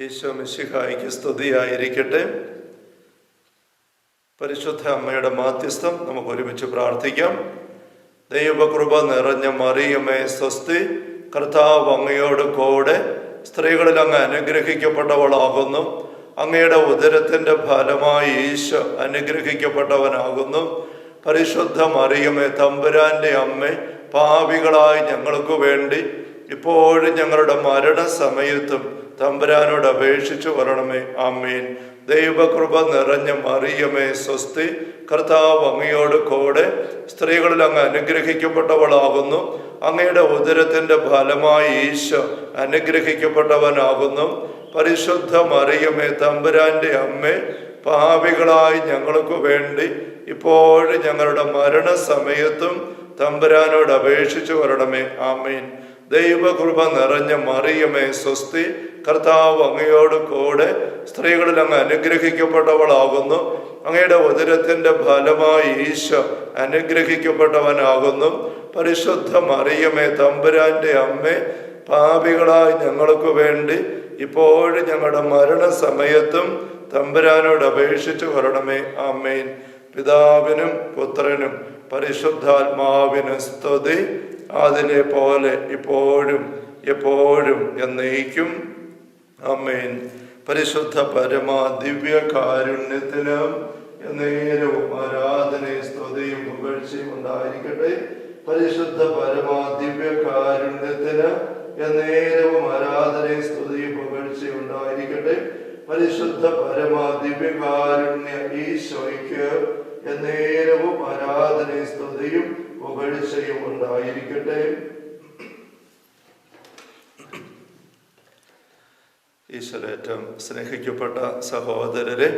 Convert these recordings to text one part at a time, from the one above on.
ഈശോ മിശിഹായ്ക്ക് സ്തുതിയായിരിക്കട്ടെ. പരിശുദ്ധ അമ്മയുടെ മാധ്യസ്ഥം നമുക്ക് ഒരുമിച്ച് പ്രാർത്ഥിക്കാം. ദൈവകൃപ നിറഞ്ഞ മറിയമേ സ്വസ്തി, കർത്താവ് അങ്ങയോട് കൂടെ സ്ത്രീകളിൽ അങ്ങ് അനുഗ്രഹിക്കപ്പെട്ടവളാകുന്നു. അങ്ങയുടെ ഉദരത്തിൻ്റെ ഫലമായി ഈശോ അനുഗ്രഹിക്കപ്പെട്ടവനാകുന്നു. പരിശുദ്ധ മറിയമേ തമ്പുരാൻ്റെ അമ്മേ, പാപികളായി ഞങ്ങൾക്ക് വേണ്ടി ഇപ്പോഴും ഞങ്ങളുടെ മരണസമയത്തും തമ്പുരാനോട് അപേക്ഷിച്ചു വരണമേ. ആമേൻ. ദൈവകൃപ നിറഞ്ഞ മറിയമേ സ്വസ്തി, കർത്താവ് അങ്ങയോട് കൂടെ സ്ത്രീകളിൽ അങ്ങ് അനുഗ്രഹിക്കപ്പെട്ടവളാകുന്നു. അങ്ങയുടെ ഉദരത്തിൻ്റെ ഫലമായി ഈശോ അനുഗ്രഹിക്കപ്പെട്ടവനാകുന്നു. പരിശുദ്ധ മറിയമേ തമ്പുരാൻ്റെ അമ്മേ, പാപികളായി ഞങ്ങൾക്ക് വേണ്ടി ഇപ്പോഴും ഞങ്ങളുടെ മരണസമയത്തും തമ്പുരാനോട് അപേക്ഷിച്ചു വരണമേ. ആമേൻ. ദൈവകൃപ നിറഞ്ഞ മറിയമേ സ്വസ്തി, കർത്താവ് അങ്ങയോട് കൂടെ സ്ത്രീകളിൽ അങ്ങ് അനുഗ്രഹിക്കപ്പെട്ടവളാകുന്നു. അങ്ങയുടെ ഉദരത്തിൻ്റെ ഫലമായി ഈശോ അനുഗ്രഹിക്കപ്പെട്ടവനാകുന്നു. പരിശുദ്ധ മറിയമേ തമ്പുരാൻ്റെ അമ്മേ, പാപികളായി ഞങ്ങൾക്ക് വേണ്ടി ഇപ്പോഴും ഞങ്ങളുടെ മരണസമയത്തും തമ്പുരാനോട് അപേക്ഷിച്ചു വരണമേ. ആമേൻ. പിതാവിനും പുത്രനും പരിശുദ്ധാത്മാവിനും സ്തുതി, അതിനെ പോലെ ഇപ്പോഴും എപ്പോഴും എന്നേക്കും. ആമേൻ. പരിശുദ്ധ പരമാ ദിവ്യ കാരുണ്യത്തിന് നേരവും ആരാധനയും സ്തുതിയും പുകഴ്ചയും ഉണ്ടായിരിക്കട്ടെ. പരിശുദ്ധ പരമാ ദിവ്യ കാരുണ്യത്തിന് നേരവും ആരാധനയും സ്തുതിയും പുകഴ്ചയും ഉണ്ടായിരിക്കട്ടെ. പരിശുദ്ധ പരമാ ദിവ്യ കാരുണ്യ ഈശോയ്ക്ക് നേരവും ആരാധനയും സ്തുതിയും പുകഴ്ചയും ഉണ്ടായിരിക്കട്ടെ. ഈശ്വരേറ്റം സ്നേഹിക്കപ്പെട്ട സഹോദരരെ,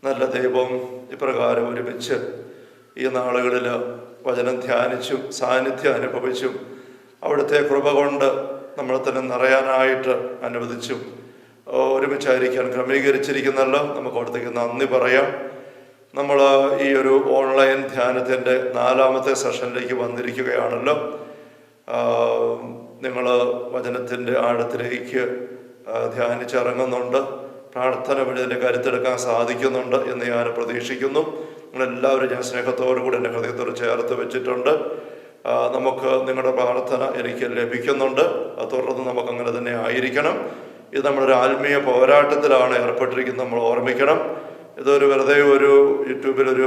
നല്ല ദൈവം ഇപ്രകാരം ഒരുമിച്ച് ഈ നാളുകളിൽ വചനം ധ്യാനിച്ചും സാന്നിധ്യം അനുഭവിച്ചും അവിടുത്തെ കൃപ കൊണ്ട് നമ്മളെ തന്നെ നിറയാനായിട്ട് അനുവദിച്ചും ഒരുമിച്ചായിരിക്കാൻ ക്രമീകരിച്ചിരിക്കുന്നല്ലോ. നമുക്ക് അവിടത്തേക്ക് നന്ദി പറയാം. നമ്മൾ ഈ ഒരു ഓൺലൈൻ ധ്യാനത്തിൻ്റെ 4ാമത്തെ സെഷനിലേക്ക് വന്നിരിക്കുകയാണല്ലോ. നിങ്ങൾ വചനത്തിൻ്റെ ആഴത്തിലേക്ക് ധ്യാനിച്ചിറങ്ങുന്നുണ്ട്. പ്രാർത്ഥന വഴി അതിൻ്റെ കരുത്തെടുക്കാൻ സാധിക്കുന്നുണ്ട് എന്ന് ഞാൻ പ്രതീക്ഷിക്കുന്നു. നിങ്ങളെല്ലാവരും ഞാൻ സ്നേഹത്തോടു കൂടി എൻ്റെ ഹൃദയത്തോട് ചേർത്ത് വെച്ചിട്ടുണ്ട്. നമുക്ക് നിങ്ങളുടെ പ്രാർത്ഥന എനിക്ക് ലഭിക്കുന്നുണ്ട്. അത് തുടർന്ന് നമുക്കങ്ങനെ തന്നെ ആയിരിക്കണം. ഇത് നമ്മളൊരു ആത്മീയ പോരാട്ടത്തിലാണ് ഏർപ്പെട്ടിരിക്കുന്നത്, നമ്മൾ ഓർമ്മിക്കണം. ഇതൊരു വെറുതെ ഒരു യൂട്യൂബിലൊരു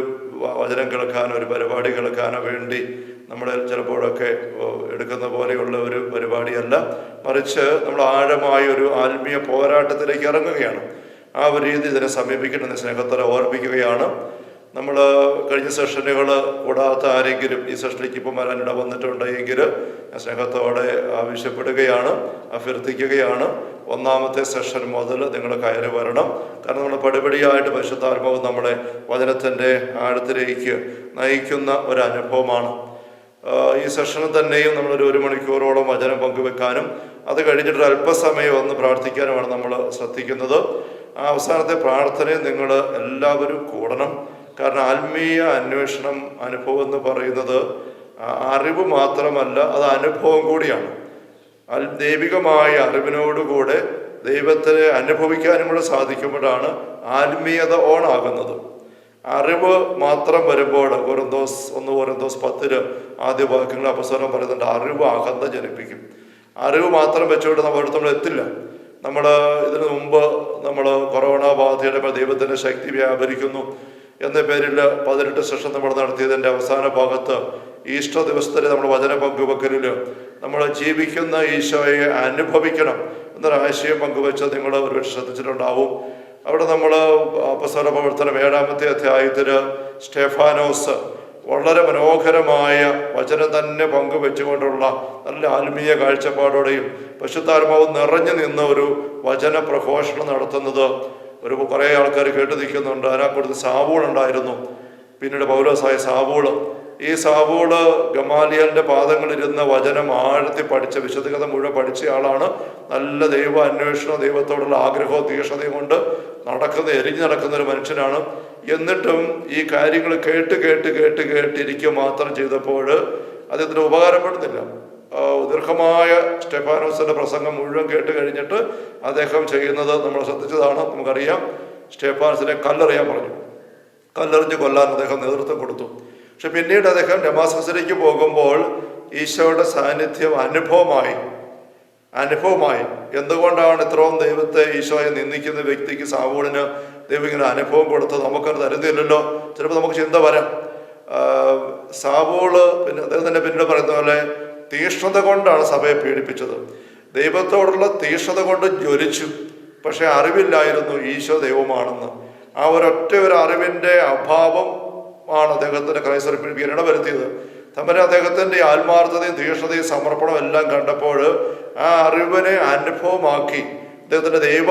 വചനം കേൾക്കാനോ ഒരു പരിപാടി കേൾക്കാനോ വേണ്ടി നമ്മൾ ചിലപ്പോഴൊക്കെ എടുക്കുന്ന പോലെയുള്ള ഒരു പരിപാടിയല്ല, മറിച്ച് നമ്മൾ ആഴമായ ഒരു ആത്മീയ പോരാട്ടത്തിലേക്ക് ഇറങ്ങുകയാണ്. ആ ഒരു രീതി ഇതിനെ സമീപിക്കണമെന്ന് സ്നേഹത്തോടെ ഓർമ്മിക്കുകയാണ്. നമ്മൾ കഴിഞ്ഞ സെഷനുകൾ കൂടാത്ത ആരെങ്കിലും ഈ സെഷനിലേക്ക് ഇപ്പം വരാനിട വന്നിട്ടുണ്ടെങ്കിൽ ഞാൻ സ്നേഹത്തോടെ ആവശ്യപ്പെടുകയാണ്, അഭ്യർത്ഥിക്കുകയാണ്. 1ാമത്തെ സെഷൻ മുതൽ നിങ്ങൾ കയറി വരണം. കാരണം നമ്മൾ പടിപടിയായിട്ട് പരിശുദ്ധാത്മാവ് നമ്മളെ വചനത്തിൻ്റെ ആഴത്തിലേക്ക് നയിക്കുന്ന ഒരു അനുഭവമാണ്. ഈ സെഷനിൽ തന്നെയും നമ്മളൊരു 1 മണിക്കൂറോളം വചനം പങ്കുവെക്കാനും അത് കഴിഞ്ഞിട്ട് അല്പസമയം ഒന്ന് പ്രാർത്ഥിക്കാനുമാണ് നമ്മൾ ശ്രദ്ധിക്കുന്നത്. ആ അവസാനത്തെ പ്രാർത്ഥനയും നിങ്ങൾ എല്ലാവരും കൂടണം. കാരണം ആത്മീയ അന്വേഷണം, അനുഭവം എന്ന് പറയുന്നത് അറിവ് മാത്രമല്ല, അത് അനുഭവം കൂടിയാണ്. ദൈവികമായ അറിവിനോടുകൂടെ ദൈവത്തെ അനുഭവിക്കാനും കൂടെ സാധിക്കുമ്പോഴാണ് ആത്മീയത ഓണാകുന്നത്. അറിവ് മാത്രം വരുമ്പോൾ കൊരിന്തോസ് 10 ആദ്യ വാക്യങ്ങൾ അപസ്വരം പറയുന്നുണ്ട്, അറിവ് അഹന്ത ജനിപ്പിക്കും. അറിവ് മാത്രം വെച്ചുകൊണ്ട് നമ്മൾ എത്തില്ല. നമ്മൾ ഇതിനു മുമ്പ് നമ്മൾ കൊറോണ ബാധയുടെ ദൈവത്തിൻ്റെ ശക്തി വ്യാപരിക്കുന്നു എന്ന പേരിൽ 18 സെഷൻ നമ്മൾ നടത്തിയതിൻ്റെ അവസാന ഭാഗത്ത് ഈസ്റ്റർ ദിവസത്തിലെ നമ്മൾ വചന പങ്കുവെക്കലിൽ നമ്മൾ ജീവിക്കുന്ന ഈശോയെ അനുഭവിക്കണം എന്നൊരാശയം പങ്കുവെച്ച് നിങ്ങൾ ഒരു ശ്രദ്ധിച്ചിട്ടുണ്ടാവും. അവിടെ നമ്മൾ അപ്പസ്തല പ്രവർത്തനം 7ാമത്തെ അധ്യായത്തിൽ സ്റ്റെഫാനോസ് വളരെ മനോഹരമായ വചനം തന്നെ പങ്കുവെച്ചുകൊണ്ടുള്ള നല്ല ആത്മീയ കാഴ്ചപ്പാടോടെയും പരിശുദ്ധാത്മാവ് നിറഞ്ഞു നിന്ന ഒരു വചന പ്രഘോഷണം നടത്തുന്നത് കുറേ ആൾക്കാർ കേട്ടു നിൽക്കുന്നുണ്ട്. അതിനെക്കുറിച്ച് സാവൂളുണ്ടായിരുന്നു, പിന്നീട് പൗലോസായ സാവൂള്. ഈ സാവൂള് ഗമാലിയലിൻ്റെ പാദങ്ങളിരുന്ന വചനം ആഴത്തി പഠിച്ച, വിശുദ്ധഗത മുഴുവൻ പഠിച്ച ആളാണ്. നല്ല ദൈവ അന്വേഷണം, ദൈവത്തോടുള്ള ആഗ്രഹവും തീക്ഷ്ണതയും കൊണ്ട് എരിഞ്ഞു നടക്കുന്ന ഒരു മനുഷ്യനാണ്. എന്നിട്ടും ഈ കാര്യങ്ങൾ കേട്ടിരിക്കുക മാത്രം ചെയ്തപ്പോൾ അദ്ദേഹത്തിന് ഉപകാരപ്പെടുന്നില്ല. ദീർഘമായ സ്റ്റെഫാനോസിന്റെ പ്രസംഗം മുഴുവൻ കേട്ട് കഴിഞ്ഞിട്ട് അദ്ദേഹം ചെയ്യുന്നത് നമ്മൾ ശ്രദ്ധിച്ചതാണ്. നമുക്കറിയാം, സ്റ്റെഫാനോസിനെ കല്ലെറിയാൻ പറഞ്ഞു. കല്ലെറിഞ്ഞ് കൊല്ലാൻ അദ്ദേഹം നേതൃത്വം കൊടുത്തു. പക്ഷെ പിന്നീട് അദ്ദേഹം ഡമാസ്കസിലേക്ക് പോകുമ്പോൾ ഈശോയുടെ സാന്നിധ്യം അനുഭവമായി. എന്തുകൊണ്ടാണ് ഇത്രയും ദൈവത്തെ, ഈശോയെ നിന്ദിക്കുന്ന വ്യക്തിക്ക്, സാവൂളിന് ദൈവം ഇങ്ങനെ അനുഭവം കൊടുത്ത് നമുക്കത് തരുന്നില്ലല്ലോ? ചിലപ്പോൾ നമുക്ക് ചിന്ത വരാം. സാവൂള് പിന്നെ അദ്ദേഹം തന്നെ പിന്നീട് പറയുന്ന പോലെ തീഷ്ണത കൊണ്ടാണ് സഭയെ പീഡിപ്പിച്ചത്. ദൈവത്തോടുള്ള തീഷ്ണത കൊണ്ട് ജ്വലിച്ചു. പക്ഷെ അറിവില്ലായിരുന്നു ഈശോ ദൈവമാണെന്ന്. ആ ഒരൊറ്റ ഒരു അറിവിൻ്റെ അഭാവം ആണ് അദ്ദേഹത്തിന് ക്രൈസ്തവരെ പീഡിപ്പിക്കാൻ ഇടവരുത്തിയത്. തമ്മിൽ അദ്ദേഹത്തിൻ്റെ ആത്മാർത്ഥതയും തീഷ്ണതയും സമർപ്പണവും എല്ലാം കണ്ടപ്പോൾ ആ അറിവിനെ അനുഭവമാക്കി, അദ്ദേഹത്തിൻ്റെ ദൈവ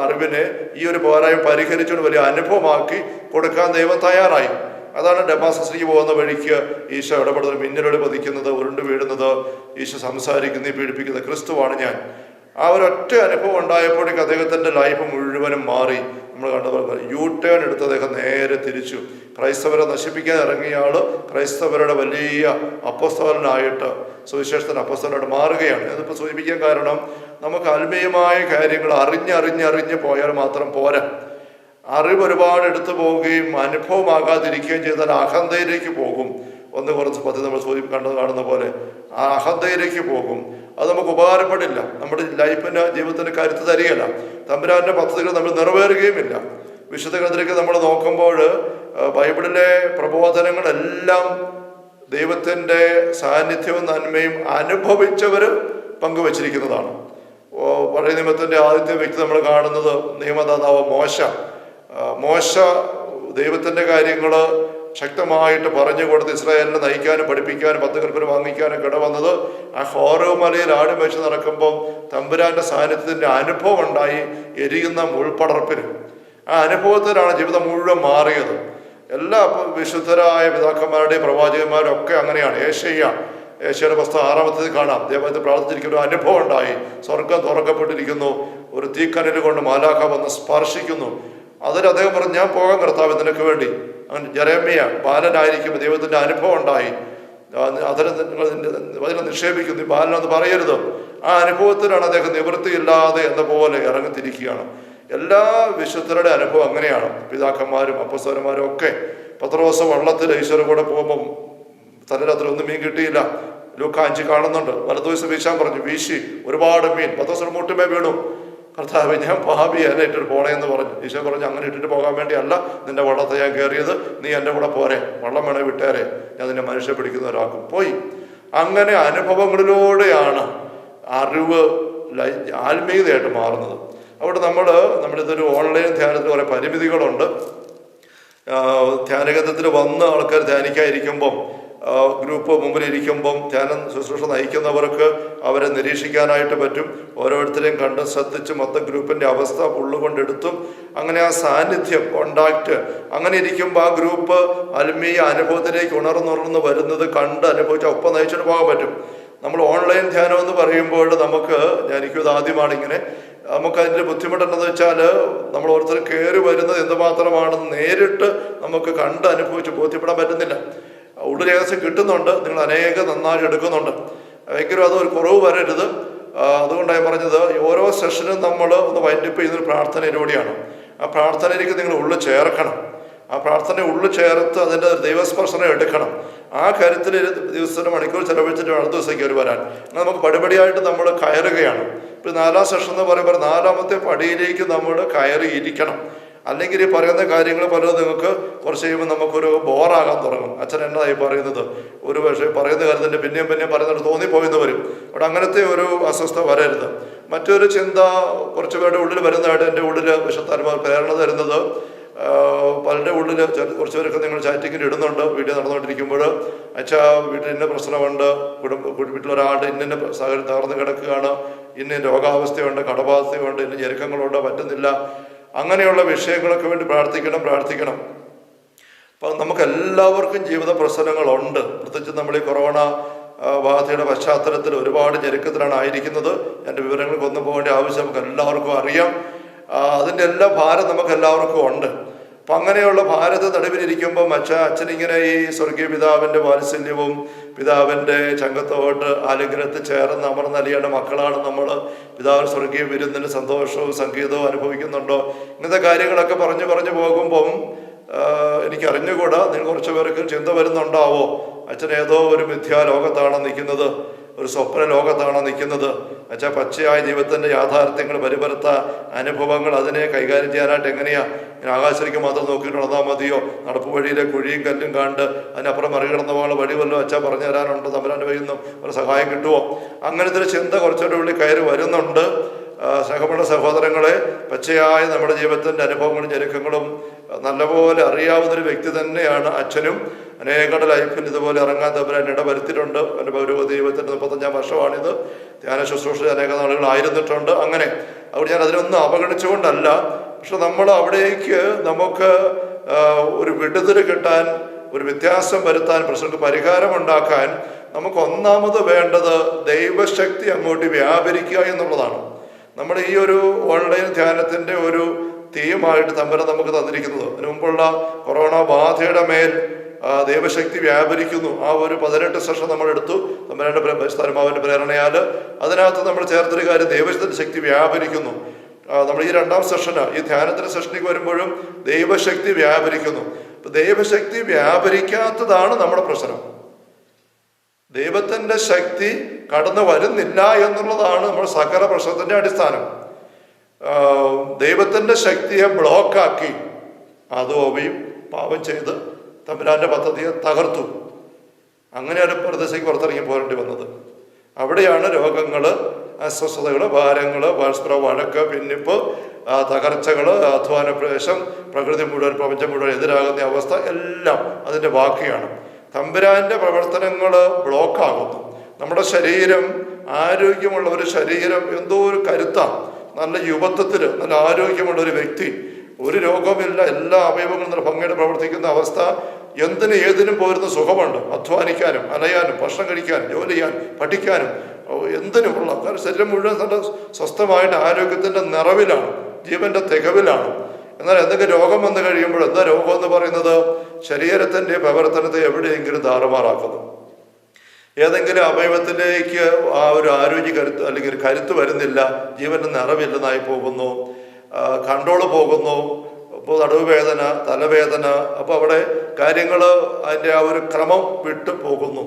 അറിവിനെ ഈ ഒരു പോരായ്മ പരിഹരിച്ചുകൊണ്ട് വലിയ അനുഭവമാക്കി കൊടുക്കാൻ ദൈവം തയ്യാറായി. അതാണ് ഡമാസ്കസിലേക്ക് പോകുന്ന വഴിക്ക് ഈശോ ഇടപെടുന്നത്, മിന്നലൊളി പതിക്കുന്നത്, ഉരുണ്ട് വീഴുന്നത്, ഈശോ സംസാരിക്കുന്നത്, പീഡിപ്പിക്കുന്നത്, ക്രിസ്തുവാണ് ഞാൻ. ആ ഒരൊറ്റ അനുഭവം ഉണ്ടായപ്പോഴേക്ക് അദ്ദേഹത്തിൻ്റെ ലൈഫ് മുഴുവനും മാറി. നമ്മൾ കണ്ടപ്പോൾ യു ടേൺ എടുത്ത് അദ്ദേഹം നേരെ തിരിച്ചു. ക്രൈസ്തവരെ നശിപ്പിക്കാൻ ഇറങ്ങിയ ആൾ ക്രൈസ്തവരുടെ വലിയ അപ്പോസ്തലനായിട്ട്, സുവിശേഷത്തിന് അപ്പോസ്തലനായിട്ട് മാറുകയാണ്. ഇതിപ്പോൾ സൂചിപ്പിക്കാൻ കാരണം, നമുക്ക് ആത്മീയമായ കാര്യങ്ങൾ അറിഞ്ഞ് പോയാൽ മാത്രം പോരാ. അറിവ് ഒരുപാട് എടുത്തു പോവുകയും അനുഭവമാകാതിരിക്കുകയും ചെയ്താൽ അഹന്തയിലേക്ക് പോകും. ഒന്ന് കുറച്ച് പദ്ധതി നമ്മൾ കാണുന്ന പോലെ ആ അഹന്തയിലേക്ക് പോകും. അത് നമുക്ക് ഉപകാരപ്പെടില്ല. നമ്മുടെ ജീവിതത്തിന് കരുത്ത് തരികയില്ല. തമ്പുരാന്റെ പദ്ധതികൾ നമ്മൾ നിറവേറുകയുമില്ല. വിശുദ്ധ ഗ്രന്ഥത്തിലേക്ക് നമ്മൾ നോക്കുമ്പോൾ ബൈബിളിലെ പ്രബോധനങ്ങളെല്ലാം ദൈവത്തിൻ്റെ സാന്നിധ്യവും നന്മയും അനുഭവിച്ചവർ പങ്കുവച്ചിരിക്കുന്നതാണ്. പഴയ നിയമത്തിൻ്റെ ആദ്യത്തെ വ്യക്തി നമ്മൾ കാണുന്നത് നിയമദാതാവ് മോശ ദൈവത്തിൻ്റെ കാര്യങ്ങൾ ശക്തമായിട്ട് പറഞ്ഞു കൊടുത്ത് ഇസ്രായേലിനെ നയിക്കാനും പഠിപ്പിക്കാനും 10 കൽപ്പന വാങ്ങിക്കാനും കിടവന്നത് ആ ഹോറോ മലയിൽ ആട് വെച്ച് നടക്കുമ്പം തമ്പുരാന്റെ സാന്നിധ്യത്തിൻ്റെ അനുഭവം ഉണ്ടായി. എരിയുന്ന മുൾപടർപ്പിന് ആ അനുഭവത്തിലാണ് ജീവിതം മുഴുവൻ മാറിയത്. എല്ലാ വിശുദ്ധരായ പിതാക്കന്മാരുടെയും പ്രവാചകന്മാരും ഒക്കെ അങ്ങനെയാണ്. ഏഷ്യയുടെ പുസ്തകം 6-ാമത്തേത് കാണാം. ദൈവത്തെ പ്രാർത്ഥിച്ചിരിക്കുന്ന ഒരു അനുഭവം ഉണ്ടായി. സ്വർഗം തുറക്കപ്പെട്ടിരിക്കുന്നു, ഒരു തീക്കനൽ കൊണ്ട് മാലാഖ വന്ന് സ്പർശിക്കുന്നു. അതിൽ അദ്ദേഹം പറഞ്ഞു, ഞാൻ പോകാൻ കർത്താവ് നിനക്ക് വേണ്ടി. അങ്ങനെ ജെറമ്യ ബാലനായിരിക്കുമ്പോൾ ദൈവത്തിൻ്റെ അനുഭവം ഉണ്ടായി. അതിനെ നിക്ഷേപിക്കുന്നു, ബാലനെന്ന് പറയരുത്. ആ അനുഭവത്തിലാണ് അദ്ദേഹം നിവൃത്തിയില്ലാതെ എന്ന പോലെ ഇറങ്ങിത്തിരിക്കുകയാണ്. എല്ലാ വിശുദ്ധരുടെ അനുഭവം അങ്ങനെയാണ്. പിതാക്കന്മാരും അപ്പസ്തലന്മാരും ഒക്കെ. പത്രോസ് വള്ളത്തിൽ ഈശ്വരൻ കൂടെ പോകുമ്പം തലരാത്രി മീൻ കിട്ടിയില്ല. ലൂക്ക 5 കാണുന്നുണ്ട്. വലതുവശം വീശാൻ പറഞ്ഞു, വീശി ഒരുപാട് മീൻ. പത്രോസ് മുട്ടുമേ വീണു. കർത്താവ്, ഞാൻ പാപിയല്ല ഇട്ടിട്ട് പോണേന്ന് പറഞ്ഞു. ഈശോ പറഞ്ഞു, അങ്ങനെ ഇട്ടിട്ട് പോകാൻ വേണ്ടിയല്ല നിന്റെ വള്ളത്തെ ഞാൻ കയറിയത്, നീ എൻ്റെ കൂടെ പോരെ, വള്ളം വേണേ വിട്ടേരെ, ഞാൻ നിന്നെ മനുഷ്യ പിടിക്കുന്നവരാക്കും. പോയി. അങ്ങനെ അനുഭവങ്ങളിലൂടെയാണ് അറിവ് ആത്മീയതയായിട്ട് മാറുന്നത്. അവിടെ നമ്മളിതൊരു ഓൺലൈൻ ധ്യാനത്തിന് കുറേ പരിമിതികളുണ്ട്. ധ്യാനകേന്ദ്രത്തിൽ വന്ന് ആൾക്കാർ ധ്യാനിക്കാതിരിക്കുമ്പം, ഗ്രൂപ്പ് മുമ്പിലിരിക്കുമ്പം ധ്യാനം ശുശ്രൂഷ നയിക്കുന്നവർക്ക് അവരെ നിരീക്ഷിക്കാനായിട്ട് പറ്റും. ഓരോരുത്തരെയും കണ്ട് ശ്രദ്ധിച്ച് മൊത്തം ഗ്രൂപ്പിൻ്റെ അവസ്ഥ ഉള്ളുകൊണ്ടെടുത്തും അങ്ങനെ ആ സാന്നിധ്യം, കോണ്ടാക്റ്റ്, അങ്ങനെ ഇരിക്കുമ്പോൾ ആ ഗ്രൂപ്പ് ആത്മീയ അനുഭവത്തിലേക്ക് ഉണർന്നുണർന്ന് വരുന്നത് കണ്ട് അനുഭവിച്ച് ഒപ്പം നയിച്ചിട്ട് പോകാൻ പറ്റും. നമ്മൾ ഓൺലൈൻ ധ്യാനം എന്ന് പറയുമ്പോൾ എനിക്കിത് ആദ്യമാണ് ഇങ്ങനെ, നമുക്കതിൻ്റെ ബുദ്ധിമുട്ടുണ്ടെന്ന് വെച്ചാൽ നമ്മൾ ഓരോരുത്തർ കയറി വരുന്നത് എന്തുമാത്രമാണെന്ന് നേരിട്ട് നമുക്ക് കണ്ട് അനുഭവിച്ച് ബോധ്യപ്പെടാൻ പറ്റുന്നില്ല. ഉള്ളിൽ രഹസ്യം കിട്ടുന്നുണ്ട്, നിങ്ങൾ അനേകം നന്നായി എടുക്കുന്നുണ്ട്, എങ്കിലും അതൊരു കുറവ് വരരുത്. അതുകൊണ്ടാണ് ഞാൻ പറഞ്ഞത്, ഓരോ സെഷനും നമ്മൾ ഒന്ന് വൈൻഡപ്പ് ചെയ്യുന്നൊരു പ്രാർത്ഥനയിലൂടെയാണ്. ആ പ്രാർത്ഥനയിലേക്ക് നിങ്ങൾ ഉള്ളിൽ ചേർക്കണം. ആ പ്രാർത്ഥന ഉള്ളിൽ ചേർത്ത് അതിൻ്റെ ദൈവസ്പർശനം എടുക്കണം. ആ കാര്യത്തിൽ ദിവസത്തിന് മണിക്കൂർ ചെലവഴിച്ചിട്ട് അടുത്ത ദിവസം കയറി വരാൻ നമുക്ക് പടിപടിയായിട്ട് നമ്മൾ കയറുകയാണ്. ഇപ്പം 4ാം സെഷൻ എന്ന് പറയുമ്പോൾ 4ാമത്തെ പടിയിലേക്ക് നമ്മൾ കയറിയിരിക്കണം. അല്ലെങ്കിൽ ഈ പറയുന്ന കാര്യങ്ങൾ പലതും നിങ്ങൾക്ക് കുറച്ച് കഴിയുമ്പോൾ നമുക്കൊരു ബോറാകാൻ തുടങ്ങും. അച്ഛൻ എന്നതായി പറയുന്നത്, ഒരു പക്ഷേ പറയുന്ന കാര്യത്തിൻ്റെ പിന്നെയും പറയുന്നിട്ട് തോന്നിപ്പോയെന്ന് വരും. അവിടെ അങ്ങനത്തെ ഒരു അസ്വസ്ഥ വരരുത്. മറ്റൊരു ചിന്ത കുറച്ച് പേരുടെ ഉള്ളിൽ വരുന്നതായിട്ട് എൻ്റെ ഉള്ളിൽ വിശുദ്ധാത്മാവ് പ്രേരണ തരുന്നത്, പലരുടെ ഉള്ളിൽ കുറച്ച് പേരൊക്കെ നിങ്ങൾ ചാറ്റിങ്ങിൽ ഇടുന്നുണ്ട്. വീഡിയോ നടന്നുകൊണ്ടിരിക്കുമ്പോൾ, അച്ഛാ വീട്ടിൽ ഇന്ന പ്രശ്നമുണ്ട്, വീട്ടിലൊരാളുടെ ഇന്ന സാഹചര്യം തകർന്ന് കിടക്കുകയാണ്, ഇന്ന രോഗാവസ്ഥയുണ്ട്, കടബാധ്യതയുണ്ട്, ഇന്ന ഞെരുക്കങ്ങളുണ്ട്, പറ്റുന്നില്ല, അങ്ങനെയുള്ള വിഷയങ്ങളൊക്കെ വേണ്ടി പ്രാർത്ഥിക്കണം. അപ്പം നമുക്കെല്ലാവർക്കും ജീവിത പ്രശ്നങ്ങളുണ്ട്. പ്രത്യേകിച്ച് നമ്മൾ ഈ കൊറോണ ബാധയുടെ പശ്ചാത്തലത്തിൽ ഒരുപാട് ഞെരുക്കത്തിലാണ് ആയിരിക്കുന്നത്. എൻ്റെ വിവരങ്ങൾക്ക് ഒന്നും പോകേണ്ട ആവശ്യം നമുക്ക് എല്ലാവർക്കും അറിയാം. അതിൻ്റെ എല്ലാ ഭാരം നമുക്ക് എല്ലാവർക്കും ഉണ്ട്. അപ്പം അങ്ങനെയുള്ള ഭാരത നടുവിലിരിക്കുമ്പം അച്ഛനിങ്ങനെ ഈ സ്വർഗീയ പിതാവിൻ്റെ വാത്സല്യവും പിതാവിൻ്റെ ചങ്കത്തോട്ട് ആലിംഗനത്തിൽ ചേർന്ന് അമർന്നലിയേണ്ട മക്കളാണ് നമ്മൾ. പിതാവിന് സ്വർഗീയ വിരുന്നിന് സന്തോഷവും സംഗീതവും അനുഭവിക്കുന്നുണ്ടോ? ഇങ്ങനത്തെ കാര്യങ്ങളൊക്കെ പറഞ്ഞു പോകുമ്പം എനിക്കറിഞ്ഞുകൂടാ, നിങ്ങൾ കുറച്ച് പേർക്ക് ചിന്ത വരുന്നുണ്ടാവോ, അച്ഛൻ ഏതോ ഒരു മിഥ്യാലോകത്താണോ നിൽക്കുന്നത്, ഒരു സ്വപ്ന ലോകത്താണോ നിൽക്കുന്നത്? അച്ഛാ, പച്ചയായ ജീവിതത്തിൻ്റെ യാഥാർത്ഥ്യങ്ങൾ, പരിപരത്ത അനുഭവങ്ങൾ, അതിനെ കൈകാര്യം ചെയ്യാനായിട്ട് എങ്ങനെയാണ്? ഇങ്ങനെ ആകാശത്തേക്ക് മാത്രം നോക്കിയിട്ട് നടന്നാൽ മതിയോ? നടപ്പ് വഴിയിലെ കുഴിയും കല്ലും കണ്ട് അതിനപ്പുറം മറികടന്ന പോലെ വഴി വല്ലതും അച്ഛാ പറഞ്ഞു തരാനുണ്ട്, തമ്പുരാൻ്റെ വഴിയിൽ നിന്നും ഒരു സഹായം കിട്ടുമോ? അങ്ങനത്തെ ഒരു ചിന്ത കുറച്ചുകൂടെ ഉള്ളിൽ കയറി വരുന്നുണ്ട്. സ്നേഹമുള്ള സഹോദരങ്ങളെ, പച്ചയായ നമ്മുടെ ജീവിതത്തിൻ്റെ അനുഭവങ്ങളും ഞെരുക്കങ്ങളും നല്ലപോലെ അറിയാവുന്നൊരു വ്യക്തി തന്നെയാണ് അച്ഛനും. അനേകരുടെ ലൈഫിൽ ഇതുപോലെ ഇറങ്ങാൻ തമ്പുരാൻ ഇടവരുത്തിയിട്ടുണ്ട്. എൻ്റെ പൗരോഹിക ജീവിതത്തിൻ്റെ 35-ാം വർഷമാണിത്. ധ്യാന ശുശ്രൂഷ അനേക നാളുകളായിരുന്നിട്ടുണ്ട്. അങ്ങനെ അവിടെ ഞാൻ അതിനൊന്നും അവഗണിച്ചുകൊണ്ടല്ല, പക്ഷെ നമ്മൾ അവിടേക്ക് നമുക്ക് ഒരു വിടുതൽ കിട്ടാൻ, ഒരു വ്യത്യാസം വരുത്താൻ, പ്രശ്നങ്ങൾക്ക് പരിഹാരമുണ്ടാക്കാൻ നമുക്ക് ഒന്നാമത് വേണ്ടത് ദൈവശക്തി അങ്ങോട്ട് വ്യാപരിക്കുക എന്നുള്ളതാണ്. നമ്മുടെ ഈ ഒരു ഓൺലൈൻ ധ്യാനത്തിൻ്റെ ഒരു തീമായിട്ട് തമ്പുരാൻ നമുക്ക് തന്നിരിക്കുന്നത്. അതിനു മുമ്പുള്ള കൊറോണ ബാധയുടെ മേൽ ദൈവശക്തി വ്യാപരിക്കുന്നു. ആ ഒരു 18 സെഷൻ നമ്മൾ എടുത്തു തമ്പുരാന്റെ പരിശുദ്ധാത്മാവിന്റെ പ്രേരണയാൽ. അതിനകത്ത് നമ്മൾ ചേർത്തൊരു കാര്യം, ദൈവത്തിന്റെ ശക്തി വ്യാപരിക്കുന്നു. നമ്മൾ ഈ 2ാം സെഷന്, ഈ ധ്യാനത്തിന്റെ സെഷനിലേക്ക് വരുമ്പോഴും ദൈവശക്തി വ്യാപരിക്കുന്നു. അപ്പൊ ദൈവശക്തി വ്യാപരിക്കാത്തതാണ് നമ്മുടെ പ്രശ്നം. ദൈവത്തിന്റെ ശക്തി കടന്നു വരുന്നില്ല എന്നുള്ളതാണ് നമ്മുടെ സകല പ്രശ്നത്തിന്റെ അടിസ്ഥാനം. ദൈവത്തിന്റെ ശക്തിയെ ബ്ലോക്കാക്കി ആദോവയും പാപം ചെയ്ത് തമ്പുരാന്റെ പദ്ധതിയെ തകർത്തു. അങ്ങനെയാണ് പ്രദേശത്തേക്ക് പുറത്തിറങ്ങി പോരേണ്ടി വന്നത്. അവിടെയാണ് രോഗങ്ങൾ, അസ്വസ്ഥതകൾ, ഭാരങ്ങൾ, പരസ്പര വഴക്ക്, ഭിന്നിപ്പ്, തകർച്ചകൾ, അധ്വാനപ്രവേശം, പ്രകൃതി മുഴുവൻ, പ്രപഞ്ചം മുഴുവൻ എതിരാകുന്ന അവസ്ഥ എല്ലാം അതിൻ്റെ ബാക്കിയാണ്. തമ്പുരാന്റെ പ്രവർത്തനങ്ങൾ ബ്ലോക്കാകുന്നു. നമ്മുടെ ശരീരം, ആരോഗ്യമുള്ള ഒരു ശരീരം, എന്തോ ഒരു കരുത്താണ്. നല്ല യുവത്വത്തിൽ നല്ല ആരോഗ്യമുള്ള ഒരു വ്യക്തി, ഒരു രോഗമില്ല, എല്ലാ അവയവങ്ങളും നല്ല ഭംഗിയായിട്ട് പ്രവർത്തിക്കുന്ന അവസ്ഥ, എന്തിനും ഏതിനും പോരുന്ന സുഖമുണ്ട്. അധ്വാനിക്കാനും അലയാനും ഭക്ഷണം കഴിക്കാനും ജോലി ചെയ്യാനും പഠിക്കാനും എന്തിനുമുള്ള ശരീരം മുഴുവൻ നല്ല സ്വസ്ഥമായിട്ട് ആരോഗ്യത്തിൻ്റെ നിറവിലാണ്, ജീവന്റെ തികവിലാണ്. എന്നാൽ എന്തെങ്കിലും രോഗം വന്നു കഴിയുമ്പോൾ എന്താ രോഗം എന്ന് പറയുന്നത്? ശരീരത്തിൻ്റെ പ്രവർത്തനത്തെ എവിടെയെങ്കിലും താറുമാറാക്കുന്നു. ഏതെങ്കിലും അവയവത്തിലേക്ക് ആ ഒരു ആരോഗ്യ കരുത്ത് അല്ലെങ്കിൽ കരുത്ത് വരുന്നില്ല, ജീവന്റെ നിറവില്ലെന്നായി പോകുന്നു, കൺട്രോള് പോകുന്നു. ഇപ്പോൾ നടുവുവേദന, തലവേദന, അപ്പോൾ അവിടെ കാര്യങ്ങൾ അതിൻ്റെ ആ ഒരു ക്രമം വിട്ടു പോകുന്നു.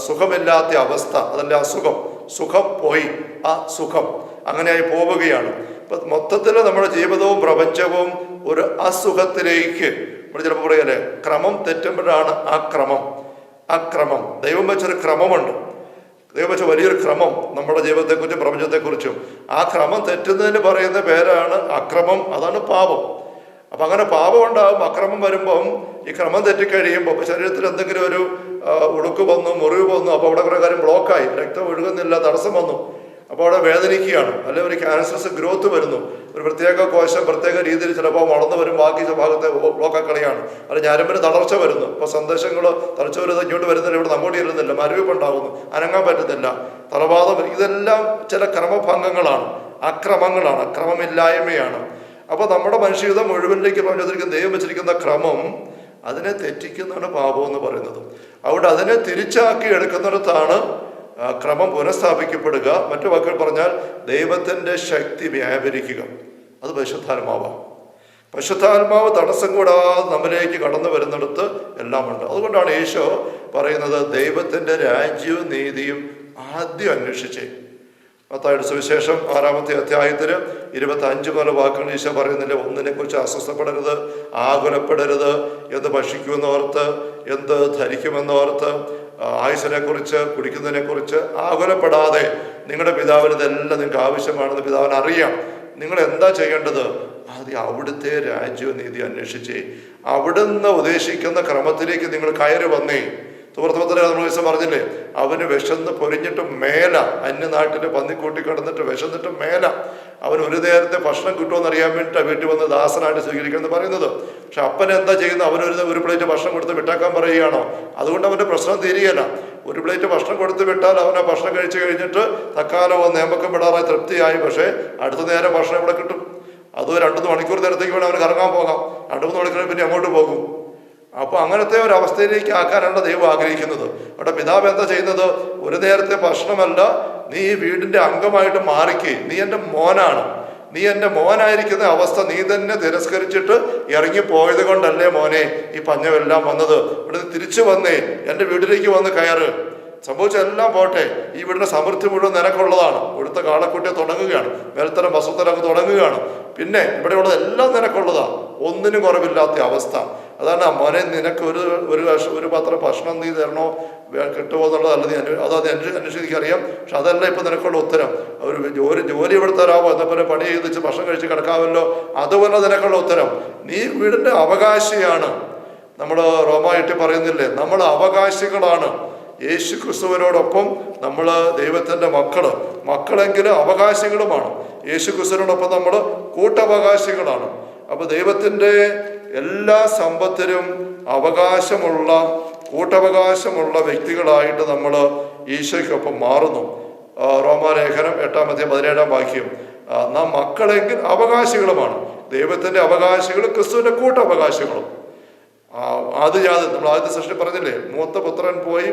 സുഖമില്ലാത്ത അവസ്ഥ, അതിൻ്റെ അസുഖം, സുഖം പോയി, ആ സുഖം അങ്ങനെയായി പോവുകയാണ്. ഇപ്പം മൊത്തത്തിൽ നമ്മുടെ ജീവിതവും പ്രപഞ്ചവും ഒരു അസുഖത്തിലേക്ക് നമ്മൾ ചിലപ്പോൾ പറയല്ലേ, ക്രമം തെറ്റുമ്പോഴാണ് അക്രമം. ദൈവം വെച്ചൊരു ക്രമമുണ്ട്. ദൈവം വെച്ച വലിയൊരു ക്രമം നമ്മുടെ ജീവിതത്തെക്കുറിച്ചും പ്രപഞ്ചത്തെക്കുറിച്ചും. ആ ക്രമം തെറ്റുന്നതിന് പറയുന്ന പേരാണ് അക്രമം. അതാണ് പാപം. അപ്പം അങ്ങനെ പാപം ഉണ്ടാകും. അക്രമം വരുമ്പം ഈ ക്രമം തെറ്റിക്കഴിയുമ്പോൾ ശരീരത്തിൽ എന്തെങ്കിലും ഒരു ഉടുക്ക് വന്നു, മുറിവ് വന്നു, അപ്പോൾ അവിടെ കുറേ കാര്യം ബ്ലോക്കായി, രക്തം ഒഴുകുന്നില്ല, തടസ്സം വന്നു, അപ്പോൾ അവിടെ വേദനിക്കുകയാണ്. അല്ലെങ്കിൽ ഒരു ക്യാൻസറസ് ഗ്രോത്ത് വരുന്നു, ഒരു പ്രത്യേക കോശം പ്രത്യേക രീതിയിൽ ചിലപ്പോൾ വളർന്നു വരും, ബാക്കി ഭാഗത്തെ ബ്ലോക്കാക്കളിയാണ്. അല്ലെങ്കിൽ ഞരമ്പിന് തളർച്ച വരുന്നു. ഇപ്പോൾ സന്ദേശങ്ങൾ തലച്ചോറ് ഇങ്ങോട്ട് വരുന്നില്ല, ഇവിടെ അങ്ങോട്ട് ചെല്ലുന്നില്ല, മരവിപ്പുണ്ടാകുന്നു, അനങ്ങാൻ പറ്റുന്നില്ല, തളവാദം. ഇതെല്ലാം ചില ക്രമഭംഗങ്ങളാണ്, അക്രമങ്ങളാണ്, അക്രമമില്ലായ്മയാണ്. അപ്പോൾ നമ്മുടെ മനുഷ്യജീവിതം മുഴുവനിലേക്ക് പറഞ്ഞിരിക്കുന്ന ദൈവം വെച്ചിരിക്കുന്ന ക്രമം, അതിനെ തെറ്റിക്കുന്നതാണ് പാപം എന്ന് പറയുന്നത്. അവിടെ അതിനെ തിരിച്ചാക്കി എടുക്കുന്നിടത്താണ് ക്രമം പുനഃസ്ഥാപിക്കപ്പെടുക. മറ്റു വാക്കുകൾ പറഞ്ഞാൽ ദൈവത്തിൻ്റെ ശക്തി വ്യാപരിക്കുക. അത് പരിശുദ്ധാത്മാവാണ്. പരിശുദ്ധാത്മാവ് തടസ്സം കൂടാതെ നമ്മിലേക്ക് കടന്നു വരുന്നിടത്ത് എല്ലാം ഉണ്ട്. അതുകൊണ്ടാണ് ഈശോ പറയുന്നത്, ദൈവത്തിൻ്റെ രാജ്യവും നീതിയും ആദ്യം അന്വേഷിച്ചേ. മത്തായിയുടെ സുവിശേഷം 6-ാമത്തെ അധ്യായത്തിന് 25 മുതൽ വാക്കുകൾ ഈശോ പറയുന്നില്ല, ഒന്നിനെക്കുറിച്ച് അസ്വസ്ഥപ്പെടരുത്, ആകുലപ്പെടരുത്, എന്ത് ഭക്ഷിക്കുമെന്നോർത്ത്, എന്ത് ധരിക്കുമെന്നോർത്ത്, ആയുസ്സിനെ കുറിച്ച്, കുടിക്കുന്നതിനെ കുറിച്ച് ആകുലപ്പെടാതെ നിങ്ങളുടെ പിതാവിന് ഇതെല്ലാം നിങ്ങൾക്ക് ആവശ്യമാണെന്ന് പിതാവിന് അറിയാം. നിങ്ങൾ എന്താ ചെയ്യേണ്ടത്? ആദ്യം അവിടുത്തെ രാജ്യവും നീതി അന്വേഷിച്ചേ. അവിടുന്ന് ഉദ്ദേശിക്കുന്ന ക്രമത്തിലേക്ക് നിങ്ങൾ കയറി വന്നേ. സുഹൃത്തുമത്തിൽ നമ്മൾ ദിവസം പറഞ്ഞില്ലേ, അവന് വിശന്ന് പൊരിഞ്ഞിട്ടും മേല, അന്യനാട്ടിൽ പന്നിക്കൂട്ടി കിടന്നിട്ട് വിശന്നിട്ടും മേല, അവന് ഒരു നേരത്തെ ഭക്ഷണം കിട്ടുമെന്ന് അറിയാൻ വേണ്ടിയിട്ടാണ് വീട്ടിൽ വന്ന് ദാസനായിട്ട് സ്വീകരിക്കണമെന്ന് പറയുന്നത്. പക്ഷെ അപ്പൻ എന്താ ചെയ്യുന്നത്? അവനൊരു പ്ലേറ്റ് ഭക്ഷണം കൊടുത്ത് വിട്ടാക്കാൻ പറയുകയാണോ? അതുകൊണ്ട് അവൻ്റെ പ്രശ്നം തീരുകയല്ല. ഒരു പ്ലേറ്റ് ഭക്ഷണം കൊടുത്ത് വിട്ടാൽ അവൻ ആ ഭക്ഷണം കഴിച്ചു കഴിഞ്ഞിട്ട് തക്കാലം നേമക്കം വിടാറായി തൃപ്തിയായി. പക്ഷേ അടുത്ത നേരം ഭക്ഷണം ഇവിടെ കിട്ടും. അത് 2-3 മണിക്കൂർ നേരത്തേക്ക് വേണം അവന് കറങ്ങാൻ പോകാം. 2-3 മണിക്കൂർ പിന്നെ അങ്ങോട്ട് പോകും. അപ്പോൾ അങ്ങനത്തെ ഒരു അവസ്ഥയിലേക്ക് ആക്കാനാണ് ദൈവം ആഗ്രഹിക്കുന്നത്. അവിടെ പിതാവ് എന്താ ചെയ്യുന്നത്? ഒരു നേരത്തെ ഭക്ഷണമല്ല, നീ ഈ വീടിന്റെ അംഗമായിട്ട് മാറിക്കേ, നീ എൻ്റെ മോനാണ്, നീ എൻ്റെ മോനായിരിക്കുന്ന അവസ്ഥ നീ തന്നെ തിരസ്കരിച്ചിട്ട് ഇറങ്ങിപ്പോയത് കൊണ്ടല്ലേ മോനെ ഈ പഞ്ഞമെല്ലാം വന്നത്. ഇവിടെ തിരിച്ചു വന്നേ, എൻ്റെ വീട്ടിലേക്ക് വന്ന് കയറ്. സംഭവിച്ചെല്ലാം പോട്ടെ, ഈ വീടിന്റെ സമൃദ്ധി മുഴുവൻ നിനക്കുള്ളതാണ്. ഇവിടുത്തെ കാളക്കുട്ടിയെ തുടങ്ങുകയാണ്, മേൽത്തരം വസ്തുതലൊക്കെ തുടങ്ങുകയാണ്. പിന്നെ ഇവിടെയുള്ളതെല്ലാം നിനക്കുള്ളതാണ്, ഒന്നിനും കുറവില്ലാത്ത അവസ്ഥ. അതാണ് മോനെ, നിനക്ക് ഒരു പാത്രം ഭക്ഷണം നീ തരണോ കിട്ടുമോ എന്നുള്ളതല്ല നീ അന്വേഷിക്കറിയാം. പക്ഷെ അതല്ല ഇപ്പൊ നിനക്കുള്ള ഉത്തരം. ഒരു ജോലി ഇവിടെ തരാമോ, എന്നപോലെ പണി ചെയ്തിച്ച് ഭക്ഷണം കഴിച്ച് കിടക്കാമല്ലോ, അതുപോലെ നിനക്കുള്ള ഉത്തരം. നീ വീടിന്റെ അവകാശിയാണ്. നമ്മൾ റോമ 8 പറയുന്നില്ലേ, നമ്മൾ അവകാശികളാണ്. യേശു ക്രിസ്തുവിനോടൊപ്പം നമ്മൾ ദൈവത്തിൻ്റെ മക്കളെങ്കിലും അവകാശികളുമാണ്. യേശു ക്രിസ്തുവിനോടൊപ്പം നമ്മൾ കൂട്ടവകാശികളാണ്. അപ്പോൾ ദൈവത്തിൻ്റെ എല്ലാ സമ്പത്തിനും കൂട്ടവകാശമുള്ള വ്യക്തികളായിട്ട് നമ്മൾ ഈശോയ്ക്കൊപ്പം മാറുന്നു. റോമാലേഖനം 8:17 നാം മക്കളെങ്കിൽ അവകാശികളുമാണ്. ദൈവത്തിൻ്റെ അവകാശികൾ ക്രിസ്തുവിൻ്റെ കൂട്ടവകാശികളും. നമ്മൾ ആദ്യത്തെ സെഷനിൽ പറഞ്ഞില്ലേ, മൂത്ത പുത്രൻ പോയി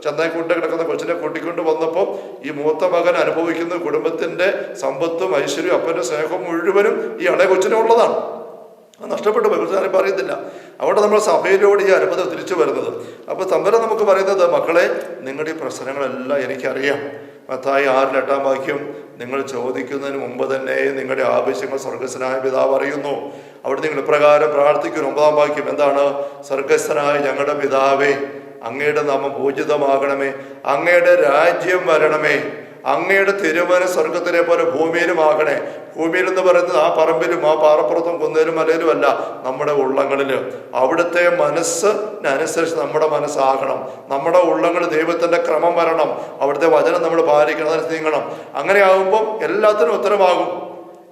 ചന്തക്കൂട്ടിൽ കിടക്കുന്ന കൊച്ചിനെ കൂട്ടിക്കൊണ്ട് വന്നപ്പോൾ ഈ മൂത്ത മകൻ അനുഭവിക്കുന്ന കുടുംബത്തിന്റെ സമ്പത്തും ഐശ്വര്യവും അപ്പന്റെ സ്നേഹവും മുഴുവനും ഈ ഇളയ കൊച്ചിനുള്ളതാണ്. അത് നഷ്ടപ്പെട്ടു പോയി, കുറിച്ച് പറയുന്നില്ല. അവിടെ നമ്മൾ സഭയിലൂടെ ഈ അനുഭവം തിരിച്ചു വരുന്നത്. അപ്പോൾ തമ്പുരാൻ നമുക്ക് പറയുന്നത്, മക്കളെ, നിങ്ങളുടെ ഈ പ്രശ്നങ്ങളെല്ലാം എനിക്കറിയാം. മത്തായി 6:8 നിങ്ങൾ ചോദിക്കുന്നതിന് മുമ്പ് തന്നെ നിങ്ങളുടെ ആവശ്യങ്ങൾ സ്വർഗസ്ഥനായ പിതാവ് അറിയുന്നു. അവിടെ നിങ്ങൾ ഇപ്രകാരം പ്രാർത്ഥിക്കുന്നു. 9 എന്താണ്? സ്വർഗസ്ഥനായ ഞങ്ങളുടെ പിതാവേ, അങ്ങയുടെ നാമം പൂജിതമാകണമേ, അങ്ങയുടെ രാജ്യം വരണമേ, അങ്ങയുടെ തിരുമന സ്വർഗത്തിലെ പോലെ ഭൂമിയിലുമാകണേ. ഭൂമിയിൽ എന്ന് പറയുന്നത് ആ പറമ്പിലും ആ പാറപ്പുറത്തും കുന്നേലും മലയിലും അല്ല, നമ്മുടെ ഉള്ളങ്ങളിൽ. അവിടുത്തെ മനസ്സിനനുസരിച്ച് നമ്മുടെ മനസ്സാകണം. നമ്മുടെ ഉള്ളങ്ങൾ ദൈവത്തിന്റെ ക്രമം വരണം. അവിടുത്തെ വചനം നമ്മൾ പാലിക്കണം, അതിന് നീങ്ങണം. അങ്ങനെ ആകുമ്പം എല്ലാത്തിനും ഉത്തരമാകും.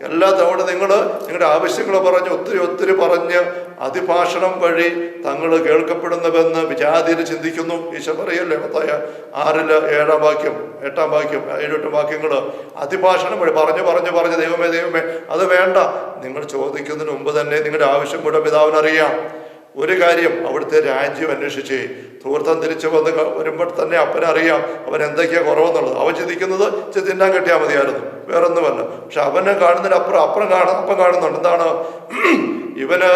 എല്ലാ തവണ നിങ്ങളുടെ ആവശ്യങ്ങൾ പറഞ്ഞ് ഒത്തിരി പറഞ്ഞ് അതിഭാഷണം വഴി തങ്ങൾ കേൾക്കപ്പെടുന്നുവെന്ന് വിജാതിയിൽ ചിന്തിക്കുന്നു. ഈശോ പറയല്ലേ, മത്തായി 6:7 7-8 വാക്യങ്ങൾ അതിഭാഷണം വഴി പറഞ്ഞ് ദൈവമേ അത് വേണ്ട. നിങ്ങൾ ചോദിക്കുന്നതിന് മുമ്പ് തന്നെ നിങ്ങളുടെ ആവശ്യം കൂടെ പിതാവിനറിയാം. ഒരു കാര്യം, അവിടുത്തെ രാജ്യം അന്വേഷിച്ചേ. ധൂർത്തം തിരിച്ചു വരുമ്പോൾ തന്നെ അപ്പനറിയാം അവൻ എന്തൊക്കെയാ കുറവെന്നുള്ളത്. അവൻ ചിന്തിക്കുന്നത് തിന്നാൻ കിട്ടിയാൽ മതിയായിരുന്നു, വേറൊന്നുമല്ല. പക്ഷെ അവനെ കാണുന്നതിനപ്പുറം അപ്പം കാണുന്നുണ്ട്. എന്താണ്? ഇവന്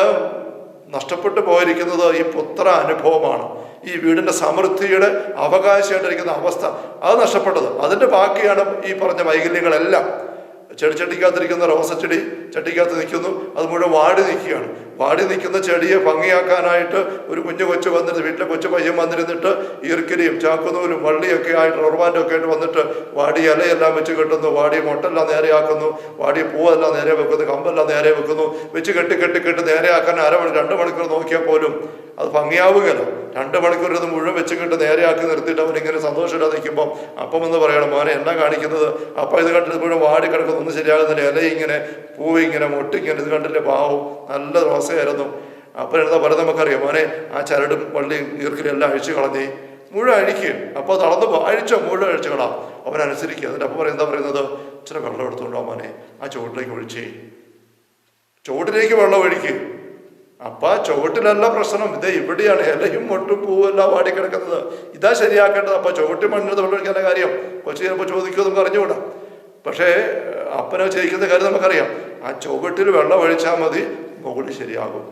നഷ്ടപ്പെട്ടു പോയിരിക്കുന്നത് ഈ പുത്ര അനുഭവമാണ്. ഈ വീടിന്റെ സമൃദ്ധിയുടെ അവകാശമായിട്ടിരിക്കുന്ന അവസ്ഥ, അത് നഷ്ടപ്പെട്ടത്. അതിന്റെ ബാക്കിയാണ് ഈ പറഞ്ഞ വൈകല്യങ്ങളെല്ലാം. ചട്ടിക്കകത്തിരിക്കുന്ന റോസച്ചെടി ചട്ടിക്കകത്ത് നിൽക്കുന്നു, അത് മുഴുവൻ വാടി നിൽക്കുകയാണ്. വാടി നിൽക്കുന്ന ചെടിയെ ഭംഗിയാക്കാനായിട്ട് ഒരു കൊച്ചു വന്നിട്ട്, വീട്ടിലെ കൊച്ചു പയ്യൻ വന്നിരുന്നിട്ട് ഈർക്കിലിയും ചാക്കുന്നൂലും വള്ളിയൊക്കെ ആയിട്ട് റോർബാൻഡും ഒക്കെ ആയിട്ട് വന്നിട്ട് വാടിയ ഇലയെല്ലാം വെച്ച് കെട്ടുന്നു, വാടിയ മുട്ടെല്ലാം നേരെയാക്കുന്നു, വാടിയ പൂവെല്ലാം നേരെ വെക്കുന്നു, കമ്പെല്ലാം നേരെ വെക്കുന്നു. വെച്ച് കെട്ടി നേരെയാക്കാൻ 2 മണിക്കൂർ നോക്കിയാൽ പോലും അത് ഭംഗിയാവുകയല്ലോ. 2 മണിക്കൂർ ഇത് മുഴുവൻ വെച്ച് കെട്ട് നേരെയാക്കി നിർത്തിയിട്ട് അവനിങ്ങനെ സന്തോഷമില്ലാതെ നിൽക്കുമ്പോൾ അപ്പം എന്ന് പറയണം, മോനെ എന്നാ കാണിക്കുന്നത്? അപ്പം ഇത് കണ്ടിട്ട് മുഴുവൻ വാടി കിടക്കുന്നു, ഒന്നും ശരിയാകുന്നില്ല. ഇലയിങ്ങനെ പൂവിങ്ങനെ മൊട്ടിങ്ങനെ, ഇത് കണ്ടില്ലേ പാവം, നല്ല റോസയായിരുന്നു. അപ്പം എന്താ പറയുന്നത് നമുക്കറിയാം, മോനെ ആ ചരടും വള്ളിയും ഈർക്കിലും എല്ലാം അഴിച്ചു കളഞ്ഞേ, മുഴുവൻ അഴിക്കുക. അപ്പോൾ തളർന്നു അഴിച്ചോ, മുഴുവൻ അഴിച്ചു കളാം. അവനനുസരിക്കുക. എന്നിട്ട് അപ്പം എന്താ പറയുന്നത്? ഇച്ചിരി വെള്ളം എടുത്തുകൊണ്ടോ മോനെ, ആ ചുവട്ടിലേക്ക് ഒഴിച്ചേ, ചുവട്ടിലേക്ക് വെള്ളം ഒഴിക്കുക. അപ്പൊ ചുവട്ടിലല്ല പ്രശ്നം, ഇത് ഇവിടെയാണ്. ഇലയും മൊട്ടും പൂവെല്ലാം വാടിക്കിടക്കുന്നത്. ഇതാ ശരിയാക്കേണ്ടത്. അപ്പൊ ചുവട്ടി മണ്ണിനത് വെള്ളം ഒഴിക്കാനുള്ള കാര്യം കൊച്ചു ചിലപ്പോൾ ചോദിക്കുമോ നമുക്ക് അറിഞ്ഞുകൂടാ. പക്ഷേ അപ്പനെ ചെയ്യിക്കുന്ന കാര്യം നമുക്കറിയാം. ആ ചുവട്ടിൽ വെള്ളം ഒഴിച്ചാൽ മതി, മുകളിൽ ശരിയാകും.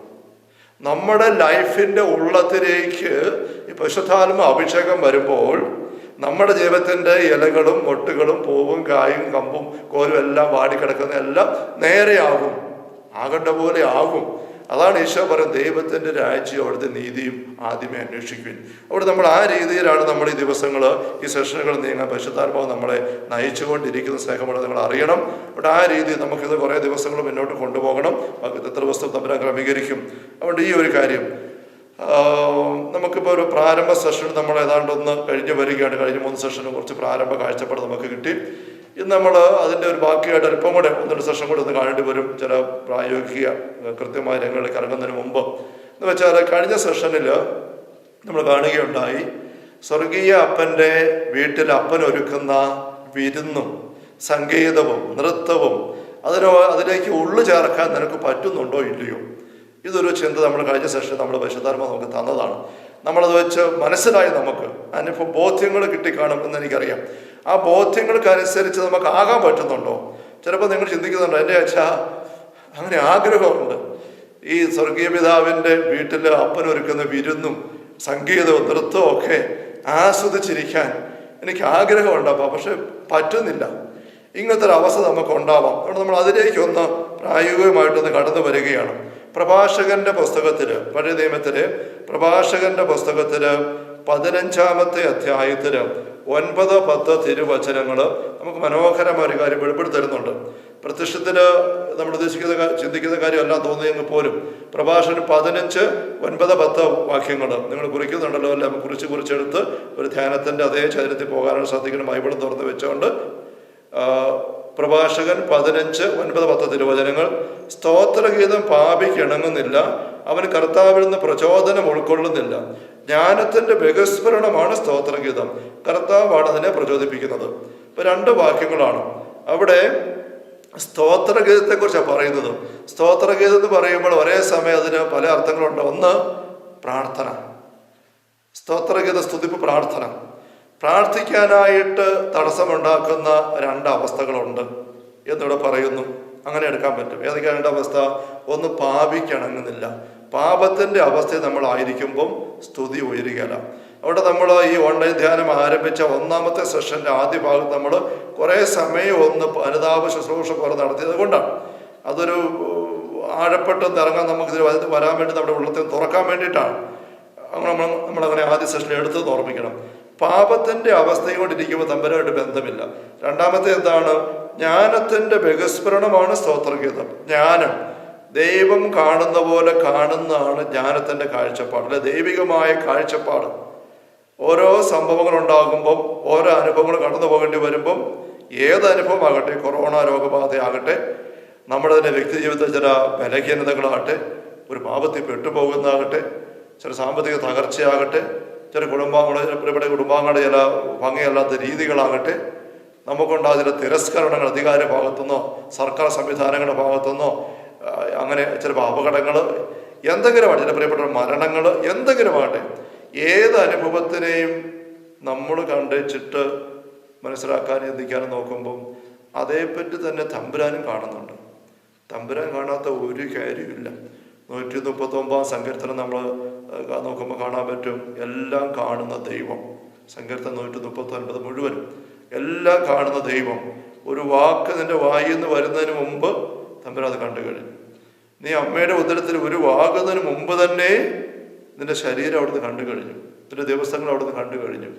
നമ്മുടെ ലൈഫിന്റെ ഉള്ളത്തിലേക്ക് ഈ പരിശുദ്ധാത്മ അഭിഷേകം വരുമ്പോൾ നമ്മുടെ ജീവിതത്തിന്റെ ഇലകളും മൊട്ടുകളും പൂവും കായും കമ്പും കോലും എല്ലാം വാടിക്കിടക്കുന്ന എല്ലാം നേരെയാകും, ആകേണ്ട പോലെ ആകും. അതാണ് ഈശോ പറയുന്നത്, ദൈവത്തിൻ്റെ രാജ്യം അവിടുത്തെ നീതിയും ആദ്യമേ അന്വേഷിക്കുവിൻ. അവിടെ നമ്മൾ ആ രീതിയിലാണ് നമ്മൾ ഈ ദിവസങ്ങൾ, ഈ സെഷനുകൾ നീങ്ങാൻ പരിശുദ്ധാത്മാവ് നമ്മളെ നയിച്ചുകൊണ്ടിരിക്കുന്ന സ്നേഹമുള്ള നിങ്ങൾ അറിയണം. അവിടെ ആ രീതിയിൽ നമുക്കിത് കുറേ ദിവസങ്ങൾ മുന്നോട്ട് കൊണ്ടുപോകണം. എത്ര പുസ്തകം തമ്മിൽ ക്രമീകരിക്കും. അതുകൊണ്ട് ഈ ഒരു കാര്യം നമുക്കിപ്പോൾ ഒരു പ്രാരംഭ സെഷൻ നമ്മൾ ഏതാണ്ടൊന്ന് കഴിഞ്ഞ് വരികയാണ്. കഴിഞ്ഞ 3 സെഷനും കുറച്ച് പ്രാരംഭ കാഴ്ചപ്പാട് നമുക്ക് കിട്ടി. ഇന്ന് നമ്മൾ അതിൻ്റെ ഒരു ബാക്കിയായിട്ട് അല്പം കൂടെ 1-2 സെഷൻ കൂടെ ഒന്ന് കാണേണ്ടി വരും, ചില പ്രായോഗിക കൃത്യമായ രംഗങ്ങളിലേക്ക് ഇറങ്ങുന്നതിന് മുമ്പ്. എന്ന് വെച്ചാൽ കഴിഞ്ഞ സെഷനിൽ നമ്മൾ കാണുകയുണ്ടായി, സ്വർഗീയ അപ്പൻ്റെ വീട്ടിൽ അപ്പൻ ഒരുക്കുന്ന വിരുന്നും സംഗീതവും നൃത്തവും അതിലേക്ക് ഉള്ളു ചേർക്കാൻ നിനക്ക് പറ്റുന്നുണ്ടോ ഇല്ലയോ? ഇതൊരു ചിന്ത നമ്മൾ കഴിഞ്ഞ സെഷൻ നമ്മൾ പരിശുദ്ധാത്മാ നമുക്ക് തന്നതാണ്. നമ്മളത് വെച്ച് മനസ്സിലായി, നമുക്ക് ബോധ്യങ്ങൾ കിട്ടിക്കാണും എന്ന് എനിക്കറിയാം. ആ ബോധ്യങ്ങൾക്കനുസരിച്ച് നമുക്ക് ആകാൻ പറ്റുന്നുണ്ടോ? ചിലപ്പോൾ നിങ്ങൾ ചിന്തിക്കുന്നുണ്ടോ, എൻ്റെ അച്ഛാ അങ്ങനെ ആഗ്രഹമുണ്ട്, ഈ സ്വർഗീയ പിതാവിൻ്റെ വീട്ടിൽ അപ്പനൊരുക്കുന്ന വിരുന്നും സംഗീതവും നൃത്തവും ഒക്കെ ആസ്വദിച്ചിരിക്കാൻ എനിക്ക് ആഗ്രഹമുണ്ടാവാം, പക്ഷെ പറ്റുന്നില്ല. ഇങ്ങനത്തെ ഒരു അവസ്ഥ നമുക്ക് ഉണ്ടാവാം. അതുകൊണ്ട് നമ്മൾ അതിലേക്കൊന്ന് പ്രായോഗികമായിട്ടൊന്ന് കടന്നു വരികയാണ്. പ്രഭാഷകന്റെ പുസ്തകത്തില്, പഴയ നിയമത്തില് പ്രഭാഷകന്റെ പുസ്തകത്തില് 15-ാമത്തെ അധ്യായത്തില് 9-10 തിരുവചനങ്ങൾ നമുക്ക് മനോഹരമായ ഒരു കാര്യം വെളിപ്പെടുത്തരുന്നുണ്ട്. പ്രത്യക്ഷത്തില് നമ്മൾ ചിന്തിക്കുന്ന കാര്യമെല്ലാം തോന്നിയെങ്കിൽ പോലും പ്രഭാഷകൻ 15, 9, 10 വാക്യങ്ങൾ നിങ്ങൾ കുറിക്കുന്നുണ്ടല്ലോ, എല്ലാം കുറിച്ചെടുത്ത് ഒരു ധ്യാനത്തിന്റെ അതേ ചരിത്രത്തിൽ പോകാനാണ് ശ്രദ്ധിക്കണം. ബൈബിളും തുറന്ന് വെച്ചുകൊണ്ട് പ്രഭാഷകൻ 15, 9, 10 തിരുവചനങ്ങൾ. സ്തോത്രഗീതം പാപിക്ക് ഇണങ്ങുന്നില്ല, അവൻ കർത്താവിൽ നിന്ന് പ്രചോദനം ഉൾക്കൊള്ളുന്നില്ല. ജ്ഞാനത്തിന്റെ ബഹിസ്ഫുരണമാണ് സ്തോത്രഗീതം, കർത്താവാണ് അതിനെ പ്രചോദിപ്പിക്കുന്നത്. ഇപ്പൊ 2 വാക്യങ്ങളാണ് അവിടെ സ്തോത്രഗീതത്തെ കുറിച്ചാണ് പറയുന്നത്. സ്തോത്രഗീതം എന്ന് പറയുമ്പോൾ ഒരേ സമയം അതിന് പല അർത്ഥങ്ങളുണ്ട്. ഒന്ന് പ്രാർത്ഥന, സ്തോത്രഗീത സ്തുതിപ്പ് പ്രാർത്ഥന. പ്രാർത്ഥിക്കാനായിട്ട് തടസ്സമുണ്ടാക്കുന്ന 2 അവസ്ഥകളുണ്ട് എന്നിവിടെ പറയുന്നു. അങ്ങനെ എടുക്കാൻ പറ്റും. ഏതൊക്കെയാണ് 2 അവസ്ഥ? ഒന്ന്, പാപിക്കിണങ്ങുന്നില്ല. പാപത്തിന്റെ അവസ്ഥയിൽ നമ്മളായിരിക്കുമ്പം സ്തുതി ഉയരുകയില്ല. അവിടെ നമ്മൾ ഈ ഓൺലൈൻ ധ്യാനം ആരംഭിച്ച 1-ാമത്തെ സെഷന്റെ ആദ്യ ഭാഗത്ത് നമ്മൾ കുറേ സമയം ഒന്ന് അനുതാപ ശുശ്രൂഷ പോലെ നടത്തിയത് കൊണ്ടാണ്. അതൊരു ആഴപ്പെട്ടൊന്ന് ഇറങ്ങാൻ നമുക്കിതിൽ വരാൻ വേണ്ടി നമ്മുടെ ഉള്ളത്തിൽ തുറക്കാൻ വേണ്ടിയിട്ടാണ് നമ്മളങ്ങനെ ആദ്യ സെഷനിൽ എടുത്ത് ഓർമ്മിക്കണം. പാപത്തിന്റെ അവസ്ഥയോടിരിക്കുമ്പോൾ തമ്പുരാനായിട്ട് ബന്ധമില്ല. 2-ാമത്തെ എന്താണ്? ജ്ഞാനത്തിന്റെ ബഹിസ്ഫുരണമാണ് സ്തോത്രഗീതം. ജ്ഞാനം, ദൈവം കാണുന്ന പോലെ കാണുന്നതാണ് ജ്ഞാനത്തിന്റെ കാഴ്ചപ്പാട്, അല്ലെ ദൈവികമായ കാഴ്ചപ്പാട്. ഓരോ സംഭവങ്ങൾ ഉണ്ടാകുമ്പം, ഓരോ അനുഭവങ്ങൾ കടന്നു പോകേണ്ടി വരുമ്പം, ഏത് അനുഭവമാകട്ടെ, കൊറോണ രോഗബാധയാകട്ടെ, നമ്മുടെ തന്നെ വ്യക്തി ജീവിതത്തിൽ ചില ബലഹീനതകളാകട്ടെ, ഒരു പാപത്തിൽ പെട്ടുപോകുന്നതാകട്ടെ, ചില സാമ്പത്തിക തകർച്ചയാകട്ടെ, ചില ഇവിടെ കുടുംബാംഗങ്ങളുടെ ചില ഭംഗിയല്ലാത്ത രീതികളാകട്ടെ, നമുക്കുണ്ടാകുന്ന ചില തിരസ്കരണങ്ങൾ അധികാര ഭാഗത്തുനിന്നോ സർക്കാർ സംവിധാനങ്ങളുടെ ഭാഗത്തുനിന്നോ, അങ്ങനെ ചിലപ്പോൾ അപകടങ്ങൾ, എന്തെങ്കിലുമാകട്ടെ, ചില പ്രിയപ്പെട്ട മരണങ്ങൾ, എന്തെങ്കിലുമാകട്ടെ, ഏത് അനുഭവത്തിനെയും നമ്മൾ കണ്ടുവച്ചിട്ട് മനസ്സിലാക്കാനും ചിന്തിക്കാനും നോക്കുമ്പം അതേപ്പറ്റി തന്നെ തമ്പുരാനും കാണുന്നുണ്ട്. തമ്പുരാൻ കാണാത്ത ഒരു കാര്യമില്ല. 139 സങ്കീർത്തനം നമ്മൾ നോക്കുമ്പോൾ കാണാൻ പറ്റും. എല്ലാം കാണുന്ന ദൈവം, സങ്കീർത്തനം 139 മുഴുവനും എല്ലാം കാണുന്ന ദൈവം. ഒരു വാക്ക് നിന്റെ വായിൽ നിന്ന് വരുന്നതിന് മുമ്പ് തമ്പുരാൻ അത് കണ്ടു കഴിഞ്ഞു. നീ അമ്മയുടെ ഉദരത്തിൽ ഒരു വാകുന്നതിന് മുമ്പ് തന്നെ നിന്റെ ശരീരം അവിടുന്ന് കണ്ടു കഴിഞ്ഞു, നിന്റെ ദിവസങ്ങൾ അവിടുന്ന് കണ്ടു കഴിഞ്ഞു.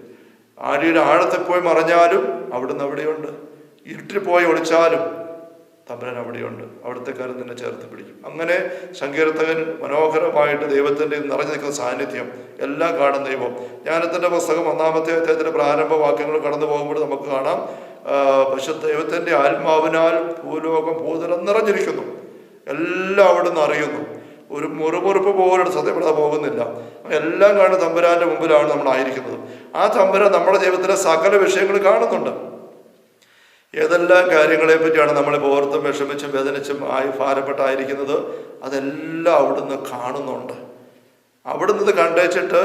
ആഴിയുടെ ആഴത്തിൽ പോയി മറഞ്ഞാലും അവിടുന്ന് അവിടെയുണ്ട്, ഇരുട്ടിൽ പോയി ഒളിച്ചാലും തമ്പുരാൻ അവിടെയുണ്ട്. അവിടുത്തെ കാര്യം നിന്നെ ചേർത്ത് പിടിക്കും. അങ്ങനെ സങ്കീർത്തകൻ മനോഹരമായിട്ട് ദൈവത്തിൻ്റെ നിറഞ്ഞു നിൽക്കുന്ന സാന്നിധ്യം എല്ലാം കാണുന്ന ദൈവം. ജ്ഞാനത്തിൻ്റെ പുസ്തകം 1-ാമത്തെ അധ്യായത്തിൻ്റെ പ്രാരംഭ വാക്യങ്ങൾ കടന്നു പോകുമ്പോൾ നമുക്ക് കാണാം, പരിശുദ്ധ ദൈവത്തിൻ്റെ ആത്മാവിനാൽ ഭൂലോകം ഭൂതലം നിറഞ്ഞിരിക്കുന്നു, എല്ലാം അവിടുന്ന് അറിയുന്നു. ഒരു മുറുമുറുപ്പ് പോലും സത്യപ്പെടാൻ പോകുന്നില്ല. എല്ലാം കാണുന്ന തമ്പുരാന്റെ മുമ്പിലാണ് നമ്മളായിരിക്കുന്നത്. ആ തമ്പുരാൻ നമ്മുടെ ജീവിതത്തിലെ സകല വിഷയങ്ങൾ കാണുന്നുണ്ട്. ഏതെല്ലാം കാര്യങ്ങളെ പറ്റിയാണ് നമ്മളിപ്പോൾ ഓർത്തും വിഷമിച്ചും വേദനിച്ചും ഭാരപ്പെട്ടായിരിക്കുന്നത്, അതെല്ലാം അവിടുന്ന് കാണുന്നുണ്ട്. അവിടുന്ന് ഇത് കണ്ടുവച്ചിട്ട്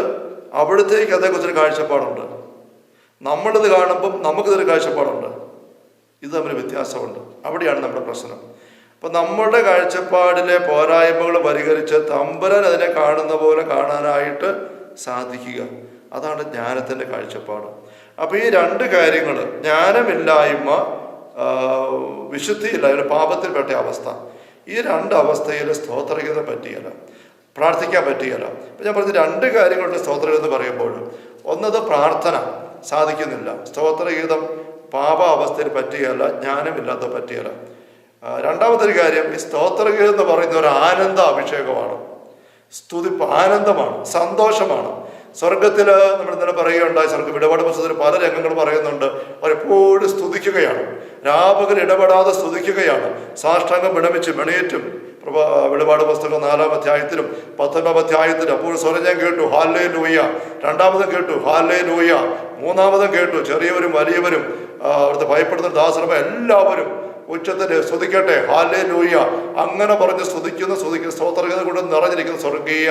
അവിടുത്തേക്ക് അതേക്കുറിച്ചൊരു കാഴ്ചപ്പാടുണ്ട്. നമ്മളിത് കാണുമ്പം നമുക്കിതൊരു കാഴ്ചപ്പാടുണ്ട്. ഇത് തമ്മിൽ വ്യത്യാസമുണ്ട്. അവിടെയാണ് നമ്മുടെ പ്രശ്നം. അപ്പം നമ്മുടെ കാഴ്ചപ്പാടിലെ പോരായ്മകൾ പരിഹരിച്ച് തമ്പുരാൻ അതിനെ കാണുന്ന പോലെ കാണാനായിട്ട് സാധിക്കുക, അതാണ് ജ്ഞാനത്തിൻ്റെ കാഴ്ചപ്പാട്. അപ്പോൾ ഈ 2 കാര്യങ്ങൾ, ജ്ഞാനമില്ലായ്മ, വിശുദ്ധിയില്ലായ്മ, പാപത്തിൽപ്പെട്ട അവസ്ഥ, ഈ 2 അവസ്ഥയിൽ സ്തോത്രഗീതം പറ്റുകയില്ല, പ്രാർത്ഥിക്കാൻ പറ്റുകയില്ല. അപ്പം ഞാൻ പറഞ്ഞ 2 കാര്യങ്ങളുടെ സ്തോത്രഗീതം എന്ന് പറയുമ്പോൾ, ഒന്നത് പ്രാർത്ഥന സാധിക്കുന്നില്ല, സ്തോത്രഗീതം പാപ അവസ്ഥയിൽ പറ്റുകയില്ല, ജ്ഞാനമില്ലാത്ത പറ്റുകയില്ല. 2-മതൊരു കാര്യം, ഈ സ്തോത്രഗീതം എന്ന് പറയുന്ന ഒരു ആനന്ദ അഭിഷേകമാണ്, സ്തുതിപ്പ്, ആനന്ദമാണ്, സന്തോഷമാണ്. സ്വർഗത്തിൽ നമ്മൾ ഇന്നലെ പറയുകയുണ്ടായി, സ്വർഗ ഇടപാട് പുസ്തകത്തിൽ പല രംഗങ്ങൾ പറയുന്നുണ്ട്. അവരെപ്പോഴും സ്തുതിക്കുകയാണ്, രാപകൽ ഇടപെടാതെ സ്തുതിക്കുകയാണ്, സാഷ്ടാംഗം വിണമിച്ച് മെണയേറ്റും. വെളിപാട് പുസ്തകം 4-ാം അധ്യായത്തിലും 19-ാം അധ്യായത്തിലും അപ്പോൾ സ്വരം ഞാൻ കേട്ടു, ഹല്ലേലൂയ. 2-മതും കേട്ടു, ഹല്ലേലൂയ. 3-മതും കേട്ടു, ചെറിയവരും വലിയവരും അവിടുത്തെ ഭയപ്പെടുന്ന ദാസരമ എല്ലാവരും ഉച്ചത്തിൽ സ്തുതിക്കട്ടെ, ഹല്ലേലൂയ, അങ്ങനെ പറഞ്ഞ് സ്തുതിക്കുന്ന സ്തോത്രഗീതം കൊണ്ട് നിറഞ്ഞിരിക്കുന്ന സ്വർഗീയ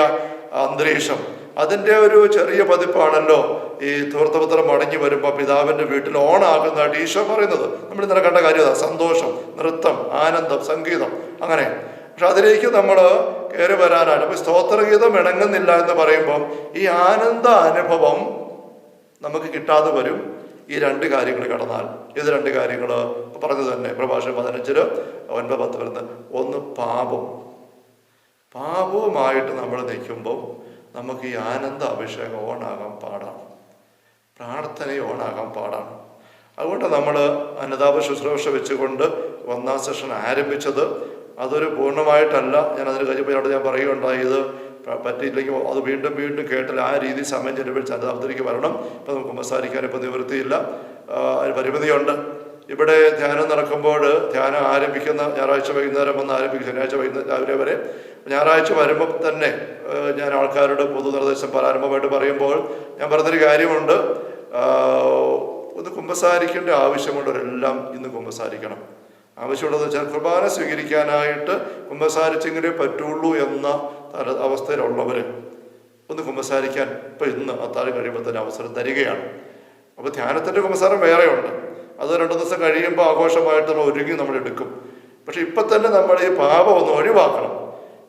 അന്തരീക്ഷം. അതിൻ്റെ ഒരു ചെറിയ പതിപ്പാണല്ലോ ഈ ധൂർത്തപുത്രം മടങ്ങി വരുമ്പോൾ പിതാവിൻ്റെ വീട്ടിൽ ഓണാകുന്നതായിട്ട് ഈശോ പറയുന്നത്. നമ്മൾ ഇന്നലെ കണ്ട കാര്യം സന്തോഷം, നൃത്തം, ആനന്ദം, സംഗീതം, അങ്ങനെ. പക്ഷെ അതിലേക്ക് നമ്മൾ കയറി വരാനാണ്. അപ്പൊ സ്തോത്രഗീതം ഇണങ്ങുന്നില്ല എന്ന് പറയുമ്പം ഈ ആനന്ദ അനുഭവം നമുക്ക് കിട്ടാതെ വരും ഈ രണ്ട് കാര്യങ്ങൾ കടന്നാൽ. ഇത് രണ്ട് കാര്യങ്ങൾ പറഞ്ഞു തന്നെ പ്രഭാഷണം 15:9-10 വരുന്നത്. ഒന്ന്, പാപവുമായിട്ട് നമ്മൾ നിൽക്കുമ്പോൾ നമുക്ക് ഈ ആനന്ദ അഭിഷേകം ഓണാകാൻ പാടാണ്, പ്രാർത്ഥന ഓണാകാൻ പാടാണ്. അതുകൊണ്ട് നമ്മൾ അനുതാപ ശുശ്രൂഷ വെച്ചുകൊണ്ട് 1ാം സെഷൻ ആരംഭിച്ചത്. അതൊരു പൂർണ്ണമായിട്ടല്ല. ഞാൻ അതിന് കഴിഞ്ഞപ്പോൾ ഞാൻ പറയുകയുണ്ടായത്, പറ്റിയില്ലെങ്കിൽ അത് വീണ്ടും കേട്ടാൽ ആ രീതി സമയം ചെലവഴിച്ച് അനുതാപത്തിലേക്ക് വരണം. ഇപ്പം നമുക്ക് കുമ്പസാരിക്കാൻ ഇപ്പം നിവൃത്തിയില്ല, അതിന് പരിമിതിയുണ്ട്. ഇവിടെ ധ്യാനം നടക്കുമ്പോൾ ധ്യാനം ആരംഭിക്കുന്ന ഞായറാഴ്ച വൈകുന്നേരം വന്ന് ആരംഭിക്കും, ശനിയാഴ്ച വൈകുന്നേരം രാവിലെ വരെ. ഞായറാഴ്ച വരുമ്പോൾ തന്നെ ഞാൻ ആൾക്കാരുടെ പൊതു നിർദ്ദേശം പ്രാരംഭമായിട്ട് പറയുമ്പോൾ ഞാൻ പറഞ്ഞൊരു കാര്യമുണ്ട്, ഒന്ന് കുമ്പസാരിക്കേണ്ട ആവശ്യമുള്ളവരെല്ലാം ഇന്ന് കുമ്പസാരിക്കണം. ആവശ്യമുള്ളതെന്ന് വെച്ചാൽ കുർബാന സ്വീകരിക്കാനായിട്ട് കുമ്പസാരിച്ചെങ്കിലേ പറ്റുള്ളൂ എന്ന അവസ്ഥയിലുള്ളവർ ഒന്ന് കുമ്പസാരിക്കാൻ ഇപ്പം ഇന്ന് അത്താഴം കഴിയുമ്പോൾ തന്നെ അവസരം തരികയാണ്. അപ്പോൾ ധ്യാനത്തിൻ്റെ കുമ്പസാരം വേറെയുണ്ട്, അത് 2 ദിവസം കഴിയുമ്പോൾ ആഘോഷമായിട്ട് നമ്മൾ ഒരുങ്ങി നമ്മൾ എടുക്കും. പക്ഷെ ഇപ്പം തന്നെ നമ്മൾ ഈ പാപം ഒന്ന് ഒഴിവാക്കണം.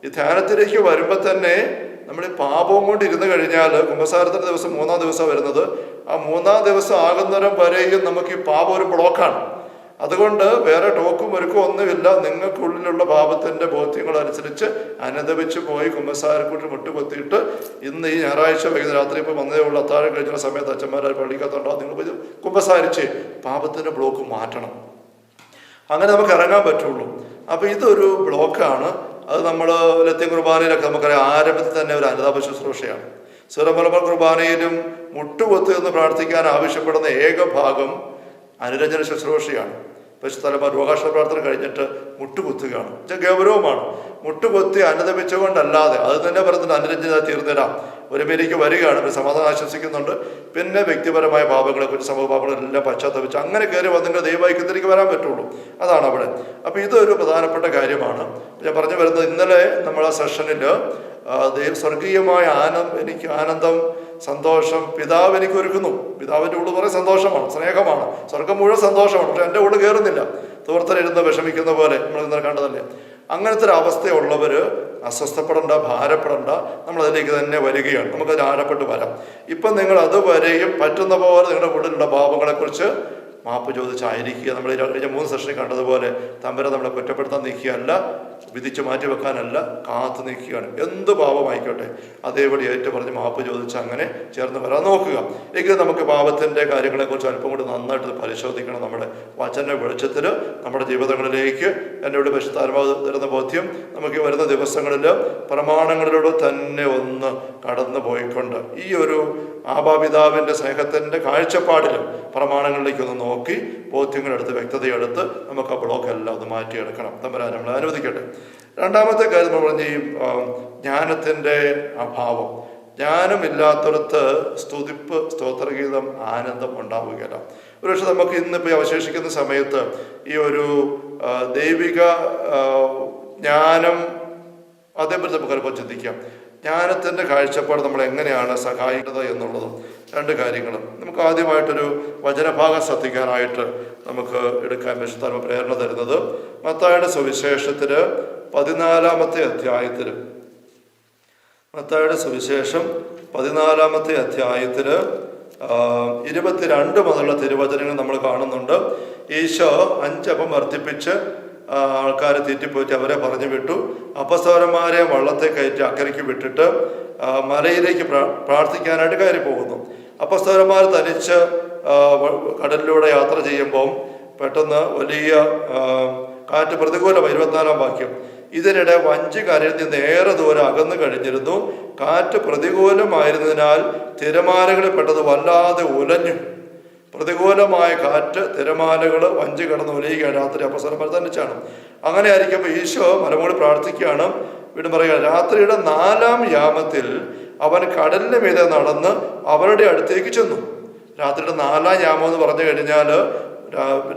ഈ ധ്യാനത്തിലേക്ക് വരുമ്പോൾ തന്നെ നമ്മൾ ഈ പാപവും കൊണ്ട് ഇരുന്ന് കഴിഞ്ഞാൽ കുമ്പസാരത്തിൻ്റെ ദിവസം 3ാം ദിവസം വരുന്നത്, ആ 3ാം ദിവസം ആകുന്നവരം വരെയും നമുക്ക് ഈ പാപം ഒരു ബ്ലോക്കാണ്. അതുകൊണ്ട് വേറെ ടോക്കും ഒരുക്കും ഒന്നുമില്ല. നിങ്ങൾക്കുള്ളിലുള്ള പാപത്തിൻ്റെ ബോധ്യങ്ങളനുസരിച്ച് അനുദപിച്ച് പോയി കുമ്പസാരക്കൂട്ട് മുട്ടുകൊത്തിയിട്ട് ഇന്ന് ഈ ഞായറാഴ്ച വൈകുന്നേരം രാത്രി ഇപ്പോൾ വന്നതേ ഉള്ള അത്താഴം കഴിക്കുന്ന സമയത്ത് അച്ഛന്മാരെ പള്ളിക്കകത്തുണ്ടോ, നിങ്ങൾ പോയി കുമ്പസാരിച്ച് പാപത്തിൻ്റെ ബ്ലോക്ക് മാറ്റണം. അങ്ങനെ നമുക്ക് ഇറങ്ങാൻ പറ്റുള്ളൂ. അപ്പോൾ ഇതൊരു ബ്ലോക്കാണ്. അത് നമ്മൾ ലത്തീൻ കുർബാനയിലൊക്കെ നമുക്കറിയാം, ആരംഭത്തിൽ തന്നെ ഒരു അനുതാപ ശുശ്രൂഷയാണ്. സിറമലബാർ കുർബാനയിലും മുട്ടുകൊത്തി എന്ന് പ്രാർത്ഥിക്കാൻ ആവശ്യപ്പെടുന്ന ഏക ഭാഗം അനുരഞ്ജന ശുശ്രൂഷയാണ്. പരിശുദ്ധ രോഗാക്ഷര പ്രാർത്ഥന കഴിഞ്ഞിട്ട് മുട്ടുകുത്തുകയാണ്. ഗൗരവമാണ്. മുട്ടുകുത്തി അനുദപിച്ചുകൊണ്ടല്ലാതെ അത് തന്നെ പറയുന്നത് അനുരഞ്ജന തീർന്നിടാം, ഒരുമേലേക്ക് വരികയാണ്, പിന്നെ സമാധാനം ആശംസിക്കുന്നുണ്ട്. പിന്നെ വ്യക്തിപരമായ പാപങ്ങളെക്കുറിച്ച് സമൂഹ പാപങ്ങളെല്ലാം പശ്ചാത്തപിച്ച് അങ്ങനെ കയറി വന്നെങ്കിൽ ദൈവൈക്യത്തിലേക്ക് വരാൻ പറ്റുള്ളൂ. അതാണ് അവിടെ. അപ്പോൾ ഇതൊരു പ്രധാനപ്പെട്ട കാര്യമാണ്. ഞാൻ പറഞ്ഞു വരുന്നത്, ഇന്നലെ നമ്മൾ ആ സെഷനിൽ സ്വർഗീയമായ എനിക്ക് ആനന്ദം, സന്തോഷം പിതാവ് എനിക്ക് ഒരുക്കുന്നു. പിതാവിൻ്റെ ഉള്ളിൽ കുറേ സന്തോഷമാണ്, സ്നേഹമാണ്, സ്വർഗം മുഴുവൻ സന്തോഷമാണ്. പക്ഷെ എൻ്റെ ഉള്ളിൽ കയറുന്നില്ല. തോർത്തലിരുന്ന് വിഷമിക്കുന്ന പോലെ നമ്മൾ ഇന്നലെ കണ്ടതല്ലേ. അങ്ങനത്തെ ഒരു അവസ്ഥയുള്ളവർ അസ്വസ്ഥപ്പെടേണ്ട, ഭാരപ്പെടേണ്ട, നമ്മളതിലേക്ക് തന്നെ വരികയാണ്. നമുക്കതിന് ആഴപ്പെട്ട് വരാം. ഇപ്പം നിങ്ങൾ അതുവരെയും പറ്റുന്ന പോലെ നിങ്ങളുടെ ഉള്ളിലുള്ള പാപങ്ങളെക്കുറിച്ച് മാപ്പ് ചോദിച്ചായിരിക്കുക. നമ്മൾ കഴിഞ്ഞ 3 സെഷനിൽ കണ്ടതുപോലെ തമ്പുരാൻ നമ്മളെ കുറ്റപ്പെടുത്താൻ നിൽക്കുകയല്ല, വിധിച്ച് മാറ്റി വെക്കാനല്ല, കാത്തു നിൽക്കുകയാണ്. എന്ത് പാപമായിക്കോട്ടെ അതേപടി ഏറ്റു പറഞ്ഞ് മാപ്പ് ചോദിച്ച് അങ്ങനെ ചേർന്ന് വരാൻ നോക്കുക. എങ്കിലും നമുക്ക് പാപത്തിൻ്റെ കാര്യങ്ങളെക്കുറിച്ച് അല്പം കൂടി നന്നായിട്ട് പരിശോധിക്കണം. നമ്മുടെ വചന വെളിച്ചത്തിൽ നമ്മുടെ ജീവിതങ്ങളിലേക്ക് എന്നോട് പരിശുദ്ധാത്മാവ് തരുന്ന ബോധ്യം നമുക്ക് വരുന്ന ദിവസങ്ങളിൽ പ്രമാണങ്ങളിലൂടെ തന്നെ ഒന്ന് കടന്നു പോയിക്കൊണ്ട് ഈ ഒരു ആബാപിതാവിൻ്റെ സ്നേഹത്തിൻ്റെ കാഴ്ചപ്പാടിൽ പ്രമാണങ്ങളിലേക്കൊന്ന് നോക്കി ബോധ്യങ്ങളെടുത്ത് വ്യക്തതയെടുത്ത് നമുക്ക് ആ ബ്ലോക്കെല്ലാം ഒന്ന് മാറ്റിയെടുക്കണം. തമ്പുരാൻ നമ്മളെ അനുവദിക്കട്ടെ. രണ്ടാമത്തെ കാര്യം നമ്മൾ പറഞ്ഞ ഈ ജ്ഞാനത്തിൻ്റെ അഭാവം. ജ്ഞാനമില്ലാത്തടത്ത് സ്തുതിപ്പ്, സ്തോത്രഗീതം, ആനന്ദം ഉണ്ടാവുകയില്ല. ഒരുപക്ഷെ നമുക്ക് ഇന്നിപ്പോൾ അവശേഷിക്കുന്ന സമയത്ത് ഈ ഒരു ദൈവിക ജ്ഞാനം അതേപറ്റി നമുക്ക് അല്പം ചിന്തിക്കാം. ജ്ഞാനത്തിൻ്റെ കാഴ്ചപ്പാട് നമ്മൾ എങ്ങനെയാണ് സഹായിക്കുന്നത് എന്നുള്ളതും 2 കാര്യങ്ങളും നമുക്ക് ആദ്യമായിട്ടൊരു വചനഭാഗം ശ്രദ്ധിക്കാനായിട്ട് നമുക്ക് എടുക്കാൻ പരിശുദ്ധാത്മാവ് പ്രേരണ തരുന്നത് മത്തായിയുടെ സുവിശേഷത്തിൽ 14-ാമത്തെ അധ്യായത്തിൽ, മത്തായിയുടെ സുവിശേഷം 14-ാമത്തെ അധ്യായത്തിൽ 22 മുതലുള്ള തിരുവചനങ്ങൾ നമ്മൾ കാണുന്നുണ്ട്. ഈശോ 5 അപ്പം വർദ്ധിപ്പിച്ച് ആൾക്കാരെ തീറ്റിപ്പോയിട്ട് അവരെ പറഞ്ഞു വിട്ടു. അപ്പസ്തോലന്മാരെ വള്ളത്തെ കയറ്റി അക്കരയ്ക്ക് വിട്ടിട്ട് മലയിലേക്ക് പ്രാർത്ഥിക്കാനായിട്ട് കയറി പോകുന്നു. അപ്പസ്തോലന്മാർ തനിച്ച് കടലിലൂടെ യാത്ര ചെയ്യുമ്പം പെട്ടെന്ന് വലിയ കാറ്റ്, പ്രതികൂലം. 24-ാം വാക്യം. ഇതിനിടെ വഞ്ചി കരയിൽ നിന്ന് ഏറെ ദൂരം അകന്നു കഴിഞ്ഞിരുന്നു. കാറ്റ് പ്രതികൂലമായിരുന്നതിനാൽ തിരമാലകളിൽ പെട്ടത് വല്ലാതെ ഉലഞ്ഞു. പ്രതികൂലമായ കാറ്റ്, തിരമാലകൾ, വഞ്ചി കടന്ന് ഒലിയുകയാണ്. രാത്രി അപ്പസ്തോലന്മാർ തന്നിച്ചാണ്. അങ്ങനെ ആയിരിക്കുമ്പോൾ ഈശോ മലമുകളിൽ പ്രാർത്ഥിക്കുകയാണ്. വീണ്ടും പറയുക, രാത്രിയുടെ 4-ാം യാമത്തിൽ അവൻ കടലിന് മീതെ നടന്ന് അവരുടെ അടുത്തേക്ക് ചെന്നു. രാത്രിയുടെ 4-ാം യാമം എന്ന് പറഞ്ഞു കഴിഞ്ഞാൽ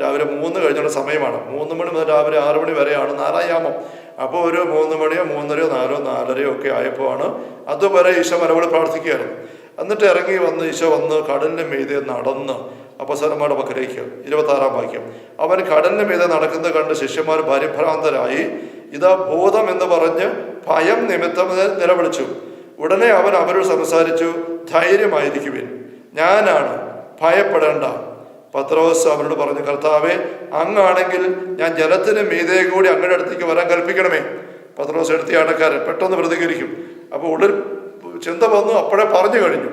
രാവിലെ 3 കഴിഞ്ഞുള്ള സമയമാണ്. 3 മണി മുതൽ രാവിലെ 6 മണി വരെയാണ് നാലായാമം. അപ്പോൾ ഒരു 3 മണിയോ 3:30, 4, 4:30 ഒക്കെ ആയപ്പോഴാണ് അതുവരെ ഈശോ മലവോട് പ്രാർത്ഥിക്കുകയായിരുന്നു. എന്നിട്ട് ഇറങ്ങി വന്ന് ഈശോ വന്ന് കടലിന് മീതെ നടന്ന് അപ്പസ്വരന്മാരുടെ പക്കലേക്ക്. 26-ാം വാക്യം. അവൻ കടലിന് മീതെ നടക്കുന്നത് കണ്ട് ശിഷ്യന്മാർ പരിഭ്രാന്തരായി ഇതാ ഭൂതം എന്ന് പറഞ്ഞ് ഭയം നിമിത്തം നിലവിളിച്ചു. ഉടനെ അവൻ അവരോട് സംസാരിച്ചു, ധൈര്യമായിരിക്കുവിൻ, ഞാനാണ്, ഭയപ്പെടേണ്ട. പത്രോസ് അവരോട് പറഞ്ഞു, കർത്താവേ, അങ്ങാണെങ്കിൽ ഞാൻ ജലത്തിന് മീതെ കൂടി അങ്ങയുടെ അടുത്തേക്ക് വരാൻ കൽപ്പിക്കണമേ. പത്രോസ് എടുത്ത ആടക്കാരൻ പെട്ടെന്ന് പ്രതികരിക്കും. അപ്പോൾ ഉള്ളിൽ ചിന്ത വന്നു, അപ്പോഴേ പറഞ്ഞു കഴിഞ്ഞു.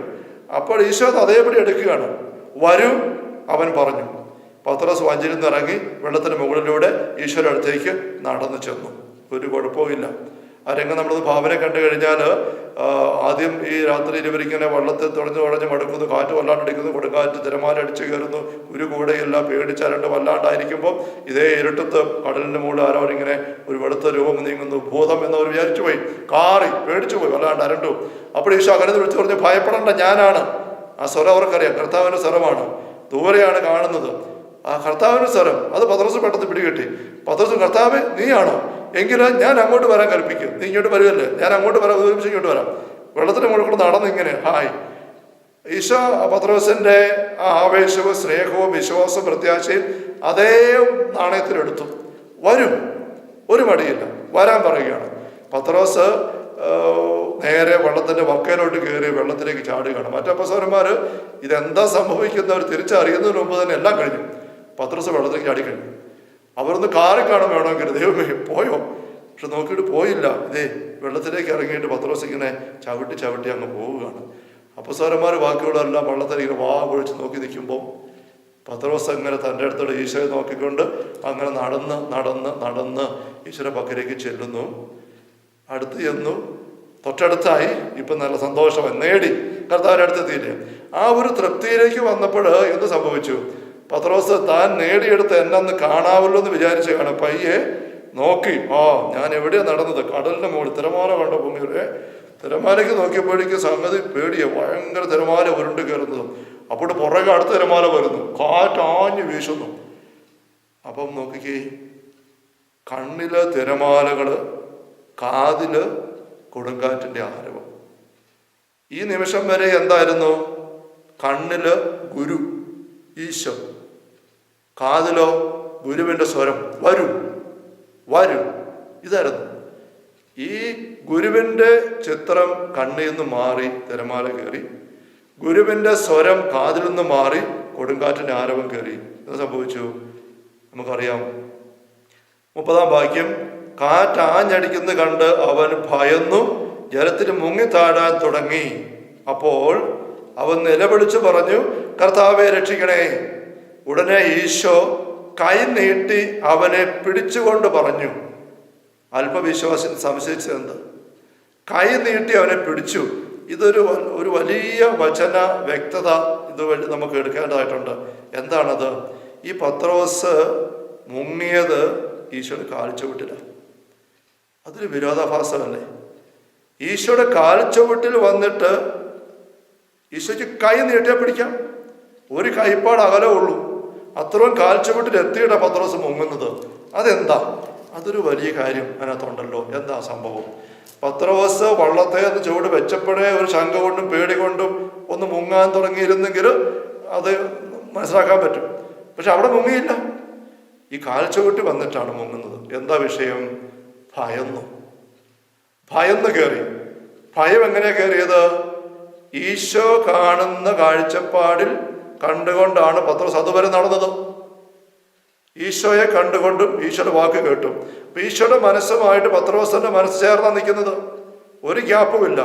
അപ്പോൾ ഈശോ അതേപടി എടുക്കുകയാണ്. വരൂ, അവൻ പറഞ്ഞു. പത്രോസ് വഞ്ചിയിൽ നിന്ന് ഇറങ്ങി വെള്ളത്തിന് മുകളിലൂടെ ഈശോയുടെ അടുത്തേക്ക് നടന്നു ചെന്നു. ഒരു കുഴപ്പമില്ല. ആ രംഗം നമ്മളത് ഭാവന കണ്ടു കഴിഞ്ഞാൽ ആദ്യം ഈ രാത്രിയിൽ ഇവരിങ്ങനെ വള്ളത്തിൽ തുഴഞ്ഞ് മടുക്കുന്നു, കാറ്റ് വല്ലാണ്ടടിക്കുന്നു, കൊടുങ്കാറ്റ് തിരമാല അടിച്ചു കയറുന്നു, ഒരു കൂടെയില്ല, പേടിച്ചരണ്ട് വല്ലാണ്ടായിരിക്കുമ്പോൾ ഇതേ ഇരുട്ടത്ത് കടലിൻ്റെ മുകളിൽ ആരോരിങ്ങനെ ഒരു വെളുത്ത രൂപം നീങ്ങുന്നു. ഭൂതം എന്നവർ വിചാരിച്ചു പോയി, കാറി പേടിച്ചു പോയി, വല്ലാണ്ട് അരണ്ടു. അപ്പോൾ ഈശോ അകലെ വിളിച്ചു പറഞ്ഞു, ഭയപ്പെടേണ്ട, ഞാനാണ്. ആ സ്വരം അവർക്കറിയാം, കർത്താവിൻ്റെ സ്വരമാണ്. ദൂരെയാണ് കാണുന്നത് ആ കർത്താവിൻ്റെ സ്വരം. അത് പത്രോസ് പെട്ടെന്ന് പിടികിട്ടി. പത്രോസ്, കർത്താവേ, നീയാണോ? എങ്കിലും ഞാൻ അങ്ങോട്ട് വരാൻ കൽപ്പിക്കും. നീ ഇങ്ങോട്ട് വരുമല്ലേ, ഞാൻ അങ്ങോട്ട് വരാം, ഒരു നിമിഷം ഇങ്ങോട്ട് വരാം. വെള്ളത്തിന് മുകളിൽ കൂടെ നടന്നിങ്ങനെ ഹായ്. ഈശോ പത്രോസിന്റെ ആ ആവേശവും സ്നേഹവും വിശ്വാസവും പ്രത്യാശയും അതേ നാണയത്തിലെടുത്തു. വരും, ഒരു മടിയില്ല, വരാൻ പറയുകയാണ്. പത്രോസ് നേരെ വെള്ളത്തിന്റെ വക്കയിലോട്ട് കയറി വെള്ളത്തിലേക്ക് ചാടുകയാണ്. മറ്റപ്പസവന്മാർ ഇതെന്താ സംഭവിക്കുന്നവർ തിരിച്ചറിയുന്നതിന് മുമ്പ് തന്നെ എല്ലാം കഴിഞ്ഞു. പത്രോസ് വെള്ളത്തിലേക്ക് ചാടിക്കഴിഞ്ഞു. അവരൊന്ന് കാറി കാണാൻ വേണമെങ്കിൽ ദൈവമേ പോയോ, പക്ഷെ നോക്കിയിട്ട് പോയില്ല. ഇതേ വെള്ളത്തിലേക്ക് ഇറങ്ങിയിട്ട് പത്രോസ് ഇങ്ങനെ ചവിട്ടി അങ്ങ് പോവുകയാണ്. അപ്പസ്വരന്മാർ ബാക്കിയുള്ളവരെല്ലാം വെള്ളത്തിലേക്ക് വാ കുഴിച്ച് നോക്കി നിൽക്കുമ്പോൾ പത്രോസ് അങ്ങനെ തൻ്റെ അടുത്തോടെ ഈശോയെ നോക്കിക്കൊണ്ട് അങ്ങനെ നടന്ന് ഈശോയുടെ പക്കലേക്ക് ചെല്ലുന്നു. അടുത്ത് ചെന്നു, തൊട്ടടുത്തായി. ഇപ്പം നല്ല സന്തോഷമായി, നേടി, കർത്താവിൻ്റെ അടുത്തെത്തിയില്ലേ. ആ ഒരു തൃപ്തിയിലേക്ക് വന്നപ്പോൾ എന്ത് സംഭവിച്ചു? പത്രോസ് താൻ നേടിയെടുത്ത് എന്നെ കാണാമല്ലോ എന്ന് വിചാരിച്ച് കാണാം. പയ്യെ നോക്കി, ഞാൻ എവിടെയാണ് നടന്നത്? കടലിൻ്റെ മുകളിൽ തിരമാല കണ്ട ഭൂമിയുടെ തിരമാലയ്ക്ക് നോക്കിയപ്പോഴേക്കും സംഗതി പേടിയാണ്. ഭയങ്കര തിരമാല ഉരുണ്ട് കയറുന്നതും. അപ്പോൾ പുറകെ അടുത്ത തിരമാല വരുന്നു, കാറ്റാഞ്ഞ് വീശുന്നു. അപ്പം നോക്കിക്കേ, കണ്ണില് തിരമാലകൾ, കാതില് കൊടുങ്കാറ്റിൻ്റെ ആരവം. ഈ നിമിഷം വരെ എന്തായിരുന്നു? കണ്ണില് ഗുരു ഈശോ, കാതിലോ ഗുരുവിൻ്റെ സ്വരം, വരൂ വരൂ. ഇതായിരുന്നു. ഈ ഗുരുവിൻ്റെ ചിത്രം കണ്ണിൽ നിന്ന് മാറി തിരമാല കയറി, ഗുരുവിൻ്റെ സ്വരം കാതിൽ നിന്ന് മാറി കൊടുങ്കാറ്റിൻ്റെ ആരവം കയറി. എന്ത് സംഭവിച്ചു നമുക്കറിയാം. 30-ാം വാക്യം. കാറ്റാഞ്ഞടിക്കുന്നത് കണ്ട് അവൻ ഭയന്നു ജലത്തിൽ മുങ്ങിത്താഴാൻ തുടങ്ങി. അപ്പോൾ അവൻ നിലവിളിച്ചു പറഞ്ഞു, കർത്താവെ രക്ഷിക്കണേ. ഉടനെ ഈശോ കൈ നീട്ടി അവനെ പിടിച്ചുകൊണ്ട് പറഞ്ഞു. അല്പവിശ്വാസം സംശയിച്ചതെന്ത്? കൈ നീട്ടി അവനെ പിടിച്ചു. ഇതൊരു വലിയ വചന വ്യക്തത ഇതുവഴി നമുക്ക് എടുക്കേണ്ടതായിട്ടുണ്ട്. എന്താണത്? ഈ പത്രോസ് മുങ്ങിയത് ഈശോയുടെ കാൽച്ചുവട്ടില. അതൊരു വിരോധാഭാസമല്ലേ? ഈശോയുടെ കാൽച്ചുവട്ടിൽ വന്നിട്ട് ഈശോയ്ക്ക് കൈ നീട്ടിയാൽ പിടിക്കാം. ഒരു കൈപ്പാട് അകലേ ഉള്ളൂ. അത്രയും കാൽച്ചുവട്ടിൽ എത്തിയിട്ടാണ് പത്രോസ് മുങ്ങുന്നത്. അതെന്താ? അതൊരു വലിയ കാര്യം അതിനകത്തുണ്ടല്ലോ. എന്താ സംഭവം? പത്രോസ് വള്ളത്തെ ചുവട് വെച്ചപ്പോഴേ ഒരു ശങ്ക കൊണ്ടും പേടി കൊണ്ടും ഒന്ന് മുങ്ങാൻ തുടങ്ങിയിരുന്നെങ്കിൽ അത് മനസ്സിലാക്കാൻ പറ്റും. പക്ഷെ അവിടെ മുങ്ങിയില്ല. ഈ കാൽച്ചുവട്ടി വന്നിട്ടാണ് മുങ്ങുന്നത്. എന്താ വിഷയം? ഭയന്ന് കയറി. ഭയം എങ്ങനെയാ കയറിയത്? ഈശോ കാണുന്ന കാഴ്ചപ്പാടിൽ കണ്ടുകൊണ്ടാണ് പത്രോസ് അതുവരെ നടന്നത്. ഈശോയെ കണ്ടുകൊണ്ടും ഈശോയുടെ വാക്ക് കേട്ടും. അപ്പൊ ഈശോയുടെ മനസ്സുമായിട്ട് പത്രോസിന്റെ മനസ്സ് ചേർന്നാ നിൽക്കുന്നത്. ഒരു ഗ്യാപ്പുമില്ല.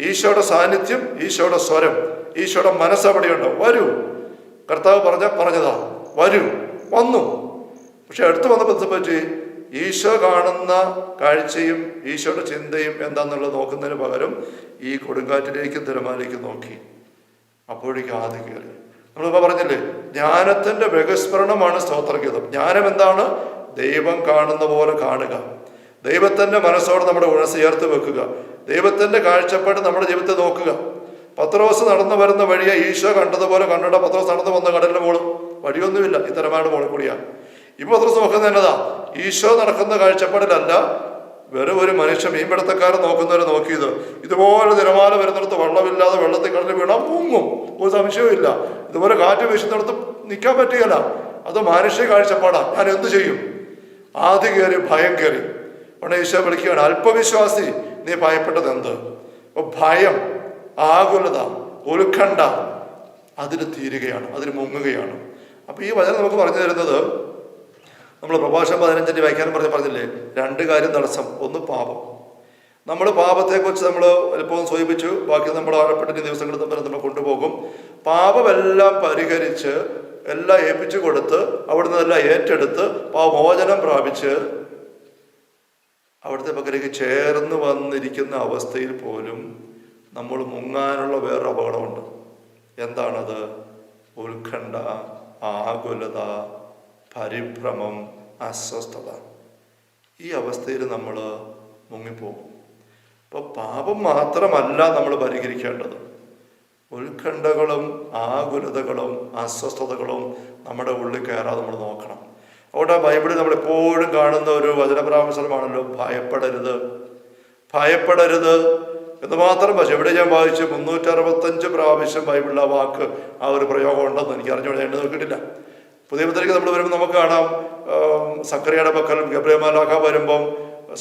ഈശോയുടെ സാന്നിധ്യം, ഈശോയുടെ സ്വരം, ഈശോയുടെ മനസ്സ് അവിടെയുണ്ടോ. വരൂ, കർത്താവ് പറഞ്ഞതാ, വരൂ. വന്നു. പക്ഷെ അടുത്ത് വന്നപ്പോൾ പറ്റി ഈശോ കാണുന്ന കാഴ്ചയും ഈശോയുടെ ചിന്തയും എന്താന്നുള്ളത് നോക്കുന്നതിന് പകരം ഈ കൊടുങ്കാറ്റിലേക്കും തിരമാലേക്കും നോക്കി. അപ്പോഴേക്കും ആദ്യം കയറി. നമ്മളിപ്പോൾ പറഞ്ഞില്ലേ, ജ്ഞാനത്തിന്റെ ബഹിസ്ഫുരണമാണ് സ്തോത്രഗീതം. ജ്ഞാനം എന്താണ്? ദൈവം കാണുന്ന പോലെ കാണുക, ദൈവത്തിന്റെ മനസ്സോട് നമ്മുടെ ഉണർന്ന് ചേർത്ത് വെക്കുക, ദൈവത്തിന്റെ കാഴ്ചപ്പാട് നമ്മുടെ ജീവിതത്തെ നോക്കുക. പത്രോസ് നടന്നു വരുന്ന വഴിയെ ഈശോ കണ്ടതുപോലെ കണ്ടിട്ട് പത്രോസ് നടന്നു വന്ന കടലിന് മോള് വഴിയൊന്നുമില്ല, ഈ തിരമാലയുടെ മുകളിൽ കൂടിയാണ്. ഇപ്പൊ പത്രോസ് നോക്കുന്നത് എന്നതാ? ഈശോ നടക്കുന്ന കാഴ്ചപ്പാടിലല്ല, വെറും ഒരു മനുഷ്യ മീൻപിടുത്തക്കാരൻ നോക്കുന്നവരെ നോക്കിയത്. ഇതുപോലെ തിരമാല വരുന്നിടത്ത് വെള്ളമില്ലാതെ വെള്ളത്തിൽ കടലിൽ വീണാൽ മുങ്ങും, ഒരു സംശയവും ഇല്ല. ഇതുപോലെ കാറ്റ് വീശുന്നിടത്ത് നിൽക്കാൻ പറ്റുകയില്ല. അത് മനുഷ്യ കാഴ്ചപ്പാടാണ്. ഞാൻ എന്തു ചെയ്യും? ആദ്യം കയറി ഭയം കയറി. അവിടെ ഈശോ വിളിക്കുകയാണ്, അല്പവിശ്വാസി, നീ ഭയപ്പെട്ടത് എന്ത്? അപ്പൊ ഭയം, ആകുലത, ഉത്കണ്ഠ അതിന് തീരുകയാണ്, അതിന് മുങ്ങുകയാണ്. അപ്പൊ ഈ വചനം നമുക്ക് പറഞ്ഞു തരുന്നത്, നമ്മൾ പ്രഭാഷണം 15 വായിക്കാനും പറഞ്ഞില്ലേ, 2 കാര്യം തടസ്സം. ഒന്ന് പാപം. നമ്മൾ പാപത്തെക്കുറിച്ച് നമ്മൾ എളുപ്പവും സൂചിപ്പിച്ചു, ബാക്കി നമ്മൾ ആഴപ്പെട്ട ദിവസങ്ങളിൽ നമ്മൾ കൊണ്ടുപോകും. പാപമെല്ലാം പരിഹരിച്ച് എല്ലാം ഏൽപ്പിച്ചു കൊടുത്ത് അവിടുന്ന് എല്ലാം ഏറ്റെടുത്ത് പാപമോചനം പ്രാപിച്ച് അവിടുത്തെ പക്കലേക്ക് ചേർന്ന് വന്നിരിക്കുന്ന അവസ്ഥയിൽ പോലും നമ്മൾ മുങ്ങാനുള്ള വേറൊരു അപകടമുണ്ട്. എന്താണത്? ഉത്കണ്ഠ, ആകുലത, പരിഭ്രമം, അസ്വസ്ഥത. ഈ അവസ്ഥയിൽ നമ്മൾ മുങ്ങിപ്പോകും. അപ്പോൾ പാപം മാത്രമല്ല നമ്മൾ പരിഹരിക്കേണ്ടത്, ഉത്കണ്ഠകളും ആകുലതകളും അസ്വസ്ഥതകളും നമ്മുടെ ഉള്ളിൽ കയറാതെ നമ്മൾ നോക്കണം. അതുകൊണ്ട് ബൈബിളിൽ നമ്മളെപ്പോഴും കാണുന്ന ഒരു വചനപരാമർശമാണല്ലോ, ഭയപ്പെടരുത്. ഭയപ്പെടരുത് എന്ന് മാത്രം. പക്ഷെ എവിടെ ഞാൻ വായിച്ചു 365 പ്രാവശ്യം ബൈബിളിൽ ആ വാക്ക്, ആ ഒരു പ്രയോഗം ഉണ്ടെന്ന് എനിക്ക് അറിഞ്ഞോളൂ, ഞാൻ നോക്കിയിട്ടില്ല. പുതിയ പത്രിക നമ്മൾ വരുമ്പോൾ നമുക്ക് കാണാം, സക്കറിയയുടെ പക്കൽ ഗബ്രിയേൽ മാലാഖ വരുമ്പം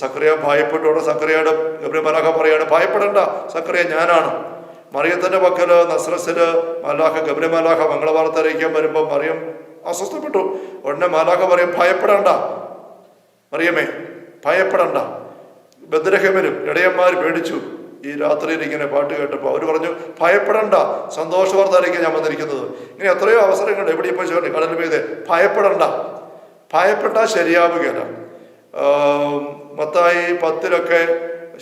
സക്കറിയ ഭയപ്പെട്ടോടെ സക്കറിയയുടെ ഗബ്രിയേൽ മാലാഖ പറയാണ്, ഭയപ്പെടണ്ട സക്കറിയ, ഞാനാണ്. മറിയത്തിന്റെ പക്കൽ നസ്രസില് മാലാഖ ഗബ്രിയേൽ മാലാഖ മംഗളവാർത്ത അറിയിക്കാൻ വരുമ്പോൾ മറിയം അസ്വസ്ഥപ്പെട്ടു. ഉടനെ മാലാഖ പറയും, ഭയപ്പെടണ്ട മറിയമേ, ഭയപ്പെടണ്ട. ബത്ലഹേമിലും ഇടയന്മാർ പേടിച്ചു ഈ രാത്രിയിൽ ഇങ്ങനെ പാട്ട് കേട്ടപ്പോൾ. അവർ പറഞ്ഞു, ഭയപ്പെടണ്ട, സന്തോഷവാർത്ത അറിയിക്കാൻ ഞാൻ വന്നിരിക്കുന്നത്. ഇങ്ങനെ എത്രയോ അവസരങ്ങൾ എവിടെ ഇപ്പോൾ ചോദിച്ചു, കടൽ പെയ്ത് ഭയപ്പെടണ്ട. ഭയപ്പെട്ടാൽ ശരിയാവുകയില്ല. മത്തായി 10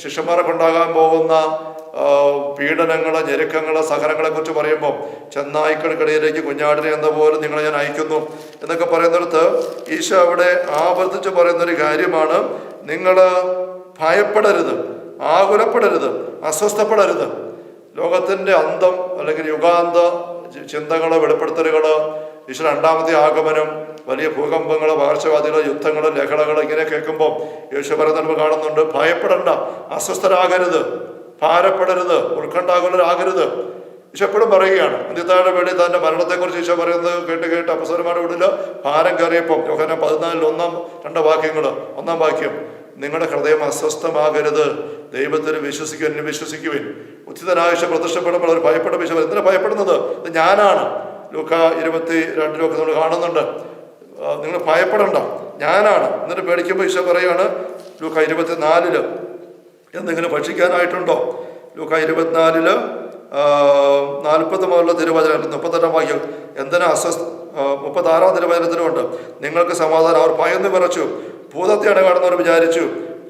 ശിഷ്യന്മാരെ കൊണ്ടാകാൻ പോകുന്ന പീഡനങ്ങള്, ഞെരുക്കങ്ങള്, സഹനങ്ങളെ കുറിച്ച് പറയുമ്പോൾ, ചെന്നായ്ക്കൾക്കിടയിലേക്ക് കുഞ്ഞാടിനെ എന്ന പോലെ നിങ്ങളെ ഞാൻ അയക്കുന്നു എന്നൊക്കെ പറയുന്നിടത്ത് ഈശോ അവിടെ ആവർത്തിച്ച് പറയുന്നൊരു കാര്യമാണ്, നിങ്ങൾ ഭയപ്പെടരുത്, ആകുലപ്പെടരുത്, അസ്വസ്ഥപ്പെടരുത്. ലോകത്തിന്റെ അന്തം അല്ലെങ്കിൽ യുഗാന്ത ചിന്തകള്, വെളിപ്പെടുത്തലുകള്, ഈശോ 2ാമത്തെ ആഗമനം, വലിയ ഭൂകമ്പങ്ങള്, പകർച്ചവ്യാധികള്, യുദ്ധങ്ങള്, ലഹളകള് ഇങ്ങനെ കേൾക്കുമ്പോൾ യേശു പറയുന്നത് നമ്മൾ കാണുന്നുണ്ട്, ഭയപ്പെടണ്ട, അസ്വസ്ഥരാകരുത്, ഭാരപ്പെടരുത്, ഉത്കണ്ഠാകുലരാകരുത്. ഈശോ എപ്പോഴും പറയുകയാണ്. അന്ത്യത്താഴ വേണ്ടി തന്റെ മരണത്തെക്കുറിച്ച് ഈശോ പറയുന്നത് കേട്ട് അപ്പസ്വരന്മാരുടെ ഉള്ളിൽ ഭാരം കയറിയപ്പം യോഹന്നാൻ 14 1-2 വാക്യങ്ങൾ. 1-ാം വാക്യം, നിങ്ങളുടെ ഹൃദയം അസ്വസ്ഥമാകരുത്, ദൈവത്തിൽ വിശ്വസിക്കുവിൻ, എന്നെ വിശ്വസിക്കുവിൻ. ഉചിതനായ പ്രത്യക്ഷപ്പെടുമ്പോൾ അവർ ഭയപ്പെട്ട ഈശോ എന്തിനാ ഭയപ്പെടുന്നത്? ഇത് ഞാനാണ്. ലൂക്കാ 22 നമ്മൾ കാണുന്നുണ്ട്, നിങ്ങൾ ഭയപ്പെടണ്ട, ഞാനാണ്. എന്നിട്ട് പേടിക്കുമ്പോൾ ഈശോ പറയാണ് ലൂക്കാ 24 എന്തെങ്കിലും ഭക്ഷിക്കാനായിട്ടുണ്ടോ? ലൂക്കാ 24 40 മുതലുള്ള തിരുവചനം 38-ാം വാക്യം, എന്തിനാ 36-ാം തിരുവചനത്തിലുമുണ്ട്, നിങ്ങൾക്ക് സമാധാനം. അവർ ഭയന്ന് വിറച്ചു, ഭൂതത്തെയാണ് കാണുന്നവർ വിചാരിച്ചു.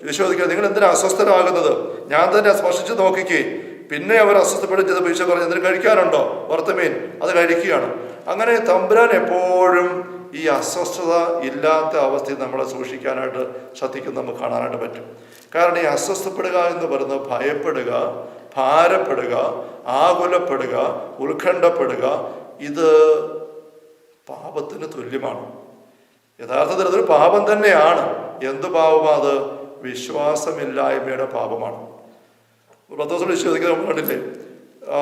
വിശ്വസിക്കുക, നിങ്ങൾ എന്തിനാ അസ്വസ്ഥരാകുന്നത്? ഞാൻ തന്നെ സ്പർശിച്ച് നോക്കിക്കേ. പിന്നെ അവർ അസ്വസ്ഥപ്പെടും ചെയ്ത് ഈശോ പറഞ്ഞു, എന്തിനു കഴിക്കാനുണ്ടോ? വറുത്തമീൻ, അത് കഴിക്കുകയാണ്. അങ്ങനെ തമ്പുരാൻ എപ്പോഴും ഈ അസ്വസ്ഥത ഇല്ലാത്ത അവസ്ഥയിൽ നമ്മളെ സൂക്ഷിക്കാനായിട്ട് ശ്രദ്ധിക്കുന്നത് നമുക്ക് കാണാനായിട്ട് പറ്റും. കാരണം ഈ അസ്വസ്ഥപ്പെടുക എന്ന് പറയുന്നത് ഭയപ്പെടുക, ഭാരപ്പെടുക, ആകുലപ്പെടുക, ഉത്കണ്ഠപ്പെടുക, ഇത് പാപത്തിന് തുല്യമാണ്. യഥാർത്ഥത്തിൽ അതൊരു പാപം തന്നെയാണ്. എന്ത് പാപമാണ് അത്? വിശ്വാസമില്ലായ്മയുടെ പാപമാണ്. പത്രോസ് വിശ്വസിക്കുന്നത് നമ്മൾ കണ്ടില്ലേ,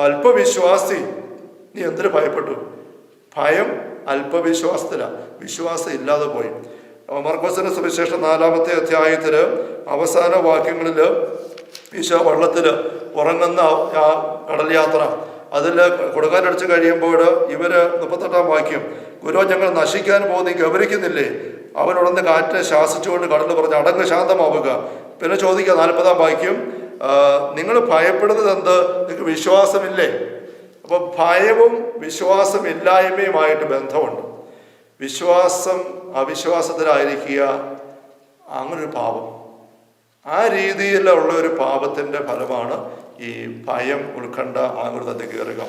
അല്പവിശ്വാസി, നീ എന്തിനു ഭയപ്പെട്ടു? ഭയം അല്പവിശ്വാസത്തിലാണ്, വിശ്വാസം ഇല്ലാതെ പോയി. മർക്കോസിന്റെ സുവിശേഷം 4-ാമത്തെ അധ്യായത്തില് അവസാന വാക്യങ്ങളില് ഈശോ വള്ളത്തില് ഉറങ്ങുന്ന ആ കടൽ യാത്ര, അതിൽ കൊടുക്കാനടിച്ച് കഴിയുമ്പോൾ ഇവര് 38-ാം വാക്യം, ഗുരു, ഞങ്ങൾ നശിക്കാൻ പോകുന്ന ഗൗരവിക്കുന്നില്ലേ? അവനുടന്ന് കാറ്റിനെ ശാസിച്ചുകൊണ്ട് കടലിൽ പറഞ്ഞ്, അടങ്ങ്, ശാന്തമാവുക. പിന്നെ ചോദിക്കുക 40-ാം വാക്യം, നിങ്ങൾ ഭയപ്പെടുന്നത് എന്ത്? നിങ്ങൾക്ക് വിശ്വാസമില്ലേ? അപ്പൊ ഭയവും വിശ്വാസമില്ലായ്മയുമായിട്ട് ബന്ധമുണ്ട്. വിശ്വാസം അവിശ്വാസത്തിലായിരിക്കുക, അങ്ങനൊരു പാപം. ആ രീതിയിലുള്ള ഒരു പാപത്തിന്റെ ഫലമാണ് ഈ ഭയം, ഉത്കണ്ഠ, ആകുലത കയറുക.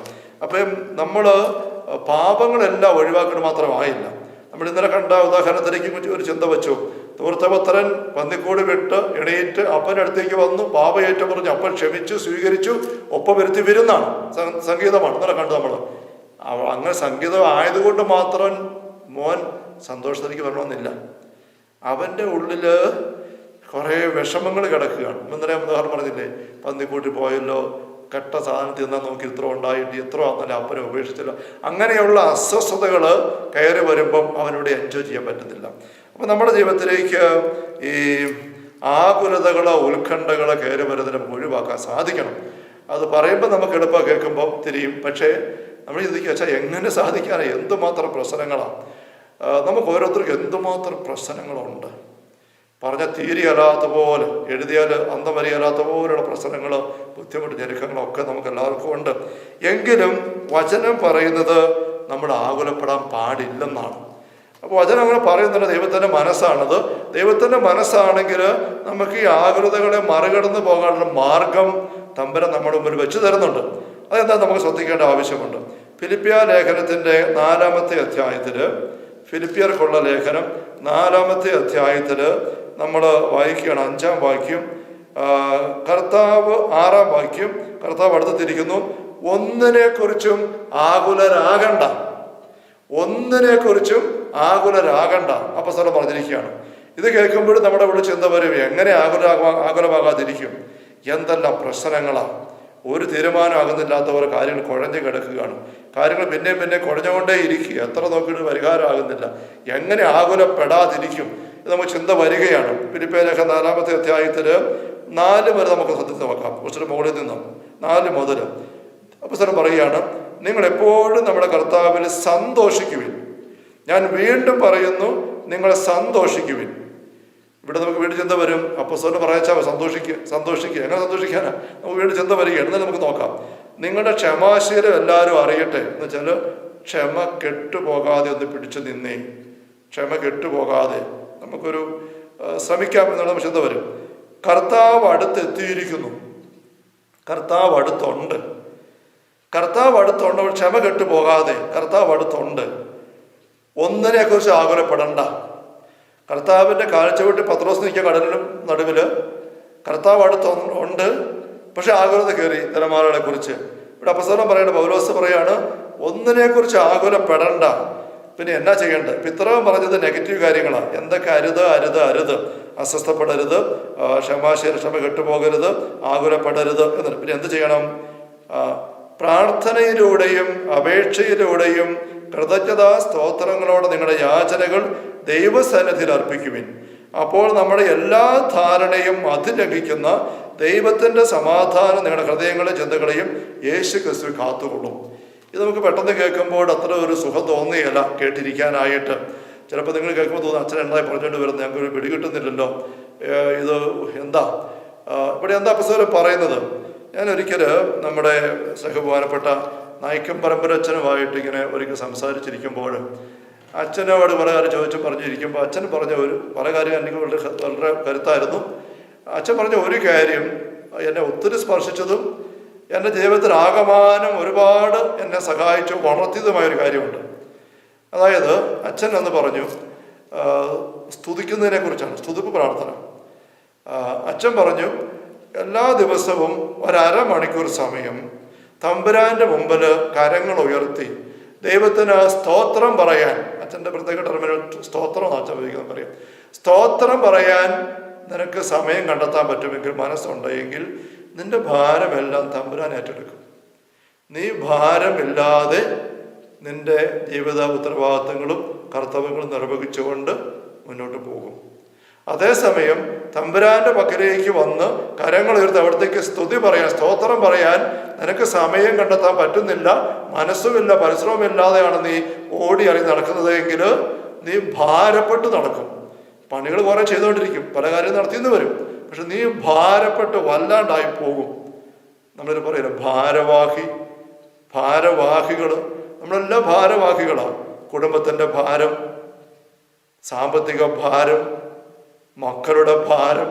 അപ്പം നമ്മൾ പാപങ്ങളെല്ലാം ഒഴിവാക്കണം മാത്രമായില്ല. നമ്മൾ ഇന്നലെ കണ്ട ഉദാഹരണത്തിലേക്ക് ഒരു ചിന്ത വെച്ചു. ധൂർത്തപുത്രൻ പന്നിക്കൂട് വിട്ട് എണീറ്റ് അപ്പൻ്റെ അടുത്തേക്ക് വന്നു, പാപയേറ്റം പറഞ്ഞു, അപ്പൻ ക്ഷമിച്ചു, സ്വീകരിച്ചു, ഒപ്പം വരുത്തി വരുന്നാണ് സംഗീതമാണ് ഇന്നലെ കണ്ടു നമ്മൾ. അങ്ങനെ സംഗീതം ആയതുകൊണ്ട് മാത്രം മോൻ സന്തോഷത്തിലേക്ക് വരണമെന്നില്ല. അവൻ്റെ ഉള്ളിൽ കുറേ വിഷമങ്ങൾ കിടക്കുകയാണ്. ഇന്നലെ ഉദാഹരണം പറഞ്ഞില്ലേ, പന്നിക്കൂട്ടി പോയല്ലോ, കെട്ട സാധനം തിന്നാൻ നോക്കി ഇത്ര ഉണ്ടായിട്ട് ഇത്ര നല്ല അപ്പനെ ഉപേക്ഷിച്ചില്ല. അങ്ങനെയുള്ള അസ്വസ്ഥതകൾ കയറി വരുമ്പം അവനോട് എൻജോയ് ചെയ്യാൻ പറ്റുന്നില്ല. അപ്പം നമ്മുടെ ജീവിതത്തിലേക്ക് ഈ ആകുലതകളോ ഉത്കണ്ഠകളോ കയറി വരുന്നതിന് നമുക്ക് ഒഴിവാക്കാൻ സാധിക്കണം. അത് പറയുമ്പോൾ നമുക്ക് എളുപ്പം കേൾക്കുമ്പോൾ തിരിയും. പക്ഷേ നമ്മൾ ചിന്തിക്കുക വെച്ചാൽ എങ്ങനെ സാധിക്കാനാണ്? എന്തുമാത്രം പ്രശ്നങ്ങളാണ് നമുക്ക് ഓരോരുത്തർക്കും, എന്തുമാത്രം പ്രശ്നങ്ങളുണ്ട്. പറഞ്ഞാൽ തീരെയല്ലാത്ത പോലെ, എഴുതിയാൽ അന്തം വരിയല്ലാത്ത പോലെയുള്ള പ്രശ്നങ്ങൾ, ബുദ്ധിമുട്ട്, ഞെരുക്കങ്ങളൊക്കെ നമുക്ക് എല്ലാവർക്കും ഉണ്ട്. എങ്കിലും വചനം പറയുന്നത് നമ്മൾ ആകുലപ്പെടാൻ പാടില്ലെന്നാണ്. അപ്പോൾ വചനം അങ്ങനെ പറയുന്നത് ദൈവത്തിൻ്റെ മനസ്സാണത്. ദൈവത്തിൻ്റെ മനസ്സാണെങ്കിൽ നമുക്ക് ഈ ആകുലതകളെ മറികടന്ന് പോകാനുള്ള മാർഗം തമ്പുരാൻ നമ്മുടെ മുമ്പിൽ വെച്ച് തരുന്നുണ്ട്. അതെന്താ നമുക്ക് ശ്രദ്ധിക്കേണ്ട ആവശ്യമുണ്ട്. ഫിലിപ്പിയ ലേഖനത്തിൻ്റെ 4-ാമത്തെ അധ്യായത്തിൽ, ഫിലിപ്പിയർക്കുള്ള ലേഖനം 4-ാമത്തെ അധ്യായത്തിൽ നമ്മൾ വായിക്കുകയാണ്. 5-ാം വാക്യം, കർത്താവ് 6-ാം വാക്യം, കർത്താവ് അടുത്തിരിക്കുന്നു, ഒന്നിനെക്കുറിച്ചും ആകുലരാകണ്ട, ഒന്നിനെക്കുറിച്ചും ആകുലരാകണ്ട അപ്പോസ്തലൻ പറഞ്ഞിരിക്കുകയാണ്. ഇത് കേൾക്കുമ്പോഴും നമ്മുടെ ഉള്ളിൽ ചിന്ത വരും, എങ്ങനെ ആകുലമാകാതിരിക്കും? എന്തെല്ലാം പ്രശ്നങ്ങളാണ്! ഒരു തീരുമാനമാകുന്നില്ലാത്ത പോലെ കാര്യങ്ങൾ കുഴഞ്ഞു കിടക്കുകയാണ്. കാര്യങ്ങൾ പിന്നെ കുഴഞ്ഞുകൊണ്ടേ ഇരിക്കുക. എത്ര നോക്കിയിട്ട് പരിഹാരമാകുന്നില്ല. എങ്ങനെ ആകുലപ്പെടാതിരിക്കും? ഇത് നമുക്ക് ചിന്ത വരികയാണ്. ഫിലിപ്പിയ ലേഖനം 4-ാമത്തെ അധ്യായത്തിൽ 4 വരെ നമുക്ക് ശ്രദ്ധിച്ച് നോക്കാം. കുറച്ച് മുകളിൽ നിന്നും 4 മുതൽ അപ്പോസ്തലൻ പറയുകയാണ്, നിങ്ങൾ എപ്പോഴും നമ്മുടെ കർത്താവിൽ സന്തോഷിക്കുവിൻ. ഞാൻ വീണ്ടും പറയുന്നു, നിങ്ങൾ സന്തോഷിക്കുവിൻ. ഇവിടെ നമുക്ക് വീണ്ടും ചിന്ത വരും. അപ്പോസ്തലൻ പറയാച്ചാൽ സന്തോഷിക്കുക. എങ്ങനെ സന്തോഷിക്കാനാ? നമുക്ക് വീണ്ടും ചിന്ത വരികയാണ്. എന്നാലും നമുക്ക് നോക്കാം. നിങ്ങളുടെ ക്ഷമാശീലം എല്ലാവരും അറിയട്ടെ. എന്ന് വെച്ചാൽ ക്ഷമ കെട്ടുപോകാതെ ഒന്ന് പിടിച്ചു നിന്നേ. ക്ഷമ കെട്ടുപോകാതെ നമുക്കൊരു ശ്രമിക്കാം എന്നുള്ള ചിന്ത വരും. കർത്താവ് അടുത്തെത്തിയിരിക്കുന്നു. കർത്താവ് അടുത്തുണ്ട്. കർത്താവ് അടുത്തുണ്ട്. ക്ഷമ കെട്ടുപോകാതെ കർത്താവ് അടുത്തുണ്ട്. ഒന്നിനെക്കുറിച്ച് ആകുലപ്പെടണ്ട. കർത്താവിൻ്റെ കാഴ്ചവെട്ടി പത്രോസ് നിൽക്കുക കടലിനും നടുവിൽ. കർത്താവ് അടുത്തുണ്ട്. പക്ഷെ ആകുലത കയറി തിരമാലകളെ കുറിച്ച്. ഇവിടെ അപ്പോസ്തലൻ പറയേണ്ട, പൗലോസ് പറയാണ്, ഒന്നിനെക്കുറിച്ച് ആകുലപ്പെടണ്ട. പിന്നെ എന്നാ ചെയ്യേണ്ടത്? പിത്രവൻ പറഞ്ഞത് നെഗറ്റീവ് കാര്യങ്ങളാണ്. എന്തൊക്കെ അരുത്, അസ്വസ്ഥപ്പെടരുത്, ക്ഷമ കെട്ടുപോകരുത്, ആകുലപ്പെടരുത് എന്നിട്ട് പിന്നെ എന്ത് ചെയ്യണം? പ്രാർത്ഥനയിലൂടെയും അപേക്ഷയിലൂടെയും കൃതജ്ഞതാ സ്തോത്രങ്ങളോടെ നിങ്ങളുടെ യാചനകൾ ദൈവസന്നിധിയിൽ അർപ്പിക്കുവിൻ. അപ്പോൾ നമ്മുടെ എല്ലാ ധാരണയും അതിലംഘിക്കുന്ന ദൈവത്തിൻ്റെ സമാധാനം നിങ്ങളുടെ ഹൃദയങ്ങളെയും ചിന്തകളെയും യേശു ക്രിസ്തു കാത്തുകൊള്ളും. ഇത് നമുക്ക് പെട്ടെന്ന് കേൾക്കുമ്പോൾ അത്ര ഒരു സുഖം തോന്നുകയല്ല കേട്ടിരിക്കാനായിട്ട്. ചിലപ്പോൾ നിങ്ങൾ കേൾക്കുമ്പോൾ തോന്നുന്നു, അച്ഛൻ എന്തായി പറഞ്ഞുകൊണ്ട് വരുന്നത്, ഞങ്ങൾക്കൊരു പിടികിട്ടുന്നില്ലല്ലോ, ഇത് എന്താ ഇവിടെ എന്താ അപ്പോസ്തലൻ പറയുന്നത്? ഞാൻ ഒരിക്കൽ നമ്മുടെ സഹബഹുമാനപ്പെട്ട നായിക്കം പരമ്പര അച്ഛനുമായിട്ട് ഇങ്ങനെ ഒരിക്കൽ സംസാരിച്ചിരിക്കുമ്പോൾ അച്ഛനോട് പല കാര്യം പറഞ്ഞിരിക്കുമ്പോൾ അച്ഛൻ പറഞ്ഞ പല കാര്യം എനിക്ക് വളരെ കരുത്തായിരുന്നു. അച്ഛൻ പറഞ്ഞ ഒരു കാര്യം എന്നെ ഒത്തിരി സ്പർശിച്ചതും എൻ്റെ ജീവിതത്തിൽ ആകമാനം ഒരുപാട് എന്നെ സഹായിച്ചു വളർത്തിയതുമായൊരു കാര്യമുണ്ട്. അതായത് അച്ഛൻ എന്ന് പറഞ്ഞു, സ്തുതിക്കുന്നതിനെ കുറിച്ചാണ്, സ്തുതിപ്പ് പ്രാർത്ഥന. അച്ഛൻ പറഞ്ഞു, എല്ലാ ദിവസവും 1/2 മണിക്കൂർ സമയം തമ്പുരാൻ്റെ മുമ്പിൽ കരങ്ങൾ ഉയർത്തി ദൈവത്തിന് സ്തോത്രം പറയാൻ, അച്ഛൻ്റെ പ്രത്യേക ടെർമിനൽ സ്തോത്രം അച്ഛൻ ഉപയോഗിക്കുന്നത് പറയാം, സ്തോത്രം പറയാൻ നിനക്ക് സമയം കണ്ടെത്താൻ പറ്റുമെങ്കിൽ, മനസ്സുണ്ടെങ്കിൽ നിന്റെ ഭാരമെല്ലാം തമ്പുരാൻ ഏറ്റെടുക്കും. നീ ഭാരമില്ലാതെ നിന്റെ ജീവിത ഉത്തരവാദിത്തങ്ങളും കർത്തവ്യങ്ങളും നിർവഹിച്ചുകൊണ്ട് മുന്നോട്ട് പോകും. അതേസമയം തമ്പുരാന്റെ പക്കലേക്ക് വന്ന് കരങ്ങൾ ഉയർത്തി അവിടത്തേക്ക് സ്തുതി പറയാൻ, സ്തോത്രം പറയാൻ നിനക്ക് സമയം കണ്ടെത്താൻ പറ്റുന്നില്ല, മനസ്സുമില്ല, പരിശ്രമമില്ലാതെയാണ് നീ ഓടി അറിഞ്ഞ് നടക്കുന്നതെങ്കിൽ നീ ഭാരപ്പെട്ട് നടക്കും. പണികൾ കുറെ ചെയ്തുകൊണ്ടിരിക്കും, പല കാര്യം നടത്തിയെന്ന് വരും, പക്ഷെ നീ ഭാരപ്പെട്ട് വല്ലാണ്ടായി പോകും. നമ്മളൊരു പറയില്ല, ഭാരവാഹികൾ, നമ്മളെല്ലാം ഭാരവാഹികളാണ്. കുടുംബത്തിൻ്റെ ഭാരം, സാമ്പത്തിക ഭാരം, മക്കളുടെ ഭാരം,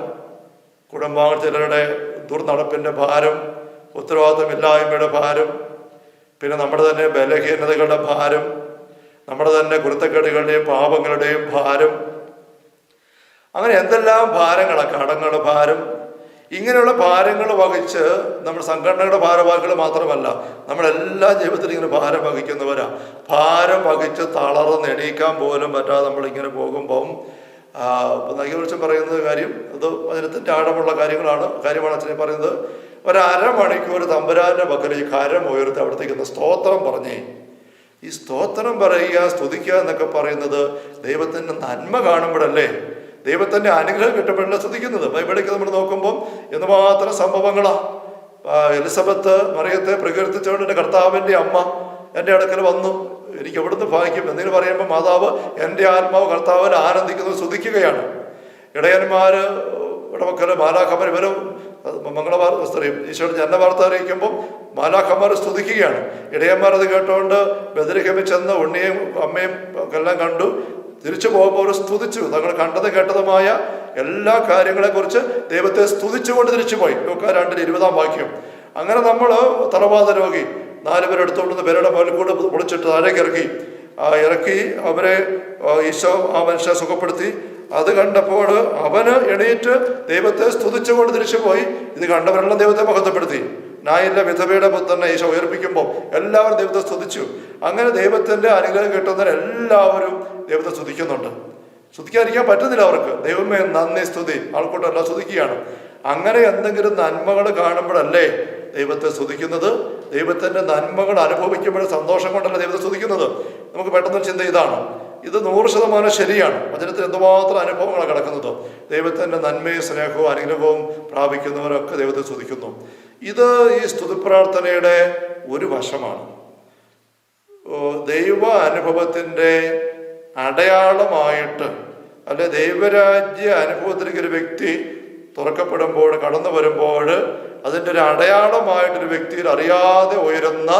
കുടുംബാംഗ ചിലരുടെ ദുർനടപ്പിൻ്റെ ഭാരം, ഉത്തരവാദിത്തമില്ലായ്മയുടെ ഭാരം, പിന്നെ നമ്മുടെ തന്നെ ബലഹീനതകളുടെ ഭാരം, നമ്മുടെ തന്നെ കുരുത്തക്കേടുകളുടെയും പാപങ്ങളുടെയും ഭാരം, അങ്ങനെ എന്തെല്ലാം ഭാരങ്ങളാണ്, കടങ്ങളുടെ ഭാരം. ഇങ്ങനെയുള്ള ഭാരങ്ങൾ വഹിച്ച് നമ്മൾ സംഘടനയുടെ ഭാരവാഹികൾ മാത്രമല്ല, നമ്മളെല്ലാ ജീവിതത്തിലും ഇങ്ങനെ ഭാരം വഹിക്കുന്നവരാ. ഭാരം വഹിച്ച് തളർന്ന് എണീക്കാൻ പോലും പറ്റാതെ നമ്മളിങ്ങനെ പോകുമ്പം നൈകുറിച്ചും പറയുന്നത് കാര്യം അത് വചനത്തിൻ്റെ ആഴമുള്ള കാര്യമാണ് അച്ഛനെ പറയുന്നത്. ഒരമണിക്കൂർ തമ്പുരാന്റെ പക്കൽ ഈ കരം ഉയർത്തി അവിടത്തേക്ക് സ്തോത്രം പറഞ്ഞേ. ഈ സ്തോത്രം പറയുക, സ്തുതിക്കുക എന്നൊക്കെ പറയുന്നത് ദൈവത്തിൻ്റെ നന്മ കാണുമ്പോഴല്ലേ, ദൈവത്തിൻ്റെ അനുഗ്രഹം കിട്ടുമ്പോഴല്ലേ സ്തുതിക്കുന്നത്. ബൈബിളിലേക്ക് നമ്മൾ നോക്കുമ്പം എന്തുമാത്രം സംഭവങ്ങളാ. എലിസബത്ത് മറിയത്തെ പ്രകീർത്തിച്ചുകൊണ്ട് എൻ്റെ കർത്താവിൻ്റെ അമ്മ എൻ്റെ അടുക്കൽ വന്നു, എനിക്ക് എവിടുന്ന് ഭാഗ്യം എന്തെങ്കിലും പറയുമ്പോൾ മാതാവ് എൻ്റെ ആത്മാവ് കർത്താവിൽ ആനന്ദിക്കുന്നത് സ്തുതിക്കുകയാണ്. ഇടയന്മാർ ഇടമക്കൽ മാലാഖമാർ ഇവരും മംഗളവാർത്തയും ഈശോയുടെ ജനവാർത്ത അറിയിക്കുമ്പോൾ മാലാഖമാർ സ്തുതിക്കുകയാണ്. ഇടയന്മാർ അത് കേട്ടുകൊണ്ട് ബദരിഹമിൽ ചെന്ന് ഉണ്ണിയും അമ്മയും എല്ലാം കണ്ടു. തിരിച്ചു പോകുമ്പോൾ അവർ സ്തുതിച്ചു. തങ്ങൾ കണ്ടത് കേട്ടതുമായ എല്ലാ കാര്യങ്ങളെക്കുറിച്ച് ദൈവത്തെ സ്തുതിച്ചുകൊണ്ട് തിരിച്ചുപോയി. ലൂക്കാ 2:20 വാക്യം. അങ്ങനെ നമ്മൾ തലവാത രോഗി 4 പേരെ എടുത്തുകൊണ്ടുവന്ന് പേരുടെ മുകളിൽ കൂടെ പൊളിച്ചിട്ട് താഴേക്ക് ഇറക്കി അവരെ ഈശോ ആ മനുഷ്യനെ സുഖപ്പെടുത്തി. അത് കണ്ടപ്പോൾ അവന് എണീറ്റ് ദൈവത്തെ സ്തുതിച്ചുകൊണ്ട് തിരിച്ചുപോയി. ഇത് കണ്ടവരെല്ലാം ദൈവത്തെ മഹത്വപ്പെടുത്തി. നായില്ല വിധവയുടെ പുത്രനെ ഈശോ ഉയർപ്പിക്കുമ്പോൾ എല്ലാവരും ദൈവത്തെ സ്തുതിച്ചു. അങ്ങനെ ദൈവത്തിൻ്റെ അനുഗ്രഹം കിട്ടുന്നവരെല്ലാവരും ദൈവത്തെ സ്തുതിക്കുന്നുണ്ട്. സ്തുതിക്കാതിരിക്കാൻ പറ്റുന്നില്ല അവർക്ക്. ദൈവമേ നന്ദി, സ്തുതി, ആൾക്കൂട്ടെല്ലാം സ്തുതിക്കുകയാണ്. അങ്ങനെ എന്തെങ്കിലും നന്മകൾ കാണുമ്പോഴല്ലേ ദൈവത്തെ സ്തുതിക്കുന്നത്. ദൈവത്തിൻ്റെ നന്മകൾ അനുഭവിക്കുമ്പോൾ സന്തോഷം കൊണ്ടല്ല ദൈവത്തെ സ്തുതിക്കുന്നത്. നമുക്ക് പെട്ടെന്ന് ചിന്ത ഇതാണ്. ഇത് 100% ശരിയാണ്. വചനത്തിൽ എന്തുമാത്രം അനുഭവങ്ങളാണ് കിടക്കുന്നത്. ദൈവത്തിൻ്റെ നന്മയും സ്നേഹവും അനുഗ്രഹവും പ്രാപിക്കുന്നവരൊക്കെ ദൈവത്തെ സ്തുതിക്കുന്നു. ഇത് ഈ സ്തുതി പ്രാർത്ഥനയുടെ ഒരു വശമാണ്. ദൈവ അനുഭവത്തിൻ്റെ അടയാളമായിട്ട്, അല്ലെ ദൈവരാജ്യ അനുഭവത്തിലേക്ക് ഒരു വ്യക്തി തുറക്കപ്പെടുമ്പോൾ, കടന്നു വരുമ്പോൾ അതിൻ്റെ ഒരു അടയാളമായിട്ടൊരു വ്യക്തിയിൽ അറിയാതെ ഉയരുന്ന,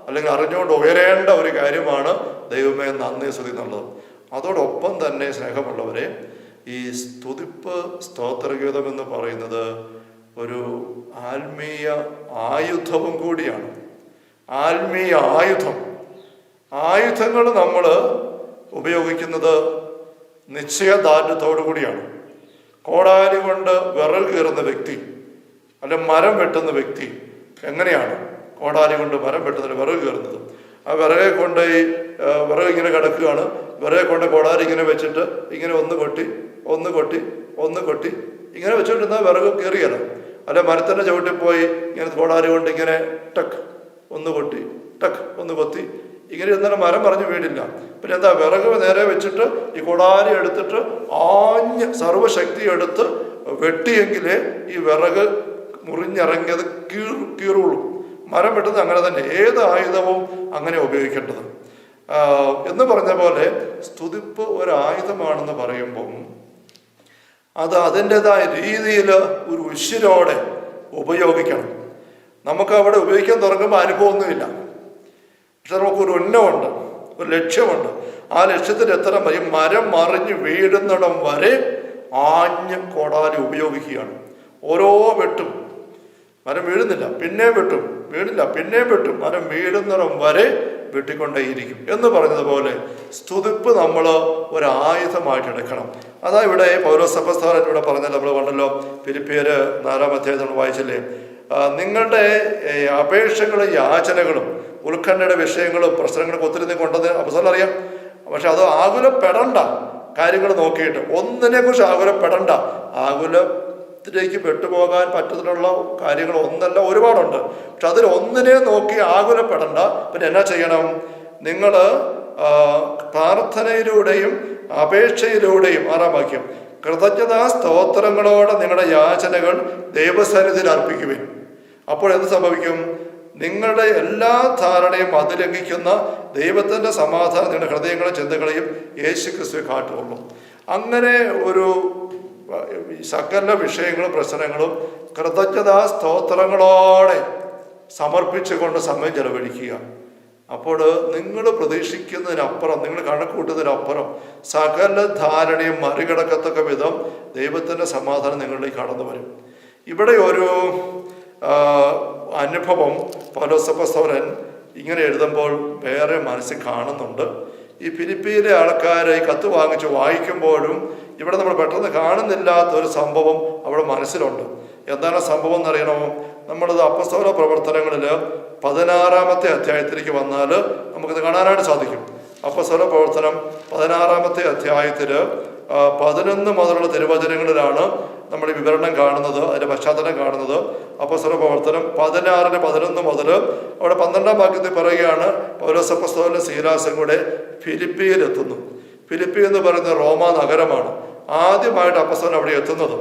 അല്ലെങ്കിൽ അറിഞ്ഞുകൊണ്ട് ഉയരേണ്ട ഒരു കാര്യമാണ് ദൈവമേ നന്ദി, സ്തുതി എന്നുള്ളത്. അതോടൊപ്പം തന്നെ സ്നേഹമുള്ളവരെ, ഈ സ്തുതിപ്പ് സ്തോത്രഗീതം എന്ന് പറയുന്നത് ഒരു ആത്മീയ ആയുധവും കൂടിയാണ്. ആത്മീയ ആയുധങ്ങൾ നമ്മൾ ഉപയോഗിക്കുന്നത് നിശ്ചയദാർഢ്യത്തോടു കൂടിയാണ്. കോടാലി കൊണ്ട് വിറൽ കീറുന്ന വ്യക്തി, അല്ലെ മരം വെട്ടുന്ന വ്യക്തി എങ്ങനെയാണ് കോടാലി കൊണ്ട് മരം വെട്ടുന്നതിന് വിറക് കീറുന്നത്? ആ വിറകെ കൊണ്ട് ഈ വിറക് ഇങ്ങനെ കിടക്കുകയാണ്. വിറകെ കൊണ്ട് കോടാലി ഇങ്ങനെ വെച്ചിട്ട് ഇങ്ങനെ ഒന്ന് കൊട്ടി ഇങ്ങനെ വെച്ചുകൊണ്ടിരുന്ന വിറക് കീറിയല്ല. അല്ലെ മരത്തിൻ്റെ ചവിട്ടിൽ പോയി ഇങ്ങനെ കോടാലി കൊണ്ട് ഇങ്ങനെ ടക്ക് ഒന്ന് കൊട്ടി, ടക്ക് ഒന്ന് കൊത്തി, ഇങ്ങനെ ഇരുന്നാലും മരം മറിഞ്ഞ് വീടില്ല. പിന്നെ എന്താ, വിറക് നേരെ വെച്ചിട്ട് ഈ കോടാലി എടുത്തിട്ട് ആഞ്ഞ് സർവശക്തി എടുത്ത് വെട്ടിയെങ്കിലേ ഈ വിറക് മുറിഞ്ഞിറങ്ങിയത് കീറുള്ളൂ. മരം വെട്ടുന്നത് അങ്ങനെ തന്നെ. ഏത് ആയുധവും അങ്ങനെ ഉപയോഗിക്കേണ്ടത് എന്ന് പറഞ്ഞ പോലെ സ്തുതിപ്പ് ഒരു ആയുധമാണെന്ന് പറയുമ്പം അത് അതിൻ്റെതായ രീതിയിൽ ഒരു ഉശിരോടെ ഉപയോഗിക്കണം. നമുക്ക് അവിടെ ഉപയോഗിക്കാൻ തുടങ്ങുമ്പോൾ അനുഭവമൊന്നുമില്ല. പക്ഷെ നമുക്കൊരു ഉന്നമുണ്ട്, ഒരു ലക്ഷ്യമുണ്ട്. ആ ലക്ഷ്യത്തിൽ എത്തണം വരെ മരം മറിഞ്ഞ് വീഴുന്നിടം വരെ ആഞ്ഞ് കോടാലി ഉപയോഗിക്കുകയാണ്. ഓരോ വെട്ടും മരം വീഴുന്നില്ല, പിന്നെയും വെട്ടും, വീണില്ല, പിന്നെയും വെട്ടും, മരം വീഴുന്നിടം വരെ വെട്ടിക്കൊണ്ടേയിരിക്കും എന്ന് പറഞ്ഞതുപോലെ സ്തുതിപ്പ് നമ്മൾ ഒരായുധമായിട്ട് എടുക്കണം. അതാ ഇവിടെ പൗലോസ് അപ്പോസ്തലൻ ഇവിടെ പറഞ്ഞത് നമ്മൾ കണ്ടല്ലോ. ഫിലിപ്പിയർ 4-ാം അധ്യായം നമ്മൾ വായിച്ചില്ലേ? നിങ്ങളുടെ അപേക്ഷകളും യാചനകളും ഉത്കണ്ഠയുടെ വിഷയങ്ങളും പ്രശ്നങ്ങളൊക്കെ ഒത്തിരി കൊണ്ടത് അപ്പോസ്തലൻ അറിയാം. പക്ഷെ അത് ആകുലപ്പെടണ്ട. കാര്യങ്ങൾ നോക്കിയിട്ട് ഒന്നിനെക്കുറിച്ച് ആകുലപ്പെടണ്ട. ആകുലത്തിലേക്ക് പെട്ടുപോകാൻ പറ്റുന്ന കാര്യങ്ങൾ ഒന്നല്ല, ഒരുപാടുണ്ട്. പക്ഷെ അതിൽ ഒന്നിനെ നോക്കി ആകുലപ്പെടണ്ട. പിന്നെ എന്നാ ചെയ്യണം? നിങ്ങൾ പ്രാർത്ഥനയിലൂടെയും അപേക്ഷയിലൂടെയും 6-ാം വാക്യം, കൃതജ്ഞതാ സ്തോത്രങ്ങളോടെ നിങ്ങളുടെ യാചനകൾ ദൈവസന്നിധിയിൽ അർപ്പിക്കുവിൻ. അപ്പോൾ എന്ത് സംഭവിക്കും? നിങ്ങളുടെ എല്ലാ ധാരണയും അതിലംഘിക്കുന്ന ദൈവത്തിൻ്റെ സമാധാനം നിങ്ങളുടെ ഹൃദയങ്ങളെയും ചിന്തകളെയും യേശു ക്രിസ്തുവെ കാട്ടുള്ളൂ. അങ്ങനെ ഒരു സകല വിഷയങ്ങളും പ്രശ്നങ്ങളും കൃതജ്ഞതാ സ്തോത്രങ്ങളോടെ സമർപ്പിച്ചുകൊണ്ട് സമയം ചെലവഴിക്കുക. അപ്പോൾ നിങ്ങൾ പ്രതീക്ഷിക്കുന്നതിനപ്പുറം, നിങ്ങൾ കണക്കുകൂട്ടുന്നതിനപ്പുറം സകല ധാരണയും മറികടക്കത്തക്ക വിധം ദൈവത്തിൻ്റെ സമാധാനം നിങ്ങളിലേക്ക് കടന്നു വരും. ഇവിടെ ഒരു അനുഭവം പൗലോസ് അപ്പോസ്തലൻ ഇങ്ങനെ എഴുതുമ്പോൾ വേറെ മനസ്സിൽ കാണുന്നുണ്ട്. ഈ ഫിലിപ്പിയിലെ ആൾക്കാർ ഈ കത്ത് വാങ്ങിച്ച് വായിക്കുമ്പോഴും ഇവിടെ നമ്മൾ പെട്ടെന്ന് കാണുന്നില്ലാത്തൊരു സംഭവം അവിടെ മനസ്സിലുണ്ട്. എന്താണ് സംഭവം എന്നറിയണമോ? നമ്മളത് അപ്പസ്തോല പ്രവർത്തനങ്ങളിൽ 16-ാമത്തെ അധ്യായത്തിലേക്ക് വന്നാൽ നമുക്കിത് കാണാനായിട്ട് സാധിക്കും. അപ്പസ്തോല പ്രവർത്തനം 16-ാമത്തെ അധ്യായത്തിൽ 11 മുതലുള്ള തിരുവചനങ്ങളിലാണ് നമ്മൾ ഈ വിവരണം കാണുന്നത്, അതിൻ്റെ പശ്ചാത്തലം കാണുന്നത്. അപ്പസ്തോല പ്രവർത്തനം 16-11 മുതൽ അവിടെ 12-ാം വാക്യത്തിൽ പറയുകയാണ്, പൗലോസ് അപ്പസ്തോലനും സീലാസും കൂടെ ഫിലിപ്പിയിലെത്തുന്നു. ഫിലിപ്പി എന്ന് പറയുന്നത് റോമ നഗരമാണ്. ആദ്യമായിട്ട് അപ്പസ്തോലൻ അവിടെ എത്തുന്നത്.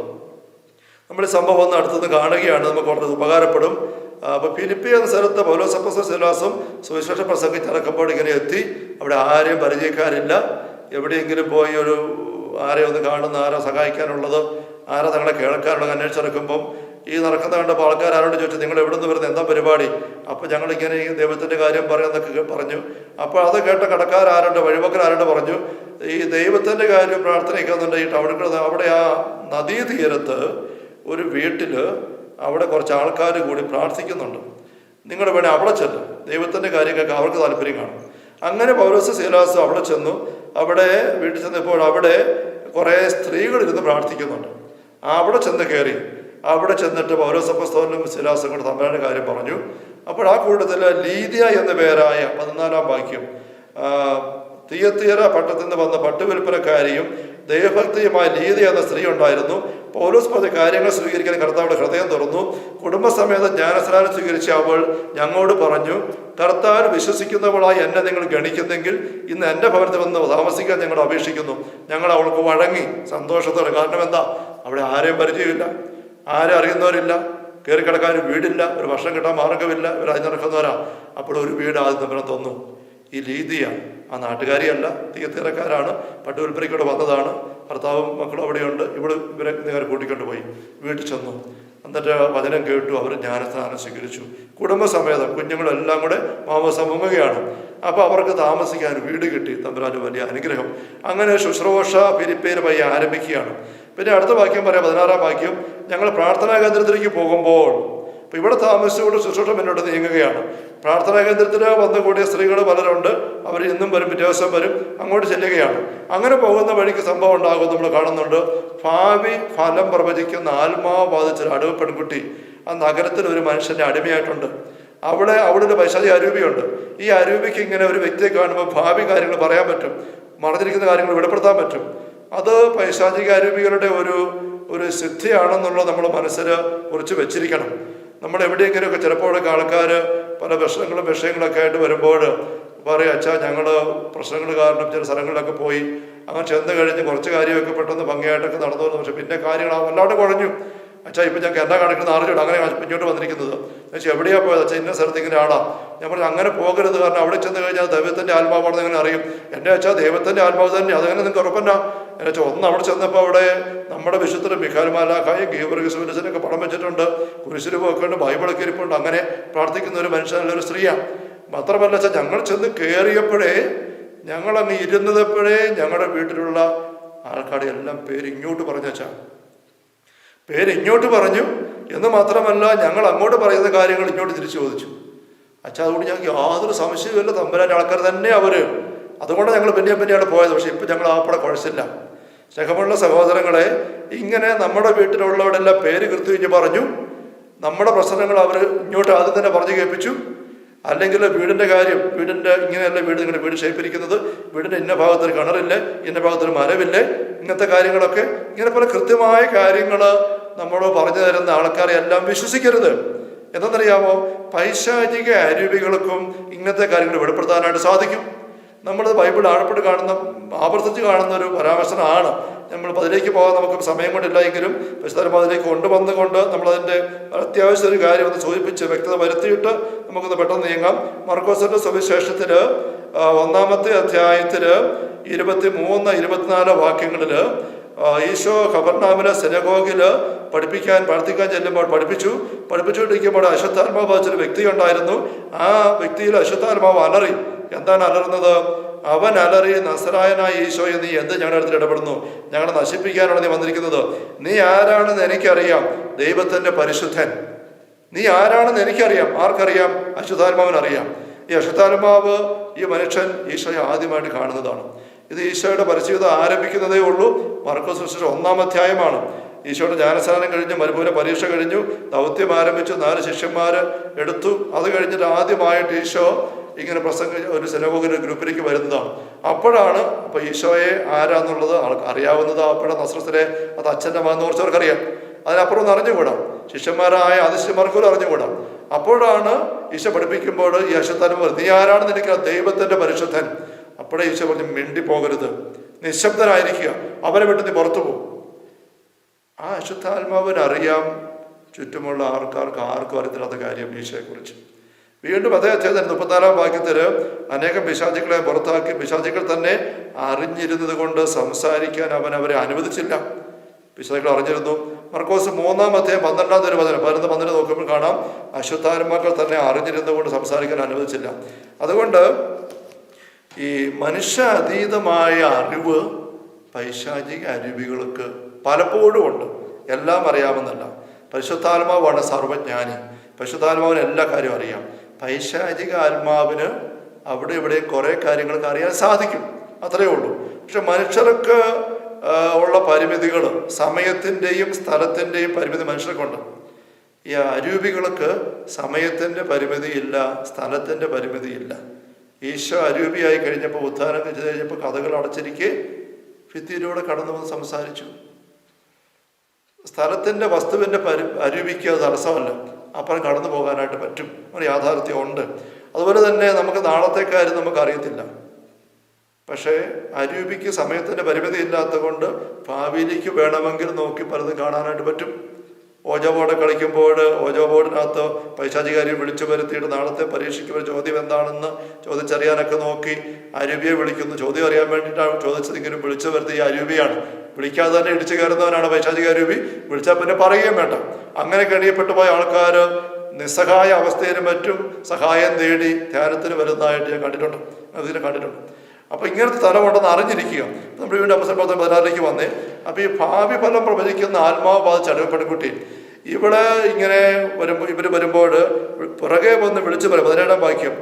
നമ്മൾ ഈ സംഭവം ഒന്ന് അടുത്തുനിന്ന് കാണുകയാണ്, നമുക്ക് വളരെ ഉപകാരപ്പെടും. അപ്പോൾ ഫിലിപ്പി എന്ന സ്ഥലത്ത് പൗലോസ് അപ്പോസ്തലനും സീലാസും സുവിശേഷം പ്രസംഗിച്ചിറക്കുമ്പോൾ ഇങ്ങനെ എത്തി. അവിടെ ആരെയും പരിചയക്കാരില്ല. എവിടെയെങ്കിലും പോയി ആരെയും ഒന്ന് കാണുന്ന, ആരാ സഹായിക്കാനുള്ളത്, ആരാ തങ്ങളെ കേൾക്കാനുള്ളത് അന്വേഷിച്ചിറക്കുമ്പം ഈ നടക്കുന്ന കണ്ടപ്പോൾ ആൾക്കാർ ആരോട് ചോദിച്ചു, നിങ്ങൾ എവിടെ നിന്ന് വരുന്നത്, എന്താ പരിപാടി? അപ്പോൾ ഞങ്ങളിങ്ങനെ ഈ ദൈവത്തിൻ്റെ കാര്യം പറയാമെന്നൊക്കെ പറഞ്ഞു. അപ്പോൾ അത് കേട്ട കടക്കാരുണ്ട്, വഴിവക്കരാരോട് പറഞ്ഞു, ഈ ദൈവത്തിൻ്റെ കാര്യം പ്രാർത്ഥനയ്ക്കുന്നുണ്ട്. ഈ അവിടെ ആ നദീതീരത്ത് ഒരു വീട്ടിൽ അവിടെ കുറച്ച് ആൾക്കാർ കൂടി പ്രാർത്ഥിക്കുന്നുണ്ട്. നിങ്ങൾ വേണേൽ അവിടെ ചെല്ലും, ദൈവത്തിൻ്റെ കാര്യങ്ങൾക്ക് അവർക്ക് താല്പര്യം കാണും. അങ്ങനെ പൗലോസ് സീലാസ് അവിടെ ചെന്നു. അവിടെ വീട്ടിൽ ചെന്നപ്പോൾ അവിടെ കുറേ സ്ത്രീകളിരുന്ന് പ്രാർത്ഥിക്കുന്നുണ്ട്. അവിടെ ചെന്ന് കയറി. അവിടെ ചെന്നിട്ട് പൗലോസ് അപ്പോസ്തലനും സീലാസും കൂടെ തമ്മിലുള്ള കാര്യം പറഞ്ഞു. അപ്പോൾ ആ കൂട്ടത്തിൽ ലീദിയ എന്ന പേരായ 14-ാം വാക്യം, തിയത്തീര പട്ടത്തിൽ നിന്ന് വന്ന പട്ടുവിൽപ്പനക്കാരിയും ദൈവഭക്തിയുമായ ലീദിയ എന്ന സ്ത്രീ ഉണ്ടായിരുന്നു. പൗലോസ് പറഞ്ഞ കാര്യങ്ങൾ സ്വീകരിക്കാൻ കർത്താവിടെ ഹൃദയം തുറന്നു. കുടുംബസമേതം ജ്ഞാനസ്നാനം സ്വീകരിച്ച അവൾ ഞങ്ങളോട് പറഞ്ഞു, കർത്താവിൽ വിശ്വസിക്കുന്നവളായി എന്നെ നിങ്ങൾ ഗണിക്കുന്നെങ്കിൽ ഇന്ന് എൻ്റെ ഭവനത്തിൽ വന്ന് താമസിക്കാൻ ഞങ്ങൾ അപേക്ഷിക്കുന്നു. ഞങ്ങൾ അവൾക്ക് വഴങ്ങി സന്തോഷത്തോടെ. കാരണം എന്താ? അവിടെ ആരെയും പരിചയമില്ല, ആരും അറിയുന്നവരില്ല, കയറി കിടക്കാൻ ഒരു വീടില്ല, ഒരു ഭക്ഷണം കിട്ടാൻ മാർഗമില്ല, ഇവർ അതിന് നടക്കുന്നവരാ. അപ്പോൾ ഒരു വീട് ആദ്യം തമ്മിൽ തന്നു. ഈ ലീദിയ ആ നാട്ടുകാരിയല്ല, തീരക്കാരാണ്, പട്ടുവിൽപ്പനയ്ക്കൂടെ വന്നതാണ്. ഭർത്താവും മക്കളും അവിടെയുണ്ട്. ഇവരെ നേരെ കൂട്ടിക്കൊണ്ട് പോയി വീട്ടിൽ ചെന്നു. എന്നിട്ട് വചനം കേട്ടു. അവർ ജ്ഞാനസ്നാനം സ്വീകരിച്ചു. കുടുംബസമേതം കുഞ്ഞുങ്ങളെല്ലാം കൂടെ മാമോസം മുങ്ങുകയാണ്. അപ്പോൾ അവർക്ക് താമസിക്കാൻ വീട് കിട്ടി. തമ്പുരാന്റെ വലിയ അനുഗ്രഹം. അങ്ങനെ ശുശ്രൂഷ ഫിലിപ്പിയിൽ പയ്യെ ആരംഭിക്കുകയാണ്. പിന്നെ അടുത്ത വാക്യം പറയാം, 16-ാം വാക്യം, ഞങ്ങൾ പ്രാർത്ഥനാ കേന്ദ്രത്തിലേക്ക് പോകുമ്പോൾ, അപ്പോൾ ഇവിടെ താമസിച്ചുകൊണ്ട് ശുശ്രൂഷ മുന്നോട്ട് നീങ്ങുകയാണ്. പ്രാർത്ഥനാ കേന്ദ്രത്തിൽ വന്നുകൂടിയ സ്ത്രീകൾ പലരുണ്ട്. അവർ ഇന്നും വരും, പിറ്റേ ദിവസം വരും, അങ്ങോട്ട് ചെല്ലുകയാണ്. അങ്ങനെ പോകുന്ന വഴിക്ക് സംഭവം ഉണ്ടാകും, നമ്മൾ കാണുന്നുണ്ട്. ഭാവി ഫലം പ്രവചിക്കുന്ന ആത്മാവ് ബാധിച്ചൊരു അടിമ പെൺകുട്ടി ആ നഗരത്തിൽ ഒരു മനുഷ്യൻ്റെ അടിമയായിട്ടുണ്ട്. അവിടെ ഒരു പൈശാചിക അരൂപിയുണ്ട്. ഈ അരൂപിക്ക് ഇങ്ങനെ ഒരു വ്യക്തിയെ കാണുമ്പോൾ ഭാവി കാര്യങ്ങൾ പറയാൻ പറ്റും, മറഞ്ഞിരിക്കുന്ന കാര്യങ്ങൾ വെളിപ്പെടുത്താൻ പറ്റും. അത് പൈശാചിക അരൂപികളുടെ ഒരു സിദ്ധിയാണെന്നുള്ളത് നമ്മൾ മനസ്സിൽ കുറിച്ച് വെച്ചിരിക്കണം. നമ്മൾ എവിടെയെങ്കിലുമൊക്കെ ചിലപ്പോഴൊക്കെ ആൾക്കാർ പല വിഷയങ്ങളൊക്കെ ആയിട്ട് വരുമ്പോൾ പറയും, അച്ഛാ ഞങ്ങൾ പ്രശ്നങ്ങൾ കാരണം ചില സ്ഥലങ്ങളിലൊക്കെ പോയി, അങ്ങനെ ചെന്ന് കഴിഞ്ഞ് കുറച്ച് കാര്യമൊക്കെ പെട്ടെന്ന് ഭംഗിയായിട്ടൊക്കെ നടന്നു വന്നു. പക്ഷെ പിന്നെ കാര്യങ്ങൾ വല്ലാണ്ട് കുഴഞ്ഞു. അച്ഛാ ഇപ്പം ഞങ്ങൾക്ക് എന്താ കാണിക്കുന്നത് അറിഞ്ഞൂടെ, അങ്ങനെ ഇങ്ങോട്ട് വന്നിരിക്കുന്നത്. പക്ഷേ എവിടെയാണ് പോയത്? അച്ഛാ ഇന്ന സ്ഥലത്ത് ഇങ്ങനെ ആളാ. ഞാൻ പറഞ്ഞു അങ്ങനെ പോകരുത്, കാരണം അവിടെ ചെന്ന് കഴിഞ്ഞാൽ ദൈവത്തിൻ്റെ ആത്മാവാണെന്ന് എങ്ങനെ അറിയും? എൻ്റെ അച്ഛാ ദൈവത്തിൻ്റെ ആത്മാവ് തന്നെ, അതെങ്ങനെ നിങ്ങൾക്ക് ഉറപ്പല്ല? എന്നു വെച്ചാൽ ഒന്ന് അവിടെ ചെന്നപ്പോൾ അവിടെ നമ്മുടെ വിശുദ്ധ മിഖാൽമാലാഖായും ഗീവർഗീസുവിനൊക്കെ പടം വെച്ചിട്ടുണ്ട്, കുരിശുരൂപമൊക്കെ ഉണ്ട്, ബൈബിളൊക്കെ ഇരിപ്പുണ്ട്. അങ്ങനെ പ്രാർത്ഥിക്കുന്ന ഒരു മനുഷ്യനല്ല, ഒരു സ്ത്രീയാണ്. മാത്രമല്ല വെച്ചാൽ ഞങ്ങൾ ചെന്ന് കയറിയപ്പോഴേ, ഞങ്ങളങ്ങ് ഇരുന്നപ്പോഴേ ഞങ്ങളുടെ വീട്ടിലുള്ള ആൾക്കാരുടെ എല്ലാം പേര് ഇങ്ങോട്ട് പറഞ്ഞു. വെച്ചാൽ പേര് ഇങ്ങോട്ട് പറഞ്ഞു എന്ന് മാത്രമല്ല, ഞങ്ങൾ അങ്ങോട്ട് പറയുന്ന കാര്യങ്ങൾ ഇങ്ങോട്ട് തിരിച്ചു ചോദിച്ചു. അച്ഛാ അതുകൊണ്ട് ഞങ്ങൾക്ക് യാതൊരു സംശയമില്ല, തമ്പുരാൻ്റെ ആൾക്കാർ തന്നെ അവർ. അതുകൊണ്ട് ഞങ്ങൾ പിന്നെയാണ് പോയത്. പക്ഷെ ഇപ്പം ഞങ്ങൾ ആപ്പടെ കുഴച്ചില്ല. സ്നേഹമുള്ള സഹോദരങ്ങളെ, ഇങ്ങനെ നമ്മുടെ വീട്ടിലുള്ളവരെല്ലാം പേര് കൃത്യം പറഞ്ഞു. നമ്മുടെ പ്രശ്നങ്ങൾ അവർ ഇങ്ങോട്ട് ആദ്യം തന്നെ പറഞ്ഞു കേൾപ്പിച്ചു. അല്ലെങ്കിൽ വീടിൻ്റെ കാര്യം, വീടിൻ്റെ ഇങ്ങനെയല്ല നിങ്ങളുടെ വീട് ഷേപ്പിരിക്കുന്നത്, വീടിൻ്റെ ഇന്ന ഭാഗത്തൊരു കിണറില്ലേ, ഇന്ന ഭാഗത്തൊരു മരമില്ലേ, ഇങ്ങനത്തെ കാര്യങ്ങളൊക്കെ ഇങ്ങനെ പല കൃത്യമായ കാര്യങ്ങൾ നമ്മൾ പറഞ്ഞു തരുന്ന ആൾക്കാരെ എല്ലാം വിശ്വസിക്കരുത്. എന്തെന്നറിയാമോ? പൈശാചിക അരൂപികൾക്കും ഇങ്ങനത്തെ കാര്യങ്ങൾ വെളിപ്പെടുത്താനായിട്ട് സാധിക്കും. നമ്മളത് ബൈബിൾ ആവർത്തിച്ച് കാണുന്ന ഒരു പരാമർശനമാണ്. നമ്മളിപ്പോൾ അതിലേക്ക് പോകാൻ നമുക്ക് സമയം കൊണ്ടില്ല എങ്കിലും വിശദം അതിലേക്ക് കൊണ്ടുവന്നുകൊണ്ട് നമ്മളതിൻ്റെ അത്യാവശ്യ ഒരു കാര്യം ഒന്ന് സൂചിപ്പിച്ച് വ്യക്തത വരുത്തിയിട്ട് നമുക്കൊന്ന് പെട്ടെന്ന് നീങ്ങാം. മർക്കോസിൻ്റെ സുവിശേഷത്തിൽ 1-ാമത്തെ അധ്യായത്തിൽ 23-24 വാക്യങ്ങളിൽ ഈശോ ഖബർനാമിലെ സിനഗോഗിൽ പ്രാർത്ഥിക്കാൻ ചെല്ലുമ്പോൾ പഠിപ്പിച്ചുകൊണ്ടിരിക്കുമ്പോൾ അശുദ്ധാത്മാവ് ബാധിച്ചൊരു വ്യക്തി ഉണ്ടായിരുന്നു. ആ വ്യക്തിയിൽ അശുദ്ധാത്മാവ് അലറി. എന്താണ് അലറുന്നത്? അവൻ അലറി, നസറായനായ ഈശോയെ, നീ എന്ത് ഞങ്ങളുടെ അടുത്ത് ഇടപെടുന്നു? ഞങ്ങളെ നശിപ്പിക്കാനാണ് നീ വന്നിരിക്കുന്നത്. നീ ആരാണെന്ന് എനിക്കറിയാം, ദൈവത്തിൻ്റെ പരിശുദ്ധൻ. നീ ആരാണെന്ന് എനിക്കറിയാം. ആർക്കറിയാം? അശുദ്ധാത്മാവിനറിയാം. ഈ അശുദ്ധാത്മാവ് ഈ മനുഷ്യൻ ഈശോയെ ആദ്യമായിട്ട് കാണുന്നതാണ്. ഇത് ഈശോയുടെ പരിശുദ്ധത ആരംഭിക്കുന്നതേ ഉള്ളൂ. മർക്കോസ് സുവിശേഷം 1-ാം അധ്യായമാണ്. ഈശോയുടെ ജ്ഞാനസ്നാനം കഴിഞ്ഞ് മരുഭൂമിയിലെ പരീക്ഷ കഴിഞ്ഞു, ദൗത്യം ആരംഭിച്ചു, 4 ശിഷ്യന്മാർ എടുത്തു. അത് കഴിഞ്ഞിട്ട് ആദ്യമായിട്ട് ഈശോ ഇങ്ങനെ ഒരു സിനഗോഗിന്റെ ഗ്രൂപ്പിലേക്ക് വരുന്നതാണ്. അപ്പോഴാണ് അപ്പോൾ ഈശോയെ ആരാന്നുള്ളത് അറിയാവുന്നത്. അപ്പോഴാണ് നസ്രത്തിലെ അത് അച്ഛൻ്റെ മകൻ കുറച്ചവർക്കറിയാം, അതിനപ്പുറം ഒന്നും അറിഞ്ഞുകൂടാ. ശിഷ്യന്മാരായ അതിശിഷ്യന്മാർക്കും അറിഞ്ഞുകൂടാ. അപ്പോഴാണ് ഈശോ പഠിപ്പിക്കുമ്പോൾ ഈ അശുദ്ധാത്മാവ് പറഞ്ഞു, നീ ആരാണെന്ന് എനിക്ക് ദൈവത്തിന്റെ പരിശുദ്ധൻ. അപ്പോഴേ ഈശോ പറഞ്ഞു, മിണ്ടി പോകരുത്, നിശബ്ദനായിരിക്കുക, അവരെ വിട്ട് നീ പുറത്തു പോകും. ആ അശുദ്ധാത്മാവിനറിയാം ചുറ്റുമുള്ള ആർക്കും അറിയത്തില്ലാത്ത കാര്യം ഈശോയെക്കുറിച്ച്. വീണ്ടും അതേ അധ്യായത്തിൽ 34-ാം വാക്യത്തിൽ അനേകം പിശാചുക്കളെ പുറത്താക്കി. പിശാചുക്കൾ തന്നെ അറിഞ്ഞിരുന്നത് കൊണ്ട് സംസാരിക്കാൻ അവരെ അനുവദിച്ചില്ല. പിശാചുക്കൾ അറിഞ്ഞിരുന്നു. മർക്കോസ് 3-ാം അധ്യായം 12-ാം വചനം 11 നോക്കുമ്പോൾ കാണാം, അശുദ്ധാത്മാക്കൾ തന്നെ അറിഞ്ഞിരുന്നത് കൊണ്ട് സംസാരിക്കാൻ അനുവദിച്ചില്ല. അതുകൊണ്ട് ഈ മനുഷ്യ അതീതമായ അറിവ് പൈശാചിക അരുവികൾക്ക് പലപ്പോഴും ഉണ്ട്. എല്ലാം അറിയാമെന്നല്ല. പരിശുദ്ധാത്മാവാണ് സർവജ്ഞാനി. പരിശുദ്ധാത്മാവിന് എല്ലാ കാര്യവും അറിയാം. പൈശാചിക ആത്മാവിന് അവിടെ ഇവിടെ കുറേ കാര്യങ്ങൾക്ക് അറിയാൻ സാധിക്കും, അത്രയേ ഉള്ളൂ. പക്ഷെ മനുഷ്യർക്ക് ഉള്ള പരിമിതികൾ, സമയത്തിൻ്റെയും സ്ഥലത്തിൻ്റെയും പരിമിതി മനുഷ്യർക്കുണ്ട്. ഈ അരൂപികൾക്ക് സമയത്തിൻ്റെ പരിമിതിയില്ല, സ്ഥലത്തിൻ്റെ പരിമിതിയില്ല. ഈശോ അരൂപിയായി കഴിഞ്ഞപ്പോൾ, ഉദ്ധാനം ചെയ്ത് കഴിഞ്ഞപ്പോൾ കഥകൾ അടച്ചിരിക്കെ ഭിത്തിയിലൂടെ കടന്നു വന്ന് സംസാരിച്ചു. സ്ഥലത്തിൻ്റെ വസ്തുവിൻ്റെ അരൂപിക്ക് അത് തടസ്സമല്ല, അപ്പുറം കടന്നു പോകാനായിട്ട് പറ്റും. ഒരു യാഥാർത്ഥ്യം ഉണ്ട്. അതുപോലെ തന്നെ നമുക്ക് നാളത്തെ കാര്യം നമുക്ക് അറിയത്തില്ല. പക്ഷേ അരൂപിക്ക് സമയത്തിൻ്റെ പരിമിതി ഇല്ലാത്തത് കൊണ്ട് ഭാവിയിലേക്ക് വേണമെങ്കിൽ നോക്കി പലതും കാണാനായിട്ട് പറ്റും. ഓജോ ബോർഡ് കളിക്കുമ്പോൾ ഓജോ ബോർഡിനകത്ത് പൈശാചികാരിയെ വിളിച്ചു വരുത്തിയിട്ട് നാളത്തെ പരീക്ഷയ്ക്ക് ഒരു ചോദ്യം എന്താണെന്ന് ചോദിച്ചറിയാനൊക്കെ നോക്കി അരൂപിയെ വിളിക്കുന്നു. ചോദ്യം അറിയാൻ വേണ്ടിയിട്ടാണ് ചോദിച്ചതെങ്കിലും വിളിച്ചു വരുത്തി ഈ അരൂപിയാണ്. വിളിക്കാതെ തന്നെ ഇടിച്ചു കയറുന്നവനാണ് പൈശാചിക അരൂപി. വിളിച്ചാൽ പിന്നെ പറയുകയും വേണ്ട. അങ്ങനെ കെണിയപ്പെട്ടു പോയ ആൾക്കാർ നിസ്സഹായ അവസ്ഥയിലും മറ്റും സഹായം തേടി ധ്യാനത്തിന് വരുന്നതായിട്ട് ഞാൻ കണ്ടിട്ടുണ്ട്, അതിനെ കണ്ടിട്ടുണ്ട്. അപ്പോൾ ഇങ്ങനത്തെ തലമുണ്ടെന്ന് അറിഞ്ഞിരിക്കുക. നമ്മൾ വീണ്ടും അപ്പസ്തല 16-ലേക്ക് വന്നേ. അപ്പോൾ ഈ ഭാവി ഫലം പ്രവചിക്കുന്ന ആത്മാവ് ബാധിച്ച പെൺകുട്ടി ഇവിടെ ഇങ്ങനെ ഇവർ വരുമ്പോൾ പുറകെ വന്ന് വിളിച്ചു പറയും. 17-ാം വാക്യം,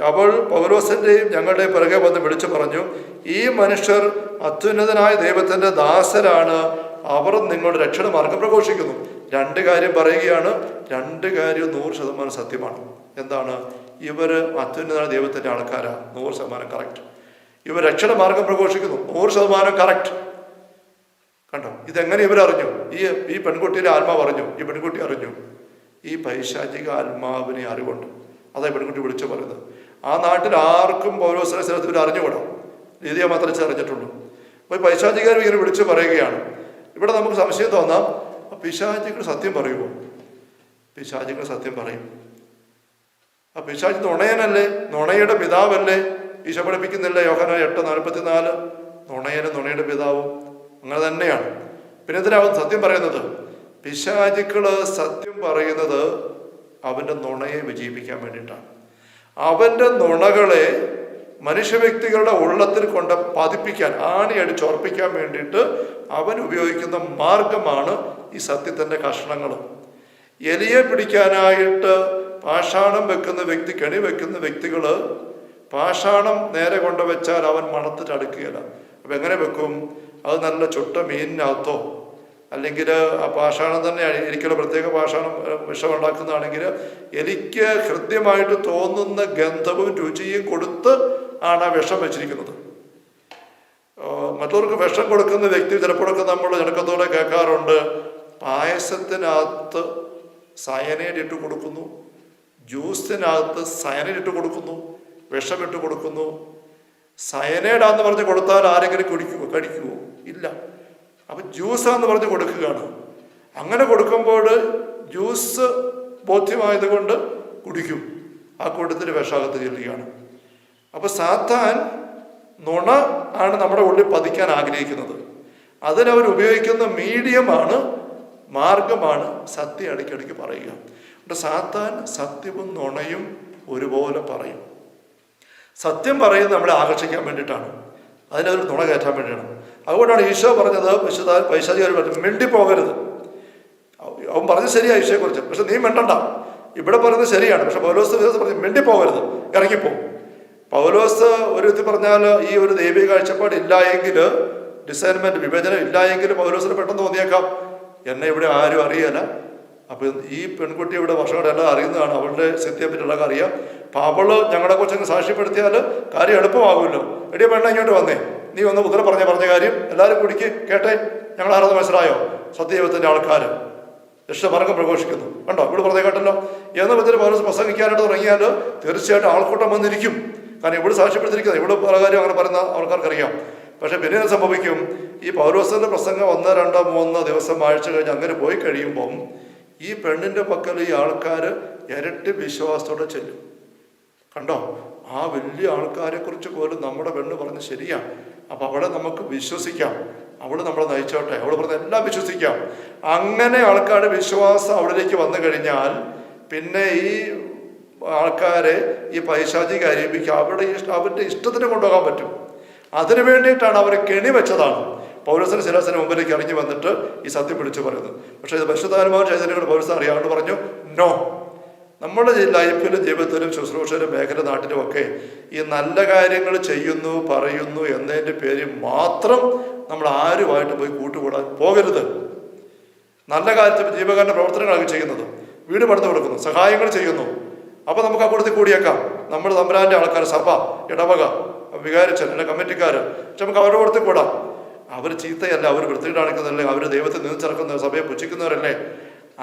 അവൾ പൗലോസിൻ്റെയും ഞങ്ങളുടെയും പുറകെ വന്ന് വിളിച്ചു പറഞ്ഞു, ഈ മനുഷ്യർ അത്യുന്നതനായ ദൈവത്തിൻ്റെ ദാസരാണ്, അവർ നിങ്ങളുടെ രക്ഷണമാർഗം പ്രഘോഷിക്കുന്നു. 2 കാര്യം പറയുകയാണ്. 2 കാര്യം 100% സത്യമാണ്. എന്താണ്? ഇവർ അത്യുന്നതനായ ദൈവത്തിൻ്റെ ആൾക്കാരാണ്, 100% കറക്റ്റ്. ഇവർ രക്ഷണമാർഗം പ്രഘോഷിക്കുന്നു, 100% കറക്റ്റ്. കണ്ടോ? ഇതെങ്ങനെ ഇവരറിഞ്ഞു? ഈ പെൺകുട്ടിയുടെ ആത്മാവ് അറിഞ്ഞു, ഈ പെൺകുട്ടി അറിഞ്ഞു. ഈ പൈശാചിക ആത്മാവിനെ അറിവുണ്ട്. അതാ പെൺകുട്ടി വിളിച്ചു പറയുന്നത്. ആ നാട്ടിൽ ആർക്കും പൗലോസിനെ സ്ഥലത്ത് ഇവർ അറിഞ്ഞുകൂടാ, രീതിയെ മാത്രമേ അറിഞ്ഞിട്ടുള്ളൂ. അപ്പോൾ ഈ പൈശാചികർ ഇങ്ങനെ വിളിച്ചു പറയുകയാണ്. ഇവിടെ നമുക്ക് സംശയം തോന്നാം, പിശാചികൾ സത്യം പറയുമോ? പിശാചികൾ സത്യം പറയും. ആ പിശാചി നുണയനല്ലേ? നുണയുടെ പിതാവല്ലേ? ഈശോ പഠിപ്പിക്കുന്നില്ല യോഹന്നാൻ 8:44, നുണയനും നുണയുടെ പിതാവും. അങ്ങനെ തന്നെയാണ്. പിന്നെ എന്തിനാവും സത്യം പറയുന്നത്? പിശാചുക്കള് സത്യം പറയുന്നത് അവൻ്റെ നുണയെ വിജയിപ്പിക്കാൻ വേണ്ടിയിട്ടാണ്. അവൻ്റെ നുണകളെ മനുഷ്യ വ്യക്തികളുടെ ഉള്ളത്തിൽ കൊണ്ട് പതിപ്പിക്കാൻ, ആണിയടിച്ചുറപ്പിക്കാൻ വേണ്ടിയിട്ട് അവൻ ഉപയോഗിക്കുന്ന മാർഗമാണ് ഈ സത്യത്തിൻ്റെ കഷണങ്ങൾ. എലിയെ പിടിക്കാനായിട്ട് പാഷാണം വെക്കുന്ന വ്യക്തി, കെണി വെക്കുന്ന വ്യക്തികൾ പാഷാണം നേരെ കൊണ്ടുവച്ചാൽ അവൻ മണത്തിട്ട് അടുക്കുകയില്ല. അപ്പം എങ്ങനെ വെക്കും? അത് നല്ല ചുട്ട മീനിനകത്തോ അല്ലെങ്കിൽ ആ പാഷാണം തന്നെ എലിക്കുള്ള പ്രത്യേക പാഷാണം വിഷമുണ്ടാക്കുന്നതാണെങ്കിൽ എലിക്ക് ഹൃദ്യമായിട്ട് തോന്നുന്ന ഗന്ധവും രുചിയും കൊടുത്ത് ആണ് ആ വിഷം വെച്ചിരിക്കുന്നത്. മറ്റവർക്ക് വിഷം കൊടുക്കുന്ന വ്യക്തി ചിലപ്പോഴൊക്കെ നമ്മൾ ഞെടുക്കത്തോടെ കേൾക്കാറുണ്ട്, പായസത്തിനകത്ത് സയനൈഡ് ഇട്ട് കൊടുക്കുന്നു, ജ്യൂസിനകത്ത് സയനൈഡ് ഇട്ട് കൊടുക്കുന്നു, വിഷമിട്ട് കൊടുക്കുന്നു. സയനൈഡാന്ന് പറഞ്ഞ് കൊടുത്താൽ ആരെങ്കിലും കഴിക്കുമോ? ഇല്ല. അപ്പം ജ്യൂസാന്ന് പറഞ്ഞ് കൊടുക്കുകയാണ്. അങ്ങനെ കൊടുക്കുമ്പോൾ ജ്യൂസ് ബോധ്യമായത് കൊണ്ട് കുടിക്കും. ആ കൂട്ടത്തിൽ വിഷാകത്ത് ചെല്ലുകയാണ്. അപ്പോൾ സാത്താൻ നുണ ആണ് നമ്മുടെ ഉള്ളിൽ പതിക്കാൻ ആഗ്രഹിക്കുന്നത്. അതിനവർ ഉപയോഗിക്കുന്ന മീഡിയമാണ്, മാർഗമാണ് സത്യം ഇടയ്ക്കിടയ്ക്ക് പറയുക. എന്നിട്ട് സാത്താൻ സത്യവും നുണയും ഒരുപോലെ പറയും. സത്യം പറയുന്നത് നമ്മളെ ആകർഷിക്കാൻ വേണ്ടിയിട്ടാണ്, അതിനൊരു നുണ കയറ്റാൻ വേണ്ടിയാണ്. അതുകൊണ്ടാണ് ഈശോ പറഞ്ഞത്, പൈശാചികാർ പറഞ്ഞു മിണ്ടിപ്പോകരുത്. അവൻ പറഞ്ഞത് ശരിയാണ് ഈശോയെക്കുറിച്ച്, പക്ഷെ നീ മിണ്ടണ്ട. ഇവിടെ പറയുന്നത് ശരിയാണ്, പക്ഷെ പൗലോസ് പറഞ്ഞു മിണ്ടിപ്പോകരുത്, ഇറങ്ങിപ്പോ. പൗലോസ് ഒരു വിധത്തിൽ പറഞ്ഞാൽ ഈ ഒരു ദൈവിക കാഴ്ചപ്പാട് ഇല്ല എങ്കിൽ, ഡിസൈൻമെന്റ് വിഭജനം ഇല്ല എങ്കിൽ പൗലോസിന് പെട്ടെന്ന് തോന്നിയേക്കാം എന്നെ ഇവിടെ ആരും അറിയല. അപ്പം ഈ പെൺകുട്ടി ഇവിടെ വർഷങ്ങളെല്ലാം അറിയുന്നതാണ്, അവളുടെ സ്ഥിതിയെ പറ്റിയുള്ളതൊക്കെ അറിയാം. അപ്പം അവള് ഞങ്ങളെ കുറിച്ചൊക്കെ സാക്ഷ്യപ്പെടുത്തിയാൽ കാര്യം എളുപ്പമാകുമല്ലോ. എടിയ പെണ്ണ ഇങ്ങോട്ട് വന്നേ, നീ ഒന്ന് ഉത്തര പറഞ്ഞ കാര്യം എല്ലാവരും കുടിക്ക് കേട്ടെ, ഞങ്ങൾ ആരെന്ന് മനസ്സിലായോ? സത്യദൈവത്തിൻ്റെ ആൾക്കാർ രക്ഷമാർഗം പ്രഘോഷിക്കുന്നു, കണ്ടോ ഇവിടെ പറഞ്ഞ കേട്ടല്ലോ എന്ന് വെച്ചിട്ട് പൗലോസ് പ്രസംഗിക്കാനായിട്ട് തുടങ്ങിയാൽ തീർച്ചയായിട്ടും ആൾക്കൂട്ടം വന്നിരിക്കും. കാരണം ഇവിടെ സാക്ഷ്യപ്പെടുത്തിരിക്കുന്നത്, ഇവിടെ പല കാര്യം അങ്ങനെ പറയുന്ന ആൾക്കാർക്കറിയാം. പക്ഷെ പിന്നെ സംഭവിക്കും, ഈ പൗലോസിന്റെ പ്രസംഗം 1, 2, 3 ദിവസം ആഴ്ച കഴിഞ്ഞ് അങ്ങനെ പോയി കഴിയുമ്പം ഈ പെണ്ണിന്റെ പക്കൽ ഈ ആൾക്കാർ ഇരട്ടി വിശ്വാസത്തോടെ ചെല്ലും. കണ്ടോ, ആ വലിയ ആൾക്കാരെ കുറിച്ച് പോലും നമ്മുടെ പെണ്ണ് പറഞ്ഞ് ശരിയാണ്, അപ്പൊ അവളെ നമുക്ക് വിശ്വസിക്കാം, അവള് നമ്മളെ നയിച്ചോട്ടെ, അവള് പറഞ്ഞ എല്ലാം വിശ്വസിക്കാം. അങ്ങനെ ആൾക്കാരുടെ വിശ്വാസം അവളിലേക്ക് വന്നു കഴിഞ്ഞാൽ പിന്നെ ഈ ആൾക്കാരെ ഈ പൈശാചിക അരീപിക്കുക അവരുടെ ഇഷ്ടത്തിന് കൊണ്ടുപോകാൻ പറ്റും. അതിനു വേണ്ടിയിട്ടാണ് അവരെ കെണി വെച്ചതാണ്. പൗലോസിന് ശിലാസിന് മുമ്പിലേക്ക് ഇറങ്ങി വന്നിട്ട് ഈ സത്യം വിളിച്ചു പറയുന്നത്. പക്ഷേ ഇത് പരിശുദ്ധാത്മാവ് ചൈതന്യങ്ങൾ പൗലോസ് അറിയാണ്ട് പറഞ്ഞു, നോ, നമ്മുടെ ലൈഫിലും ജീവിതത്തിലും ശുശ്രൂഷയിലും മേഖല നാട്ടിലും ഒക്കെ ഈ നല്ല കാര്യങ്ങൾ ചെയ്യുന്നു പറയുന്നു എന്നതിൻ്റെ പേരിൽ മാത്രം നമ്മൾ ആരുമായിട്ട് പോയി കൂട്ടുകൂടാൻ പോകരുത്. നല്ല കാര്യത്തിൽ ജീവകാരൻ്റെ പ്രവർത്തനങ്ങളൊക്കെ ചെയ്യുന്നത്, വീട് പണിത് കൊടുക്കുന്നു, സഹായങ്ങൾ ചെയ്യുന്നു, അപ്പൊ നമുക്ക് അക്കൂട്ടത്തിൽ കൂടിയേക്കാം. നമ്മൾ തമ്പുരാന്റെ ആൾക്കാർ, സഭ, ഇടവക, വികാരിച്ചൻ, അല്ലെ കമ്മിറ്റിക്കാർ, പക്ഷെ നമുക്ക് അവരുടെ കൂടത്തിൽ കൂടാം. അവർ ചീത്തയല്ല, അവർ വൃത്തികേട് കാണിക്കുന്നതല്ലേ, അവർ ദൈവത്തെ നിന്നിച്ചിറക്കുന്ന, സഭയെ പുച്ഛിക്കുന്നവരല്ലേ.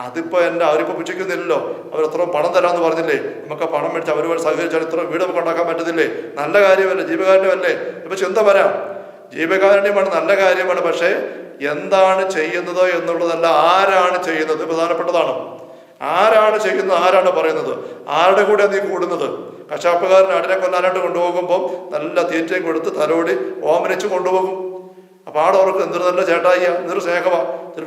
അതിപ്പോ അവരിപ്പോ പുച്ഛിക്കുന്നില്ലല്ലോ, അവർ എത്രയും പണം തരാമെന്ന് പറഞ്ഞില്ലേ, നമുക്ക് ആ പണം മേടിച്ച് അവരുമായി സഹകരിച്ചാൽ ഇത്ര വീട് നമുക്ക് ഉണ്ടാക്കാൻ പറ്റത്തില്ലേ? നല്ല കാര്യമല്ലേ, ജീവകാരുണ്യമല്ലേ. ഇപ്പൊ ചിന്ത വരാം, ജീവകാരുണ്യമാണ്, നല്ല കാര്യമാണ്. പക്ഷേ എന്താണ് ചെയ്യുന്നത് എന്നുള്ളതല്ല, ആരാണ് ചെയ്യുന്നത് പ്രധാനപ്പെട്ടതാണ്. ആരാണ് ചെയ്യുന്നത്, ആരാണ് പറയുന്നത്, ആരുടെ കൂടെ നീ കൂടുന്നത്. കശാപ്പുകാരൻ ആടിനെ കൊല്ലാനായിട്ട് കൊണ്ടുപോകുമ്പം നല്ല തീറ്റയും കൊടുത്ത് തലോടി ഓമനിച്ച് കൊണ്ടുപോകും. അപ്പൊ ആടവർക്ക് എന്തൊരു നല്ല ചേട്ടായിയ, എന്തൊരു സ്നേഹമാ.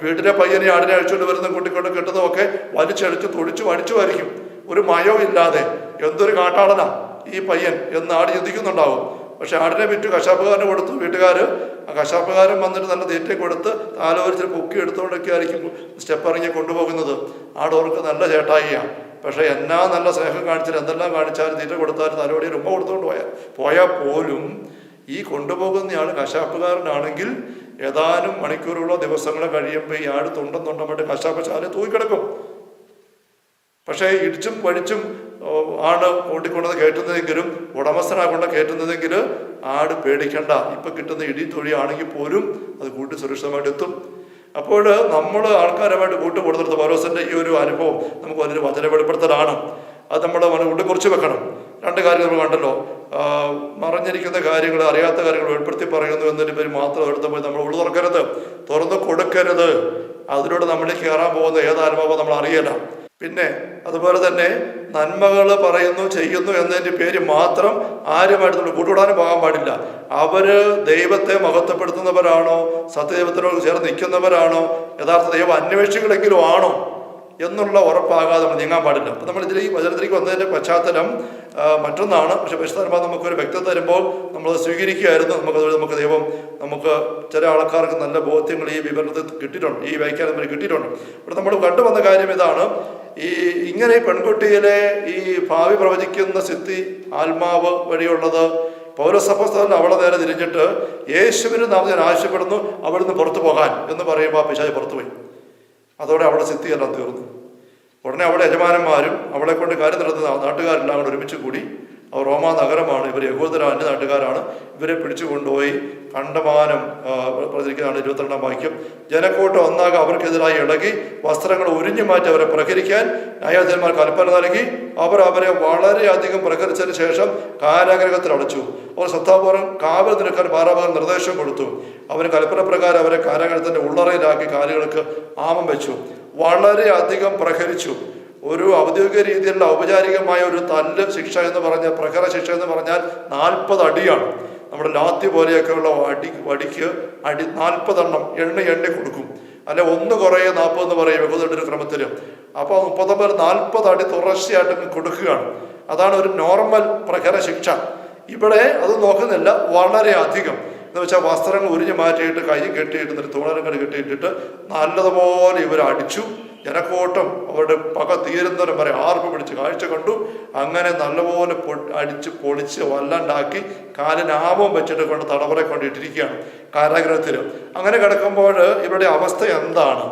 വീട്ടിലെ പയ്യനെ ആടിനെ അഴിച്ചുകൊണ്ട് വരുന്ന കൂട്ടിക്കൊണ്ട് കെട്ടുന്നതൊക്കെ വലിച്ചടിച്ച് തുടിച്ചു അടിച്ചുമായിരിക്കും, ഒരു മയവും ഇല്ലാതെ. എന്തൊരു കാട്ടാളനാ ഈ പയ്യൻ എന്ന് ആട് ചിന്തിക്കുന്നുണ്ടാവും. പക്ഷെ ആടിനെ വിറ്റ് കശാപ്പുകാരന് കൊടുത്തു. വീട്ടുകാര് ആ കശാപ്പുകാരൻ വന്നിട്ട് നല്ല തീറ്റയും കൊടുത്ത് താലോരിച്ചിട്ട് പൊക്കി എടുത്തുകൊണ്ടൊക്കെ ആയിരിക്കും സ്റ്റെപ്പ് ഇറങ്ങി കൊണ്ടുപോകുന്നത്. ആടവർക്ക് നല്ല ചേട്ടായിയാണ്. പക്ഷെ എന്നാ നല്ല സ്നേഹം കാണിച്ചാൽ, എന്തെല്ലാം കാണിച്ചാലും, തീറ്റ കൊടുത്താലും, തലോടിയിൽ ഉമ്മ കൊടുത്തുകൊണ്ട് പോയാൽ പോലും ഈ കൊണ്ടുപോകുന്നയാൾ കശാപ്പുകാരനാണെങ്കിൽ ഏതാനും മണിക്കൂറുകളോ ദിവസങ്ങളോ കഴിയുമ്പോൾ ഈ ആട് തുണ്ടെന്നുണ്ടെന്നിട്ട് കശാപ്പശാല തൂക്കിക്കിടക്കും. പക്ഷേ ഇടിച്ചും പഴിച്ചും ആണ് കൂട്ടിക്കൊണ്ടത് കയറ്റുന്നതെങ്കിലും, ഉടമസ്ഥനാക്കൊണ്ട് കയറ്റുന്നതെങ്കിൽ ആട് പേടിക്കണ്ട. ഇപ്പൊ കിട്ടുന്ന ഇടി തൊഴിയാണെങ്കിൽ പോലും അത് കൂട്ടി സുരക്ഷിതമായിട്ട് എത്തും. അപ്പോൾ നമ്മൾ ആൾക്കാരുമായിട്ട് കൂട്ടുകൊടുത്തിടത്ത് പൗലോസിന്റെ ഈ ഒരു അനുഭവം നമുക്ക് വലിയൊരു വചന വെളിപ്പെടുത്തലാണ്. അത് നമ്മുടെ ഉള്ളിൽ കുറിച്ച് വെക്കണം. 2 കാര്യം നമ്മൾ കണ്ടല്ലോ, മറഞ്ഞിരിക്കുന്ന കാര്യങ്ങൾ, അറിയാത്ത കാര്യങ്ങൾ വെളിപ്പെടുത്തി പറയുന്നു എന്നതിന് പേര് മാത്രം എടുത്ത് പോയി നമ്മൾ ഉള്ളു തുറക്കരുത്, തുറന്നു കൊടുക്കരുത്. അതിലൂടെ നമ്മളിലേക്ക് കയറാൻ പോകുന്ന ഏതാനുഭവം നമ്മൾ അറിയല. പിന്നെ അതുപോലെ തന്നെ നന്മകൾ പറയുന്നു ചെയ്യുന്നു എന്നതിൻ്റെ പേര് മാത്രം ആരുമായിട്ട് നമ്മൾ കൂട്ടുകൂടാനും പോകാൻ പാടില്ല. അവര് ദൈവത്തെ മഹത്വപ്പെടുത്തുന്നവരാണോ, സത്യദൈവത്തിനോട് ചേർന്ന് നിൽക്കുന്നവരാണോ, യഥാർത്ഥ ദൈവ അന്വേഷികളെങ്കിലും ആണോ എന്നുള്ള ഉറപ്പാകാതെ നമ്മൾ നീങ്ങാൻ പാടില്ല. അപ്പം നമ്മൾ ഇതിൽ ഈ വചനത്തിലേക്ക് വന്നതിൻ്റെ പശ്ചാത്തലം മറ്റൊന്നാണ്. പക്ഷെ പരിശുദ്ധാത്മാവ് നമുക്കൊരു വ്യക്തത തരുമ്പോൾ നമ്മളത് സ്വീകരിക്കുകയായിരുന്നു. നമുക്ക് ദൈവം ചില ആൾക്കാർക്ക് നല്ല ബോധ്യങ്ങൾ ഈ വിവരണത്തിൽ കിട്ടിയിട്ടുണ്ട്, ഈ വ്യാഖ്യാനം നമ്മൾ കിട്ടിയിട്ടുണ്ട്. ഇവിടെ നമ്മൾ കണ്ടുവന്ന കാര്യം ഇതാണ്, ഇങ്ങനെ പെൺകുട്ടിയിലെ ഈ ഭാവി പ്രവചിക്കുന്ന സിദ്ധി ആത്മാവ് വഴിയുള്ളത്. പൗലോസ് അപ്പോസ്തലൻ അവളെ നേരെ തിരിഞ്ഞിട്ട് യേശുവിന് നാം ഞാൻ ആവശ്യപ്പെടുന്നു അവിടുന്ന് പുറത്തു പോകാൻ എന്ന് പറയുമ്പോൾ ആ പിശാച് പുറത്തുപോയി. അതോടെ അവിടെ സിദ്ധിയെല്ലാം തീർന്നു. ഉടനെ അവിടെ യജമാനന്മാരും അവളെ കൊണ്ട് കാര്യം നടത്തുന്ന നാട്ടുകാരെല്ലാം കൂടെ ഒരുമിച്ച് കൂടി. അവർ റോമാ നഗരമാണ്, ഇവർ യഹൂദരാ, അന്യ നാട്ടുകാരാണ്. ഇവരെ പിടിച്ചു കൊണ്ടുപോയി കണ്ടമാനം പ്രചരിക്കുന്നതാണ് 22-ാം വാക്യം. ജനക്കൂട്ടം ഒന്നാകെ അവർക്കെതിരായി ഇളകി വസ്ത്രങ്ങൾ ഉരിഞ്ഞു മാറ്റി അവരെ പ്രഹരിക്കാൻ ന്യായാധിപന്മാർ കൽപ്പന നൽകി. അവരെ വളരെയധികം പ്രഹരിച്ചതിന് ശേഷം കാരാഗ്രഹത്തിൽ അടച്ചു. അവർ ശ്രദ്ധാപൂർവ്വം കാവൽ നിൽക്കാൻ പാറാപാകൻ നിർദ്ദേശം കൊടുത്തു. അവന് കൽപ്പന പ്രകാരം അവരെ കാരാഗ്രഹത്തിന്റെ ഉള്ളറയിലാക്കി കാലുകൾക്ക് ആമം വെച്ചു. വളരെയധികം പ്രഹരിച്ചു. ഒരു ഔദ്യോഗിക രീതിയിലുള്ള ഔപചാരികമായ ഒരു തല്ല് ശിക്ഷ എന്ന് പറഞ്ഞാൽ, പ്രഹര ശിക്ഷ എന്ന് പറഞ്ഞാൽ 40 അടിയാണ്. നമ്മുടെ ലാത്തി പോലെയൊക്കെയുള്ള വടിക്ക് 40 എണ്ണം എണ്ണി കൊടുക്കും. അല്ലെ 1 കുറയെ 40 എന്ന് പറയും യഹൂദരുടെ ക്രമത്തിൽ. അപ്പോൾ 40 അടി തുടർച്ചയായിട്ട് കൊടുക്കുകയാണ്. അതാണ് ഒരു നോർമൽ പ്രഹര ശിക്ഷ. ഇവിടെ അത് നോക്കുന്നില്ല, വളരെ അധികം എന്ന് വെച്ചാൽ വസ്ത്രങ്ങൾ ഉരിഞ്ഞു മാറ്റിയിട്ട് കൈ കെട്ടിയിട്ട് തുണരങ്ങൾ കെട്ടിയിട്ടിട്ട് നല്ലതുപോലെ ഇവർ അടിച്ചു. ജനക്കൂട്ടം അവരുടെ പക തീരുന്നവരും വരെ ആർപ്പ് പിടിച്ച് കാഴ്ച കണ്ടു. അങ്ങനെ നല്ലപോലെ അടിച്ച് പൊളിച്ച് വല്ലാണ്ടാക്കി കാലിനാമം വെച്ചിട്ട് കൊണ്ട് തടവറെ കൊണ്ടിട്ടിരിക്കുകയാണ് കാരാഗ്രഹത്തിൽ. അങ്ങനെ കിടക്കുമ്പോൾ ഇവരുടെ അവസ്ഥ എന്താണ്?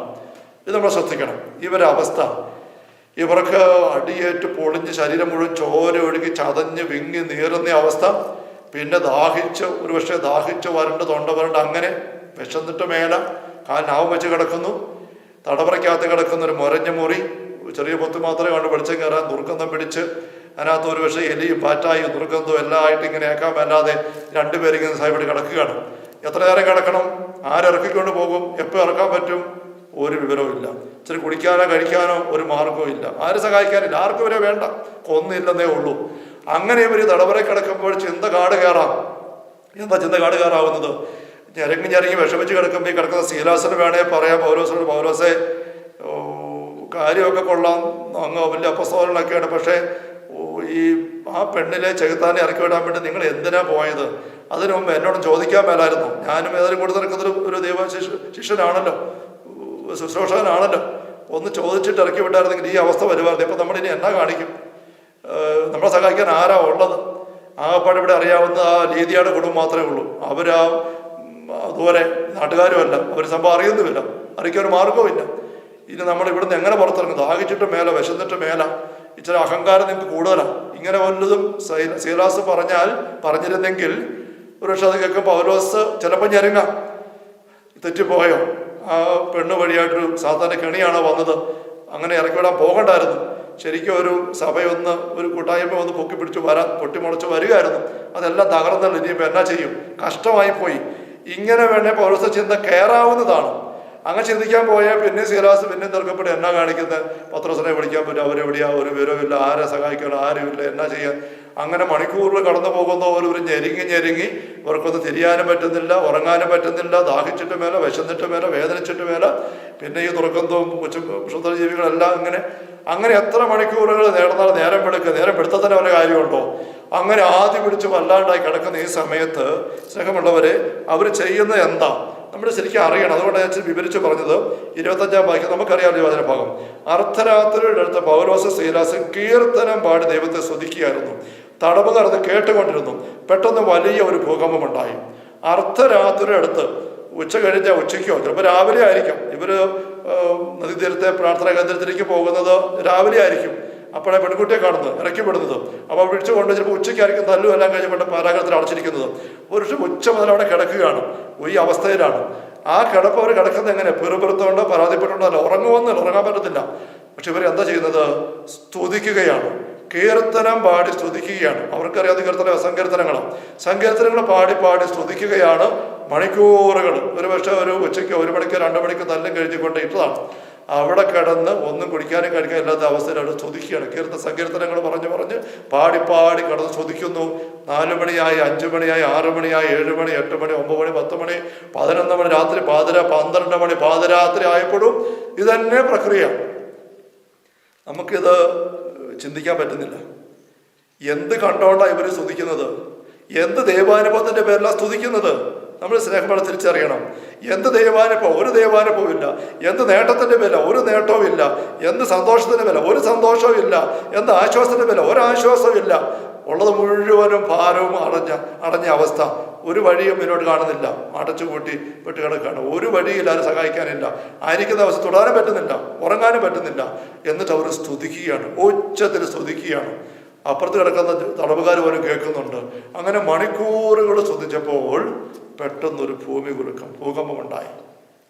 ഇത് നമ്മൾ ശ്രദ്ധിക്കണം. ഇവരുടെ അവസ്ഥ, ഇവർക്ക് അടിയേറ്റ് പൊളിഞ്ഞ് ശരീരം മുഴുവൻ ചോര ഒഴുകി ചതഞ്ഞ് വിങ്ങി നീറുന്ന അവസ്ഥ. പിന്നെ ദാഹിച്ച്, ഒരുപക്ഷെ ദാഹിച്ച് വരണ്ട്, തൊണ്ട വരണ്ട്, അങ്ങനെ വിശന്നിട്ട് മേല, കാലിനാവും വെച്ച് കിടക്കുന്നു. തടവറയ്ക്കകത്ത് കിടക്കുന്ന ഒരു മുരഞ്ഞ മുറി, ചെറിയ പൊത്ത് മാത്രമേ കണ്ട് വെളിച്ചം കയറാൻ, ദുർഗന്ധം പിടിച്ച് അതിനകത്ത് ഒരു പക്ഷേ എലിയും പാറ്റായും ദുർഗന്ധവും എല്ലാം ആയിട്ട് ഇങ്ങനെ ഏക്കാൻ മേലാതെ രണ്ടുപേരിങ്ങനെ സാഹിബിട്ട് കിടക്കുകയാണ്. എത്ര നേരം കിടക്കണം? ആരിറക്കിക്കൊണ്ട് പോകും? എപ്പോൾ ഇറക്കാൻ പറ്റും? ഒരു വിവരവും ഇല്ല. ഇച്ചിരി കുടിക്കാനോ കഴിക്കാനോ ഒരു മാർഗവും ഇല്ല. ആരും സഹായിക്കാനില്ല, ആർക്കും ഇവരെ വേണ്ട, കൊന്നില്ലെന്നേ ഉള്ളൂ. അങ്ങനെ ഇവർ തടവറയിൽ കിടക്കുമ്പോൾ ചിന്ത കാട് കയറാം. എന്താ ചിന്ത കാട് കയറാവുന്നത്? ഞരങ്ങി വിഷമിച്ച് കിടക്കുമ്പോൾ ഈ കിടക്കുന്ന ശീലാസന് വേണേ പറയാം പൗലോസിനോട്, പൗലോസെ കാര്യമൊക്കെ കൊള്ളാം, അങ്ങ് വലിയ അപ്പസ്തോലനൊക്കെയാണ്, പക്ഷേ ഈ ആ പെണ്ണിലെ ചെകുത്താനെ ഇറക്കി വിടാൻ വേണ്ടി നിങ്ങൾ എന്തിനാ പോയത്? അതിനു മുമ്പ് എന്നോടും ചോദിക്കാൻ മേലായിരുന്നു. ഞാനും ഏതായാലും കൂടുതൽ നിൽക്കുന്നൊരു ഒരു ദൈവ ശിഷ്യനാണല്ലോ, ശുശ്രൂഷകനാണല്ലോ. ഒന്ന് ചോദിച്ചിട്ട് ഇറക്കി വിട്ടായിരുന്നെങ്കിൽ ഈ അവസ്ഥ വരുമായിരുന്നു. ഇപ്പം നമ്മളിനി എന്നാ കാണിക്കും? നമ്മളെ സഹായിക്കാൻ ആരാ ഉള്ളത്? ആകപ്പാട് ഇവിടെ അറിയാവുന്ന ആ ലീതിയുടെ കുടുംബം മാത്രമേ ഉള്ളൂ. അതുപോലെ നാട്ടുകാരുമല്ല, അവർ സംഭവം അറിയുന്നുമില്ല, അറിയിക്കാൻ ഒരു മാർഗവും ഇല്ല. ഇനി നമ്മൾ ഇവിടുന്ന് എങ്ങനെ പുറത്തിറങ്ങും? ദാഹിച്ചിട്ട് മേല, വിശന്നിട്ട് മേല, ഇച്ചിരി അഹങ്കാരം നിങ്ങൾക്ക് കൂടുതലാണ്. ഇങ്ങനെ വല്ലതും സീലാസ് പറഞ്ഞിരുന്നെങ്കിൽ ഒരു പക്ഷെ അത് കേൾക്കുമ്പോൾ പൗലോസ് ചിലപ്പോൾ ഞെരുങ്ങാം, തെറ്റിപ്പോയോ, ആ പെണ്ണ് വഴിയായിട്ടൊരു സാധാരണ കെണിയാണോ വന്നത്, അങ്ങനെ ഇറക്കിവിടാൻ പോകണ്ടായിരുന്നു. ശരിക്കും ഒരു സഭയൊന്ന്, ഒരു കൂട്ടായ്മ ഒന്ന് പൊക്കി പിടിച്ച് പൊട്ടിമുളച്ച് വരികയായിരുന്നു. അതെല്ലാം തകർന്നല്ലോ. ഇനിയിപ്പോൾ എന്നാ ചെയ്യും? കഷ്ടമായി പോയി. ഇങ്ങനെ വേണേ പൗലോസ് ചിന്ത കയറാവുന്നതാണ്. അങ്ങനെ ചിന്തിക്കാൻ പോയാൽ പിന്നെ സീലാസ് പിന്നെ തീർക്കപ്പെട്ട് എന്നാ കാണിക്കുന്നത്? പത്രോസിനെ വിളിക്കാൻ പറ്റും, അവരെവിടെയാ, ഒരു വിവരമില്ല, ആരെ സഹായിക്കണം, ആരുമില്ല, എന്നാ ചെയ്യാൻ? അങ്ങനെ മണിക്കൂറിൽ കടന്നു പോകുന്ന ഒരു ഞെരുങ്ങി ഇവർക്കൊന്നും തിരിയാനും പറ്റുന്നില്ല, ഉറങ്ങാനും പറ്റുന്നില്ല, ദാഹിച്ചിട്ട് മേല, വിശന്നിട്ട് മേല, വേദനിച്ചിട്ട് മേല, പിന്നെ ഈ തുറക്കന്തവും ക്ഷുദ്രജീവികളെല്ലാം അങ്ങനെ എത്ര മണിക്കൂറുകൾ നേരം വെളുത്താൽ തന്നെ വല്ല കാര്യമുണ്ടോ? അങ്ങനെ ആദ്യം പിടിച്ച് വല്ലാണ്ടായി കിടക്കുന്ന ഈ സമയത്ത് സ്നേഹമുള്ളവരെ അവർ ചെയ്യുന്നത് എന്താ നമ്മൾ ശരിക്കും അറിയണം. അതുകൊണ്ട് ഞാൻ വിവരിച്ച് പറഞ്ഞത് 25-ാം വാക്യം നമുക്കറിയാമല്ലോ വചന ഭാഗം. അർദ്ധരാത്രിയുടെ അടുത്ത് പൗലോസ് സീലാസ് കീർത്തനം പാടി ദൈവത്തെ സ്തുതിക്കുകയായിരുന്നു. തടവുകാർ അത് കേട്ടുകൊണ്ടിരുന്നു. പെട്ടെന്ന് വലിയ ഒരു ഭൂകമ്പമുണ്ടായി. അർദ്ധരാത്രിയുടെ അടുത്ത്, ഉച്ച കഴിഞ്ഞ ഉച്ചയ്ക്കോ ചിലപ്പോൾ രാവിലെ ആയിരിക്കും. ഇവർ നദീതീരത്തെ പ്രാർത്ഥനാ കേന്ദ്രത്തിലേക്ക് പോകുന്നത് രാവിലെ ആയിരിക്കും. അപ്പോഴേ പെൺകുട്ടിയെ കാണുന്നത്, ഇറക്കിപ്പെടുന്നത്. അപ്പോൾ വിളിച്ചു കൊണ്ട് ചിലപ്പോൾ ഉച്ചയ്ക്കായിരിക്കും തല്ലും എല്ലാം കഴിഞ്ഞപ്പോൾ പാരാഗ്രഹത്തിൽ അടച്ചിരിക്കുന്നത്. ഒരു ഉച്ച മുതൽ അവിടെ കിടക്കുകയാണ്, ഈ അവസ്ഥയിലാണ്. ആ കിടപ്പ് അവർ കിടക്കുന്നത് എങ്ങനെ? പെറുപെറുത്തോണ്ടോ പരാതിപ്പെട്ടുണ്ടോ അല്ല, ഉറങ്ങാൻ പറ്റത്തില്ല. പക്ഷെ ഇവർ എന്താ ചെയ്യുന്നത്? സ്തുതിക്കുകയാണ്, കീർത്തനം പാടി സ്തുതിക്കുകയാണ്. അവർക്കറിയാവുന്ന കീർത്തന സങ്കീർത്തനങ്ങൾ പാടി സ്തുതിക്കുകയാണ്. മണിക്കൂറുകൾ, ഒരു പക്ഷേ ഒരു ഉച്ചയ്ക്ക് 1 മണിക്കോ 2 മണിക്കോ തല്ലും കഴിഞ്ഞുകൊണ്ട് ഇട്ടതാണ്. അവിടെ കിടന്ന് ഒന്നും കുടിക്കാനും കഴിക്കാൻ ഇല്ലാത്ത അവസ്ഥയിൽ അവിടെ സ്തുതിക്കുകയാണ്. സങ്കീർത്തനങ്ങൾ പറഞ്ഞ് പാടി കിടന്ന് സ്തുതിക്കുന്നു. 4 മണിയായി, 5 മണിയായി, 6 മണിയായി, 7 മണി, 8 മണി, 9 മണി, 10 മണി, 11 മണി, രാത്രി 12 മണി പാതിരാത്രി ആയപ്പോഴും ഇതന്നെ പ്രക്രിയ. നമുക്കിത് ചിന്തിക്കാൻ പറ്റുന്നില്ല. എന്ത് കണ്ടോണ്ടാണ് ഇവർ സ്തുതിക്കുന്നത്? എന്ത് ദൈവാനുഭവത്തിന്റെ പേരിലാണ് സ്തുതിക്കുന്നത്? നമ്മൾ സ്നേഹത്തോടെ തിരിച്ചറിയണം. എന്ത് ദൈവാനുഭവം? ഒരു ദൈവാനുഭവം ഇല്ല. എന്ത് നേട്ടത്തിന്റെ വില? ഒരു നേട്ടവും ഇല്ല. എന്ത് സന്തോഷത്തിന്റെ വില? ഒരു സന്തോഷവും ഇല്ല. എന്ത് ആശ്വാസത്തിന്റെ വില? ഒരാശ്വാസവും ഇല്ല. ഉള്ളത് മുഴുവനും ഭാരവും അടഞ്ഞ അവസ്ഥ. ഒരു വഴിയും മുന്നോട്ട് കാണുന്നില്ല. അടച്ചുപൂട്ടി പെട്ട് കിടക്കുകയാണ്. ഒരു വഴിയിൽ ആരും സഹായിക്കാനില്ല. ആയിരിക്കുന്ന അവസ്ഥ തുടരാനും പറ്റുന്നില്ല, ഉറങ്ങാനും പറ്റുന്നില്ല. എന്നിട്ട് അവർ സ്തുതിക്കുകയാണ്, ഉച്ചത്തിൽ സ്തുതിക്കുകയാണ്. അപ്പുറത്ത് കിടക്കുന്ന തടവുകാർ പോലും കേൾക്കുന്നുണ്ട്. അങ്ങനെ മണിക്കൂറുകൾ സ്തുതിച്ചപ്പോൾ പെട്ടെന്നൊരു ഭൂകമ്പമുണ്ടായി.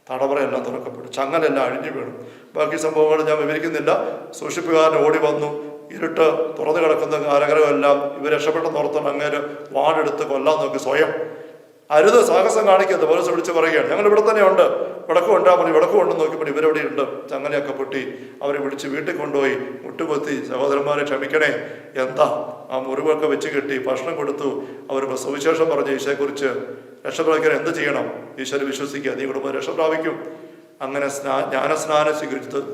തടവറയെല്ലാം തുറക്കപ്പെട്ടു, ചങ്ങലെല്ലാം അഴിഞ്ഞു വീണു. ബാക്കി സംഭവങ്ങൾ ഞാൻ വിവരിക്കുന്നില്ല. സൂക്ഷിപ്പുകാരൻ ഓടി വന്നു. ഇരുട്ട് തുറന്നു കിടക്കുന്ന കാലഗ്രഹമെല്ലാം ഇവർ രക്ഷപ്പെട്ടെന്ന് ഓർത്തോണ്ട് അങ്ങേര് വാടെടുത്ത് കൊല്ലാൻ നോക്കി. സ്വയം അരുത്, സാഹസം കാണിക്കരുത്. പോലീസ് വിളിച്ച് പറയുകയാണ്, ഞങ്ങൾ ഇവിടെ തന്നെ ഉണ്ട്, വിളക്കും ഉണ്ടാ മതി. വിളക്കും ഉണ്ടെന്ന് നോക്കിയപ്പോൾ ഇവരെവിടെ ഉണ്ട്. ചങ്ങലയൊക്കെ പൊട്ടി അവരെ വിളിച്ച് വീട്ടിൽ കൊണ്ടുപോയി മുട്ടുകൊത്തി, സഹോദരന്മാരെ ക്ഷമിക്കണേ, എന്താ ആ മുറിവൊക്കെ വെച്ച് കെട്ടി ഭക്ഷണം കൊടുത്തു. അവർ സുവിശേഷം പറഞ്ഞ് ഈശോയെക്കുറിച്ച് രക്ഷപ്രാപിക്കാൻ എന്ത് ചെയ്യണം? ഈശോയെ വിശ്വസിക്കുക, നീ കുടുംബം രക്ഷ പ്രാപിക്കും. അങ്ങനെ ജ്ഞാനസ്നാനം സ്വീകരിച്ചത്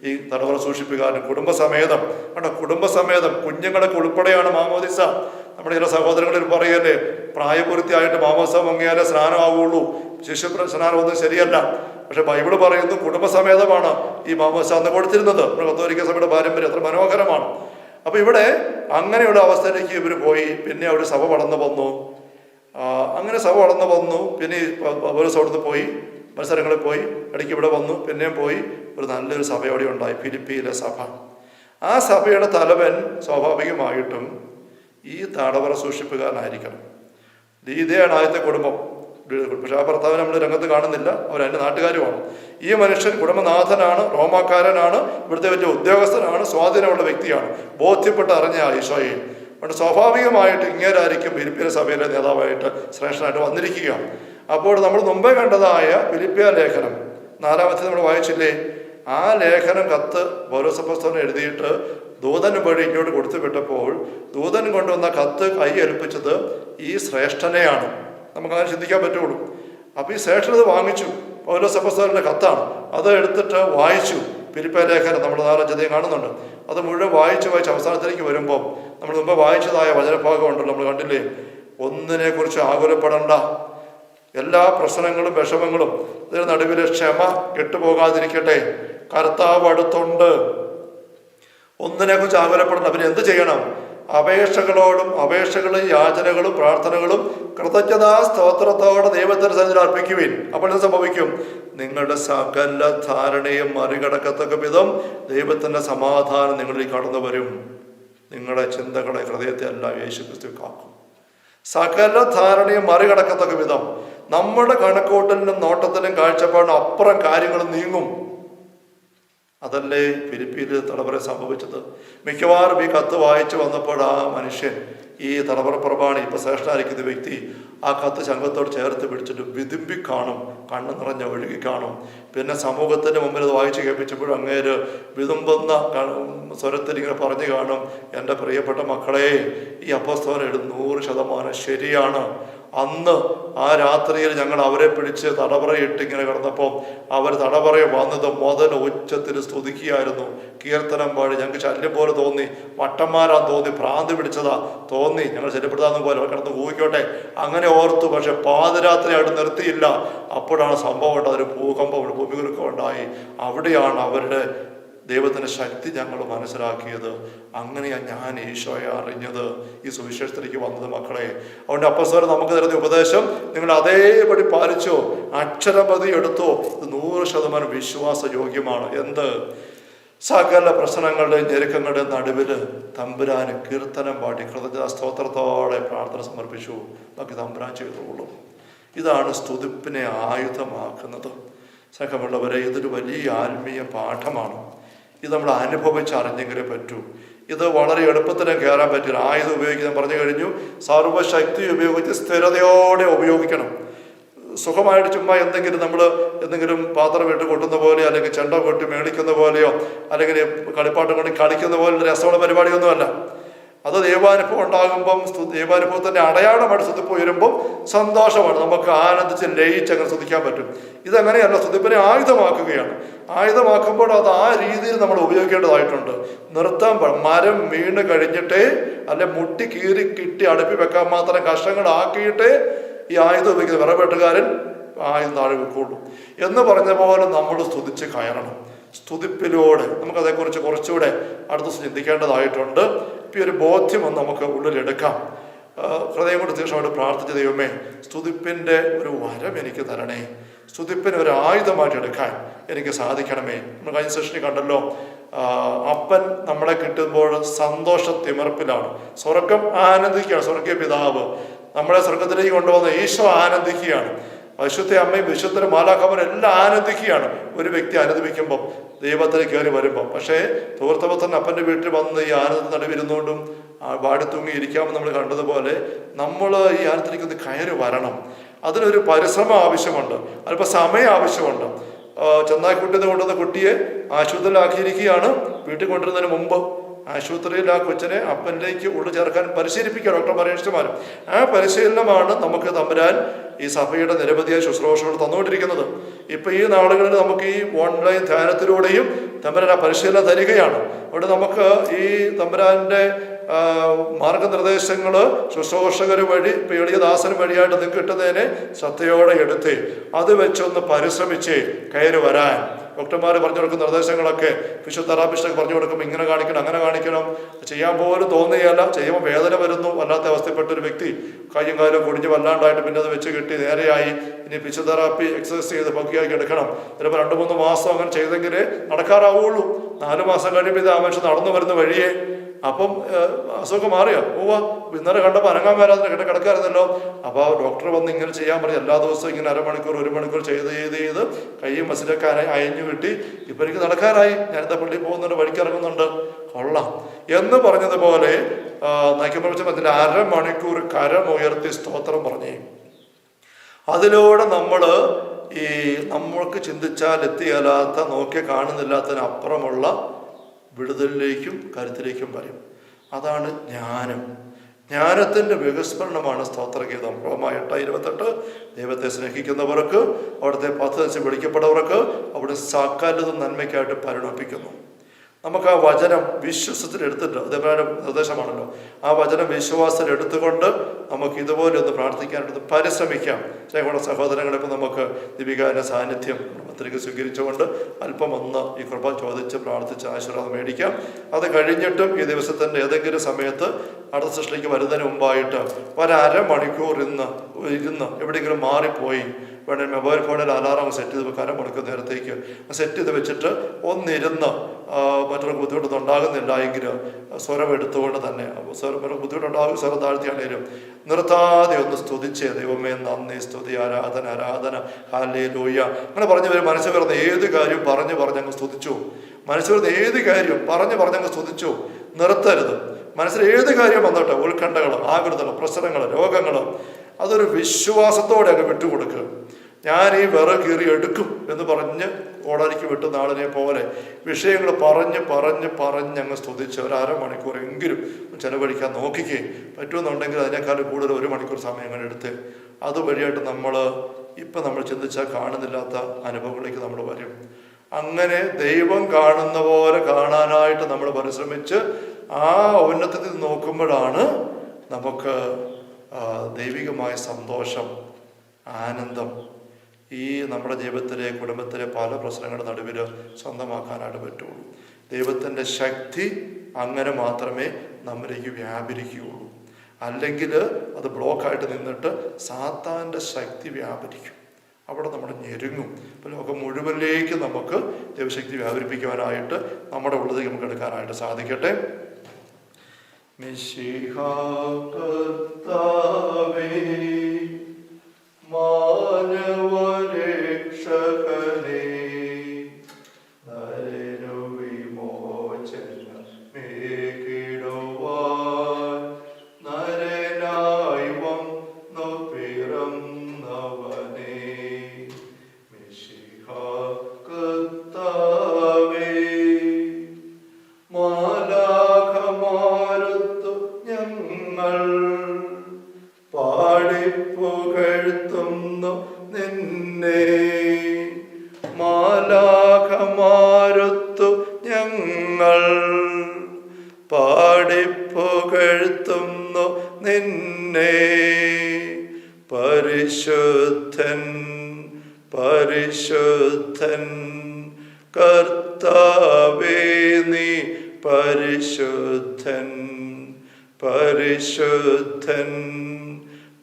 ഈ തടവറ സൂക്ഷിപ്പുകാരൻ കുടുംബസമേതം കുടുംബസമേതം കുഞ്ഞുങ്ങളൊക്കെ ഉൾപ്പെടെയാണ് മാമോദിസ. നമ്മുടെ ചില സഹോദരങ്ങളിൽ പറയല്ലേ, പ്രായപൂർത്തിയായിട്ട് മാമോദിസ മുങ്ങിയാലേ സ്നാനമാവുള്ളൂ, ശിശു സ്നാനമൊന്നും ശരിയല്ല. പക്ഷെ ബൈബിള് പറയുന്നു കുടുംബസമേതമാണ് ഈ മാമോദിസ അന്ന് കൊടുത്തിരുന്നത്. നമ്മുടെ കത്തോലിക്ക സഭയുടെ പാരമ്പര്യം എത്ര മനോഹരമാണ്. അപ്പൊ ഇവിടെ അങ്ങനെയുള്ള അവസ്ഥയിലേക്ക് ഇവർ പോയി. പിന്നെ അവർ സഭ വളർന്നു വന്നു. അങ്ങനെ സഭ വളർന്നു വന്നു. പിന്നെ പൗലോസ് അവിടുന്ന് പോയി, മത്സരങ്ങളിൽ പോയി, ഇടയ്ക്ക് ഇവിടെ വന്നു, പിന്നെയും പോയി. ഒരു നല്ലൊരു സഭ അവിടെ ഉണ്ടായി, ഫിലിപ്പിയിലെ സഭ. ആ സഭയുടെ തലവൻ സ്വാഭാവികമായിട്ടും ഈ തടവറ സൂക്ഷിപ്പുകാരനായിരിക്കണം. ഇതേയാണ് ആദ്യത്തെ കുടുംബം. പക്ഷെ ആ ഭർത്താവ് നമ്മൾ രംഗത്ത് കാണുന്നില്ല, അവർ എൻ്റെ നാട്ടുകാരുമാണ്. ഈ മനുഷ്യൻ കുടുംബനാഥനാണ്, റോമാക്കാരനാണ്, ഇവിടുത്തെ വലിയ ഉദ്യോഗസ്ഥനാണ്, സ്വാധീനമുള്ള വ്യക്തിയാണ്, ബോധ്യപ്പെട്ട് അറിഞ്ഞ ഈശോയെ. അതുകൊണ്ട് സ്വാഭാവികമായിട്ട് ഇങ്ങേരായിരിക്കും ഫിലിപ്പിയ സഭയിലെ നേതാവായിട്ട് ശ്രേഷ്ഠനായിട്ട് വന്നിരിക്കുക. അപ്പോൾ നമ്മൾ മുമ്പേ കണ്ടതായ ഫിലിപ്പിയ ലേഖനം 4-ാമത്തെ നമ്മൾ വായിച്ചില്ലേ, ആ ലേഖനം കത്ത് പൗലോസ് അപ്പോസ്തലൻ എഴുതിയിട്ട് ദൂതൻ വഴി ഇങ്ങോട്ട് കൊടുത്തു വിട്ടപ്പോൾ ദൂതൻ കൊണ്ടുവന്ന കത്ത് കൈ ഏൽപ്പിച്ചത് ഈ ശ്രേഷ്ഠനെയാണ്. നമുക്കങ്ങനെ ചിന്തിക്കാൻ പറ്റുള്ളൂ. അപ്പോൾ ഈ ശ്രേഷ്ഠൻ ഇത് വാങ്ങിച്ചു, പൗലോസ് അപ്പോസ്തലന്റെ കത്താണ്, അത് എടുത്തിട്ട് വായിച്ചു. ഫിലിപ്പിയ ലേഖനം നമ്മൾ 4-5 കാണുന്നുണ്ട്. അത് മുഴുവൻ വായിച്ച് അവസാനത്തിലേക്ക് വരുമ്പോൾ നമ്മൾ മുമ്പ് വായിച്ചതായ വചനഭാഗം ഉണ്ടല്ലോ, നമ്മൾ കണ്ടില്ലേ, ഒന്നിനെ കുറിച്ച് ആകുലപ്പെടണ്ട, എല്ലാ പ്രശ്നങ്ങളും വിഷമങ്ങളും ഇതിന് നടുവിലെ ക്ഷമ കെട്ടുപോകാതിരിക്കട്ടെ, കർത്താവ് അടുത്തുണ്ട്. ഒന്നിനെ കുറിച്ച് ആകുലപ്പെടണ്ട. പിന്നെ എന്ത് ചെയ്യണം? അപേക്ഷകളും യാചനകളും പ്രാർത്ഥനകളും കൃതജ്ഞതാ സ്തോത്രത്തോടെ ദൈവത്തിന് സന്നിധിയിൽ അർപ്പിക്കുവിൻ. അപ്പോൾ എന്ത് സംഭവിക്കും? നിങ്ങളുടെ സകല ധാരണയും മറികടക്കത്തക്ക വിധം ദൈവത്തിന്റെ സമാധാനം നിങ്ങളിൽ കടന്നു വരും. നിങ്ങളുടെ ചിന്തകളെ, ഹൃദയത്തെ എല്ലാം യേശുക്രിസ്തു കാക്കും. സകല ധാരണയും മറികടക്കത്തക്ക വിധം നമ്മുടെ കണക്കൂട്ടലിനും നോട്ടത്തിനും കാഴ്ചപ്പാടിനും അപ്പുറം കാര്യങ്ങൾ നീങ്ങും. അതല്ലേ ഫിലിപ്പിയിൽ തലമുറ സംഭവിച്ചത്. മിക്കവാറും ഈ കത്ത് വായിച്ചു വന്നപ്പോൾ ആ മനുഷ്യൻ, ഈ തലമുറ പ്രമാണി, ഇപ്പൊ ശ്രേഷ്ഠനായിരിക്കുന്ന വ്യക്തി, ആ കത്ത് സംഘത്തോട് ചേർത്ത് പിടിച്ചിട്ട് വിതുമ്പി കാണും, കണ്ണ് നിറഞ്ഞ ഒഴുകി കാണും. പിന്നെ സമൂഹത്തിന്റെ മുമ്പിൽ അത് വായിച്ച് കേൾപ്പിച്ചപ്പോഴും അങ്ങേര് വിതുമ്പുന്ന സ്വരത്തിൽ ഇങ്ങനെ പറഞ്ഞു കാണും, എൻ്റെ പ്രിയപ്പെട്ട മക്കളെ, ഈ അപ്പോസ്തലൻ 100% ശരിയാണ്. അന്ന് ആ രാത്രിയിൽ ഞങ്ങൾ അവരെ പിടിച്ച് തടവറയിട്ട് ഇങ്ങനെ കിടന്നപ്പോൾ അവർ തടവറയെ വന്നത് മുതൽ ഉച്ചത്തിൽ സ്തുതിക്കുകയായിരുന്നു, കീർത്തനം പാടി. ഞങ്ങൾക്ക് ശല്യം പോലെ തോന്നി, വട്ടന്മാരാന്ന് തോന്നി, ഭ്രാന്തി പിടിച്ചതാ തോന്നി, ഞങ്ങൾ ശല്യപ്പെടുത്താന്ന് പോലെ കിടന്ന് ഊഹിക്കോട്ടെ അങ്ങനെ ഓർത്തു. പക്ഷെ പാതിരാത്രി അവിടെ നിർത്തിയില്ല. അപ്പോഴാണ് സംഭവം ഉണ്ടായത്, ഒരു ഭൂകമ്പം, ഭൂമികുലുക്കം ഉണ്ടായി. അവിടെയാണ് അവരുടെ ദൈവത്തിൻ്റെ ശക്തി ഞങ്ങൾ മനസ്സിലാക്കിയത്. അങ്ങനെയാണ് ഞാൻ ഈശോയെ അറിഞ്ഞത്, ഈ സുവിശേഷത്തിലേക്ക് വന്നത് മക്കളെ. അതുകൊണ്ട് അപ്പോസ്തലൻ നമുക്ക് തരുന്ന ഉപദേശം നിങ്ങൾ അതേപടി പാലിച്ചോ, അക്ഷരപതി എടുത്തോ, ഇത് 100% വിശ്വാസയോഗ്യമാണ്. എന്ത്? സകല പ്രശ്നങ്ങളുടെയും ഞെരുക്കങ്ങളുടെയും നടുവിൽ തമ്പുരാന് കീർത്തനം പാടി കൃതജ്ഞതാ സ്തോത്രത്തോടെ പ്രാർത്ഥന സമർപ്പിച്ചു. ബാക്കി തമ്പുരാൻ ചെയ്തോളൂ. ഇതാണ് സ്തുതിപ്പിനെ ആയുധമാക്കുന്നത്. സ്നേഹമുള്ളവരെ, ഇതൊരു വലിയ ആത്മീയ പാഠമാണ്. ഇത് നമ്മൾ അനുഭവിച്ചറിഞ്ഞെങ്കിലേ പറ്റൂ. ഇത് വളരെ എളുപ്പത്തിലും കയറാൻ പറ്റില്ല. ആയുധം ഉപയോഗിക്കാൻ പറഞ്ഞു കഴിഞ്ഞു. സർവശക്തി ഉപയോഗിച്ച് സ്ഥിരതയോടെ ഉപയോഗിക്കണം. സുഖമായിട്ട് ചുമ്മാ എന്തെങ്കിലും പാത്രം ഇട്ട് കൊട്ടുന്ന പോലെയോ, അല്ലെങ്കിൽ ചെണ്ട കൊട്ടി മേളിക്കുന്ന പോലെയോ, അല്ലെങ്കിൽ കളിപ്പാട്ടം കൊണ്ട് കളിക്കുന്ന പോലെയുള്ള രസമുള്ള പരിപാടിയൊന്നുമല്ല. അത് ദൈവാനുഭവം ഉണ്ടാകുമ്പം, ദൈവാനുഭവത്തിൻ്റെ അടയാളമായിട്ട് സ്തുതിപ്പ് ഉയരുമ്പം സന്തോഷമാണ്. നമുക്ക് ആനന്ദിച്ച് ലയിച്ച് അങ്ങനെ സ്തുതിക്കാൻ പറ്റും. ഇതങ്ങനെയല്ല, സ്തുതിപ്പിനെ ആയുധമാക്കുകയാണ്. ആയുധമാക്കുമ്പോൾ അത് ആ രീതിയിൽ നമ്മൾ ഉപയോഗിക്കേണ്ടതായിട്ടുണ്ട്. നിർത്താൻ മരം വീണ് കഴിഞ്ഞിട്ടേ, അല്ലെ മുട്ടി കീറി കിട്ടി അടുപ്പി വെക്കാൻ മാത്രം കഷ്ണങ്ങളാക്കിയിട്ടേ ഈ ആയുധം ഉപയോഗിക്കുന്ന വിറവെട്ടുകാരൻ ആയുധം താഴെ വെക്കുള്ളൂ എന്ന് പറഞ്ഞ പോലെ നമ്മൾ സ്തുതിച്ച് കയറണം. സ്തുതിപ്പിലൂടെ നമുക്കതേക്കുറിച്ച് കുറച്ചുകൂടെ അടുത്ത ദിവസം ചിന്തിക്കേണ്ടതായിട്ടുണ്ട്. ഇപ്പം ഒരു ബോധ്യം ഒന്ന് നമുക്ക് ഉള്ളിലെടുക്കാം. ഹൃദയം കൊണ്ട് തീർച്ചയായിട്ടും പ്രാർത്ഥിച്ച ദൈവമേ, സ്തുതിപ്പിൻ്റെ ഒരു വരം എനിക്ക് തരണേ, സ്തുതിപ്പിനെ ഒരു ആയുധമായിട്ട് എടുക്കാൻ എനിക്ക് സാധിക്കണമേ. നമ്മൾ കഴിഞ്ഞ സെഷനിൽ കണ്ടല്ലോ, അപ്പൻ നമ്മളെ കിട്ടുമ്പോൾ സന്തോഷത്തിമർപ്പിലാണ്. സ്വർഗം ആനന്ദിക്കുകയാണ്. സ്വർഗീയ പിതാവ് നമ്മളെ സ്വർഗത്തിലേക്ക് കൊണ്ടുവന്ന ഈശോ ആനന്ദിക്കുകയാണ്. വിശുദ്ധ അമ്മയും വിശുദ്ധ മാലാഖമാരും എല്ലാം ആനന്ദിക്കുകയാണ് ഒരു വ്യക്തി അനുദമിക്കുമ്പം, ദൈവത്തിൽ കയറി വരുമ്പം. പക്ഷേ തോർത്തപത്തൻ അപ്പൻ്റെ വീട്ടിൽ വന്ന് ഈ ആനന്ദത്തിൽ നടുവിരുന്നുകൊണ്ടും വാടിത്തൂങ്ങി ഇരിക്കാമെന്ന് നമ്മൾ കണ്ടതുപോലെ നമ്മൾ ഈ ആനന്ദത്തിലേക്ക് ഒന്ന് കയറി വരണം. അതിനൊരു പരിശ്രമം ആവശ്യമുണ്ട്, അല്പം സമയം ആവശ്യമുണ്ട്. ചെന്നായിക്കുട്ടിന്ന് കൊണ്ടുവന്ന കുട്ടിയെ ആശുപത്രിയിലാക്കിയിരിക്കുകയാണ്. വീട്ടിൽ കൊണ്ടുവരുന്നതിന് മുമ്പ് ആശുപത്രിയിൽ ആ കൊച്ചിനെ അപ്പനിലേക്ക് ഉള്ളു ചേർക്കാൻ പരിശീലിപ്പിക്കുക ഡോക്ടർമാരും നഴ്സുമാരും. ആ പരിശീലനമാണ് നമുക്ക് തമ്പുരാൻ ഈ സഭയുടെ നിരവധിയായ ശുശ്രൂഷകൾ തന്നുകൊണ്ടിരിക്കുന്നത്. ഇപ്പം ഈ നാളുകളിൽ നമുക്ക് ഈ ഓൺലൈൻ ധ്യാനത്തിലൂടെയും തമ്പുരാൻ ആ പരിശീലനം തരികയാണ്. അതുകൊണ്ട് നമുക്ക് ഈ തമ്പുരാൻ്റെ മാർഗനിർദ്ദേശങ്ങൾ ശുശ്രൂഷകർ വഴി, ഇപ്പം എളിയ ദാസന് വഴിയായിട്ട് നിങ്ങൾക്ക് കിട്ടുന്നതിനെ ശ്രദ്ധയോടെ എടുത്ത് അത് വെച്ചൊന്ന് പരിശ്രമിച്ച് കയറി വരാൻ ഡോക്ടർമാർ പറഞ്ഞു കൊടുക്കുന്ന നിർദ്ദേശങ്ങളൊക്കെ ഫിസിയോതെറാപ്പിസ്റ്റൊക്കെ പറഞ്ഞു കൊടുക്കുമ്പോൾ ഇങ്ങനെ കാണിക്കണം, അങ്ങനെ കാണിക്കണം, ചെയ്യാൻ പോലും തോന്നുകയല്ല. ചെയ്യുമ്പോൾ വേദന വരുന്നു. വല്ലാത്ത അവസ്ഥപ്പെട്ടൊരു വ്യക്തി കയ്യും കാലും കുടിഞ്ഞ് വല്ലാണ്ടായിട്ട് പിന്നെ അത് വെച്ച് കിട്ടി നേരെയായി. ഇനി ഫിസിയോതെറാപ്പി എക്സസൈസ് ചെയ്ത് ഭംഗിയാക്കി എടുക്കണം. ചിലപ്പോൾ 2-3 മാസം അങ്ങനെ ചെയ്തെങ്കിലേ നടക്കാറാവുള്ളൂ. 4 മാസം കഴിയുമ്പോൾ ഇത് ആ മനുഷ്യൻ നടന്നു വരുന്ന വഴിയേ. അപ്പം അസുഖം മാറിയോ? ഇന്നലെ കണ്ടപ്പോൾ അനങ്ങാൻ വരാതെ കിടക്കാറുന്നല്ലോ. അപ്പോൾ ഡോക്ടർ വന്ന് ഇങ്ങനെ ചെയ്യാൻ പറഞ്ഞു. എല്ലാ ദിവസവും ഇങ്ങനെ 1 മണിക്കൂർ 1 മണിക്കൂർ ചെയ്ത് കൈയും മസിലൊക്കെ അയഞ്ഞു കിട്ടി. ഇപ്പം എനിക്ക് നടക്കാറായി. ഞാനിതാ പള്ളിയിൽ പോകുന്നുണ്ട്, വഴിക്കിറങ്ങുന്നുണ്ട്. കൊള്ളാം എന്ന് പറഞ്ഞതുപോലെ നയിക്കപ്രവചനത്തിൽ 1/2 മണിക്കൂർ കരമുയർത്തി സ്തോത്രം പറഞ്ഞേ. അതിലൂടെ നമ്മൾ ഈ നമ്മൾക്ക് ചിന്തിച്ചാൽ എത്തിയാലാത്ത, നോക്കി കാണുന്നില്ലാത്തതിനപ്പുറമുള്ള വിടുതലിലേക്കും കരുത്തിലേക്കും വരും. അതാണ് ജ്ഞാനം. ജ്ഞാനത്തിൻ്റെ വികസ്മരണമാണ് സ്തോത്രഗീതം. റോമ 8:28 ദൈവത്തെ സ്നേഹിക്കുന്നവർക്ക് അവിടുത്തെ പദ്ധതി വിളിക്കപ്പെട്ടവർക്ക് അവിടെ സകലതും നന്മയ്ക്കായിട്ട് പരിണമിപ്പിക്കുന്നു. നമുക്ക് ആ വചനം വിശ്വാസത്തിലെടുത്തിട്ട്, അതേപോലെ നിർദ്ദേശമാണല്ലോ, ആ വചനം വിശ്വാസത്തിലെടുത്തുകൊണ്ട് നമുക്ക് ഇതുപോലെ ഒന്ന് പ്രാർത്ഥിക്കാനായിട്ട് പരിശ്രമിക്കാം. സ്നേഹമുള്ള സഹോദരങ്ങളെ, ഇപ്പം നമുക്ക് ദീപികാന്റെ സാന്നിധ്യം പത്രിക സ്വീകരിച്ചുകൊണ്ട് അല്പം ഒന്ന് ഈ കൃപ ചോദിച്ച് പ്രാർത്ഥിച്ച് ആശീർവാദം മേടിക്കാം. അത് കഴിഞ്ഞിട്ടും ഈ ദിവസത്തിൻ്റെ ഏതെങ്കിലും സമയത്ത് അടുത്ത സൃഷ്ടിക്ക് വരുന്നതിന് മുമ്പായിട്ട് 1/2 മണിക്കൂർ ഇരുന്ന് എവിടെയെങ്കിലും മാറിപ്പോയി വേണമെങ്കിൽ മൊബൈൽ ഫോണിൽ അലാറം സെറ്റ് ചെയ്ത് വെക്കാൻ മണിക്കൂർ നേരത്തേക്ക് സെറ്റ് ചെയ്ത് വെച്ചിട്ട് ഒന്നിരുന്ന് മറ്റൊരു ബുദ്ധിമുട്ടൊന്നും ഉണ്ടാകുന്നില്ല എങ്കിൽ സ്വരം എടുത്തുകൊണ്ട് തന്നെ ബുദ്ധിമുട്ടുണ്ടാകും. സ്വരം താഴ്ത്തിയാണേലും നിർത്താതെ ഒന്ന് സ്തുതിച്ചേ. ദൈവമേ നന്ദി, സ്തുതി, ആരാധന ഹല്ലേലൂയ അങ്ങനെ പറഞ്ഞു വരും. മനസ്സിൽ വരുന്ന ഏത് കാര്യം പറഞ്ഞങ്ങ് സ്തുതിച്ചു. മനസ്സിൽ വരുന്ന ഏത് കാര്യം പറഞ്ഞങ്ങ് സ്തുതിച്ചു. നിർത്തരുത്. മനസ്സിൽ ഏത് കാര്യം വന്നോട്ടെ, ഉത്കണ്ഠകൾ, ആകുലതകൾ, പ്രശ്നങ്ങൾ, രോഗങ്ങൾ, അതൊരു വിശ്വാസത്തോടെ അങ്ങ് വിട്ടുകൊടുക്കുക. ഞാൻ ഈ വിറക് കീറി എടുക്കും എന്ന് പറഞ്ഞ് ഓടാനിക്ക് വിട്ടുന്ന ആളിനെ പോലെ വിഷയങ്ങൾ പറഞ്ഞ് സ്തുതിച്ച് 1/2 മണിക്കൂറെങ്കിലും ചെലവഴിക്കാൻ നോക്കിക്കേ. പറ്റുമെന്നുണ്ടെങ്കിൽ അതിനേക്കാൾ കൂടുതൽ 1 മണിക്കൂർ സമയം അങ്ങനെ എടുത്ത് അതുവഴിയായിട്ട് നമ്മൾ ചിന്തിച്ചാൽ കാണുന്നില്ലാത്ത അനുഭവങ്ങളിലേക്ക് നമ്മൾ വരും. അങ്ങനെ ദൈവം കാണുന്ന പോലെ കാണാനായിട്ട് നമ്മൾ പരിശ്രമിച്ച് ആ ഔന്നത്യത്തിൽ നോക്കുമ്പോഴാണ് നമുക്ക് ദൈവികമായ സന്തോഷം, ആനന്ദം ഈ നമ്മുടെ ജീവിതത്തിലെ, കുടുംബത്തിലെ പല പ്രശ്നങ്ങളുടെ നടുവിൽ സ്വന്തമാക്കാനായിട്ട് പറ്റുള്ളൂ. ദൈവത്തിൻ്റെ ശക്തി അങ്ങനെ മാത്രമേ നമ്മിലേക്ക് വ്യാപരിക്കുകയുള്ളൂ. അല്ലെങ്കിൽ അത് ബ്ലോക്കായിട്ട് നിന്നിട്ട് സാത്താൻ്റെ ശക്തി വ്യാപരിക്കും. അവിടെ നമ്മൾ ഞെരുങ്ങും. ഇപ്പോൾ ലോകം മുഴുവനിലേക്ക് നമുക്ക് ദൈവശക്തി വ്യാപരിപ്പിക്കുവാനായിട്ട് നമ്മുടെ ഉള്ളതിലേക്ക് നമുക്ക് എടുക്കാനായിട്ട് സാധിക്കട്ടെ. മിശിഹാ കർത്താവേ, മാനവരക്ഷകനേ, നരവിമോചനമേകിടുവാൻ നരനായി വന്നു പിറന്നവനേ, മിശിഹാ കർത്താവേ, മാലാഖമാരുത്തു ഞങ്ങൾ പാടിപ്പുകഴ്ത്തുന്നു നിന്നെ, മാലാഖമാരുത്തു ഞങ്ങൾ പാടിപ്പുകഴ്ത്തുന്നു നിന്നെ. പരിശുദ്ധൻ പരിശുദ്ധൻ കർത്താവേ, നീ പരിശുദ്ധൻ പരിശുദ്ധൻ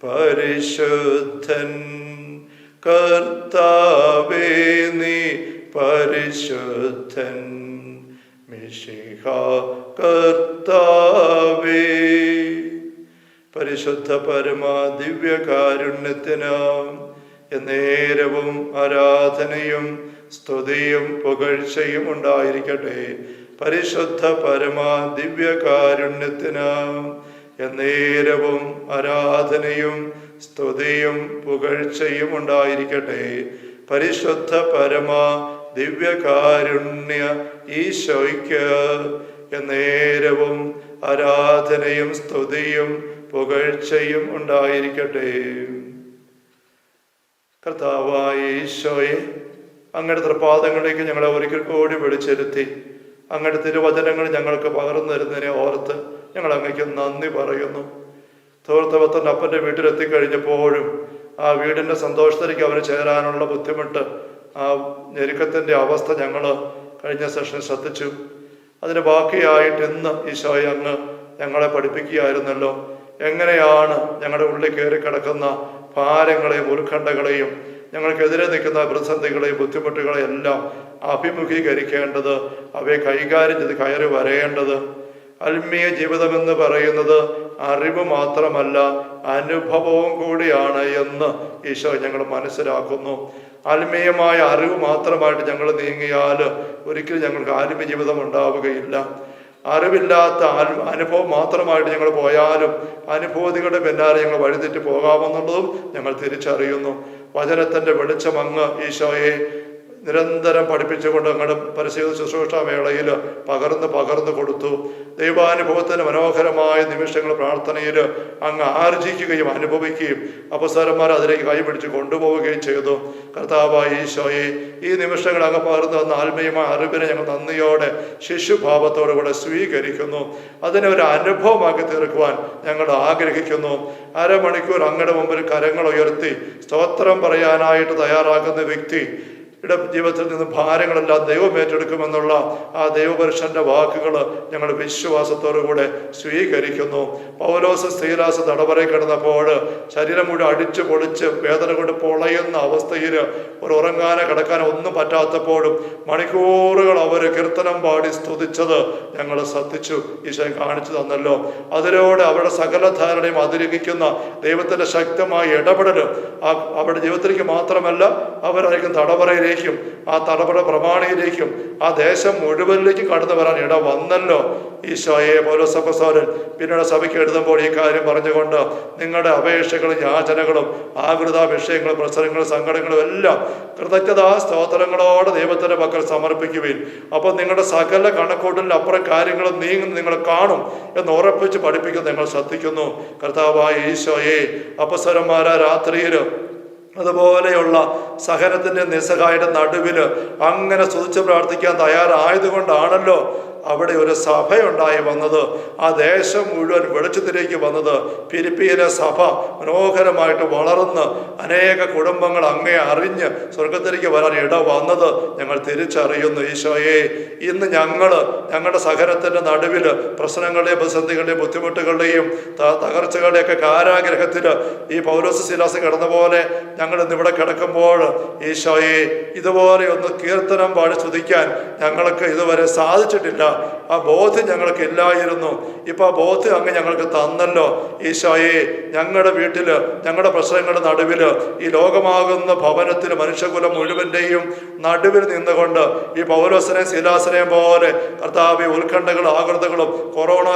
പരിശുദ്ധൻ കർത്താവേ, നീ പരിശുദ്ധൻ. മിശിഹാ കർത്താവേ, പരിശുദ്ധ പരമാ ദിവ്യകാരുണ്യത്തിന് എന്നേരവും ആരാധനയും സ്തുതിയും പുകഴ്ചയും ഉണ്ടായിരിക്കട്ടെ. പരിശുദ്ധ പരമാ ദിവ്യകാരുണ്യത്തിന് എന്നേരവും ആരാധനയും സ്തുതിയും പുകഴ്ചയും ഉണ്ടായിരിക്കട്ടെ. പരിശുദ്ധ പരമാ ദിവ്യകാരുണ്യ ഈശോയ്ക്ക് എന്നേരവും ആരാധനയും സ്തുതിയും പുകഴ്ചയും ഉണ്ടായിരിക്കട്ടെ. കർത്താവായ ഈശോയെ, അങ്ങയുടെ തൃപ്പാദങ്ങളിലേക്ക് ഞങ്ങളെ ഒരിക്കൽ കൂടി വിളിച്ചിരുത്തി അങ്ങയുടെ തിരുവചനങ്ങൾ ഞങ്ങൾക്ക് പകർന്നു തരുന്നതിനെ ഓർത്ത് ഞങ്ങൾ അങ്ങയ്ക്ക് നന്ദി പറയുന്നു. തോർത്തവത്തൻ്റെ അപ്പൻ്റെ വീട്ടിലെത്തിക്കഴിഞ്ഞപ്പോഴും ആ വീടിൻ്റെ സന്തോഷത്തിലേക്ക് അവന് ചേരാനുള്ള ബുദ്ധിമുട്ട് ആ ഞെരുക്കത്തിൻ്റെ അവസ്ഥ ഞങ്ങൾ കഴിഞ്ഞ സെഷനിൽ ശ്രദ്ധിച്ചു. അതിന് ബാക്കിയായിട്ട് ഇന്ന് ഈശോയെ അങ്ങ് ഞങ്ങളെ പഠിപ്പിക്കുകയായിരുന്നല്ലോ, എങ്ങനെയാണ് ഞങ്ങളുടെ ഉള്ളിൽ കയറി കിടക്കുന്ന ഭാരങ്ങളെയും ഉത്കണ്ഠകളെയും ഞങ്ങൾക്കെതിരെ നിൽക്കുന്ന പ്രതിസന്ധികളെയും ബുദ്ധിമുട്ടുകളെയും എല്ലാം അഭിമുഖീകരിക്കേണ്ടത്, അവയെ കൈകാര്യം ചെയ്ത് കയറി വരേണ്ടത്. ആത്മീയ ജീവിതമെന്ന് പറയുന്നത് അറിവ് മാത്രമല്ല, അനുഭവവും കൂടിയാണ് എന്ന് ഈശോ ഞങ്ങൾ മനസ്സിലാക്കുന്നു. ആത്മീയമായ അറിവ് മാത്രമായിട്ട് ഞങ്ങൾ നീങ്ങിയാൽ ഒരിക്കലും ഞങ്ങൾക്ക് ആത്മീയ ജീവിതം ഉണ്ടാവുകയില്ല. അറിവില്ലാത്ത അനുഭവം മാത്രമായിട്ട് ഞങ്ങൾ പോയാലും അനുഭൂതികളുടെ പിന്നാലെ ഞങ്ങൾ വഴിതെറ്റി പോകാമെന്നുള്ളതും ഞങ്ങൾ തിരിച്ചറിയുന്നു. വചനത്തിൻ്റെ വെളിച്ചം അങ്ങ് ഈശോയെ നിരന്തരം പഠിപ്പിച്ചുകൊണ്ട് ഞങ്ങളുടെ പരിശീലന ശുശ്രൂഷ വേളയിൽ പകർന്ന് കൊടുത്തു. ദൈവാനുഭവത്തിന് മനോഹരമായ നിമിഷങ്ങൾ പ്രാർത്ഥനയിൽ അങ്ങ് ആർജിക്കുകയും അനുഭവിക്കുകയും അപ്പസ്തലന്മാർ അതിലേക്ക് കൈപിടിച്ച് കൊണ്ടുപോവുകയും ചെയ്തു. കർത്താവായ ഈശോയെ, ഈ നിമിഷങ്ങൾ അങ്ങ് പകർന്നു തന്ന ആത്മീയമായ അറിവിനെ ഞങ്ങൾ നന്ദിയോടെ ശിശുഭാവത്തോടുകൂടെ സ്വീകരിക്കുന്നു. അതിനെ ഒരു അനുഭവമാക്കി തീർക്കുവാൻ ഞങ്ങൾ ആഗ്രഹിക്കുന്നു. അരമണിക്കൂർ അങ്ങയുടെ മുമ്പിൽ കരങ്ങൾ ഉയർത്തി സ്തോത്രം പറയാനായിട്ട് തയ്യാറാകുന്ന വ്യക്തി ജീവിതത്തിൽ നിന്ന് ഭാരങ്ങളെല്ലാം ദൈവം ഏറ്റെടുക്കുമെന്നുള്ള ആ ദൈവപുരുഷന്റെ വാക്കുകൾ ഞങ്ങൾ വിശ്വാസത്തോടുകൂടെ സ്വീകരിക്കുന്നു. പൗലോസ് സ്തീലാസ് തടവറയിൽ കിടന്നപ്പോൾ ശരീരം മുഴുവൻ അടിച്ചു പൊളിച്ച് വേദന കൊണ്ട് പൊളയുന്ന അവസ്ഥയിൽ ഒരു ഉറങ്ങാനോ കിടക്കാനോ ഒന്നും പറ്റാത്തപ്പോഴും മണിക്കൂറുകൾ അവർ കീർത്തനം പാടി സ്തുതിച്ചത് ഞങ്ങൾ ശ്രദ്ധിച്ചു. ഈശോ കാണിച്ചു തന്നല്ലോ. അതിലൂടെ അവരുടെ സകല ധാരണയും അതിലംഘിക്കുന്ന ദൈവത്തിന്റെ ശക്തമായ ഇടപെടൽ അവരുടെ ജീവിതത്തിലേക്ക് മാത്രമല്ല, അവരായിരിക്കും തടവറയിലേക്ക്, ആ തടപട പ്രമാണിയിലേക്കും ആ ദേശം മുഴുവനിലേക്കും കടന്നു വരാൻ ഇട വന്നല്ലോ. ഈശോയെ പൗലോസ് അപ്പോസ്തലൻ പിന്നീട് സഭയ്ക്ക് എഴുതുമ്പോൾ ഈ കാര്യം പറഞ്ഞുകൊണ്ട് നിങ്ങളുടെ അപേക്ഷകളും യാചനകളും ആകുലതാ വിഷയങ്ങളും പ്രശ്നങ്ങളും സങ്കടങ്ങളും എല്ലാം കൃതജ്ഞതാ സ്തോത്രങ്ങളോടെ ദൈവത്തിന്റെ പക്കൽ സമർപ്പിക്കുകയും അപ്പോൾ നിങ്ങളുടെ സകല കണക്കൂട്ടലിന് അപ്പുറം കാര്യങ്ങൾ നീങ്ങുന്നു നിങ്ങൾ കാണും എന്ന് ഉറപ്പിച്ച് പഠിപ്പിക്കുന്നത് നിങ്ങൾ ശ്രദ്ധിക്കുന്നു. കർത്താവായ ഈശോയെ, അപ്പോസ്തലന്മാർ രാത്രിയിൽ അതുപോലെയുള്ള സഹനത്തിൻ്റെ നിസ്സഹായയുടെ നടുവിൽ അങ്ങനെ സ്തുതിച്ച് പ്രാർത്ഥിക്കാൻ തയ്യാറായതുകൊണ്ടാണല്ലോ അവിടെ ഒരു സഭയുണ്ടായി വന്നത്. ആ ദേശം മുഴുവൻ വെളിച്ചത്തിലേക്ക് വന്നത്. ഫിലിപ്പിയിലെ സഭ മനോഹരമായിട്ട് വളർന്ന് അനേക കുടുംബങ്ങൾ അങ്ങേ അറിഞ്ഞ് സ്വർഗത്തിലേക്ക് വരാൻ ഇട വന്നത് ഞങ്ങൾ തിരിച്ചറിയുന്നു. ഈശോയെ, ഇന്ന് ഞങ്ങളുടെ സഹനത്തിൻ്റെ നടുവിൽ പ്രശ്നങ്ങളുടെയും പ്രതിസന്ധികളുടെയും ബുദ്ധിമുട്ടുകളുടെയും തകർച്ചകളുടെയൊക്കെ കാരാഗ്രഹത്തിൽ ഈ പൗലോസ് ശീലാസ് കിടന്ന പോലെ ഞങ്ങൾ ഇന്നിവിടെ കിടക്കുമ്പോൾ ഈശോയെ, ഇതുപോലെ ഒന്ന് കീർത്തനം പാടി സ്തുതിക്കാൻ ഞങ്ങൾക്ക് ഇതുവരെ സാധിച്ചിട്ടില്ല. ആ ബോധ്യം ഞങ്ങൾക്ക് ഇല്ലായിരുന്നു. ഇപ്പൊ ആ ബോധ്യം അങ്ങ് ഞങ്ങൾക്ക് തന്നല്ലോ. ഈശോയെ, ഞങ്ങളുടെ വീട്ടില് ഞങ്ങളുടെ പ്രശ്നങ്ങളുടെ നടുവില് ഈ ലോകമാകുന്ന ഭവനത്തിൽ മനുഷ്യകുലം മുഴുവന്റെയും നടുവിൽ നിന്നുകൊണ്ട് ഈ പൗലോസിനെയും ശീലാസിനെയും പോലെ കർത്താവേ, ഉത്കണ്ഠകളും ആകൃതകളും കൊറോണ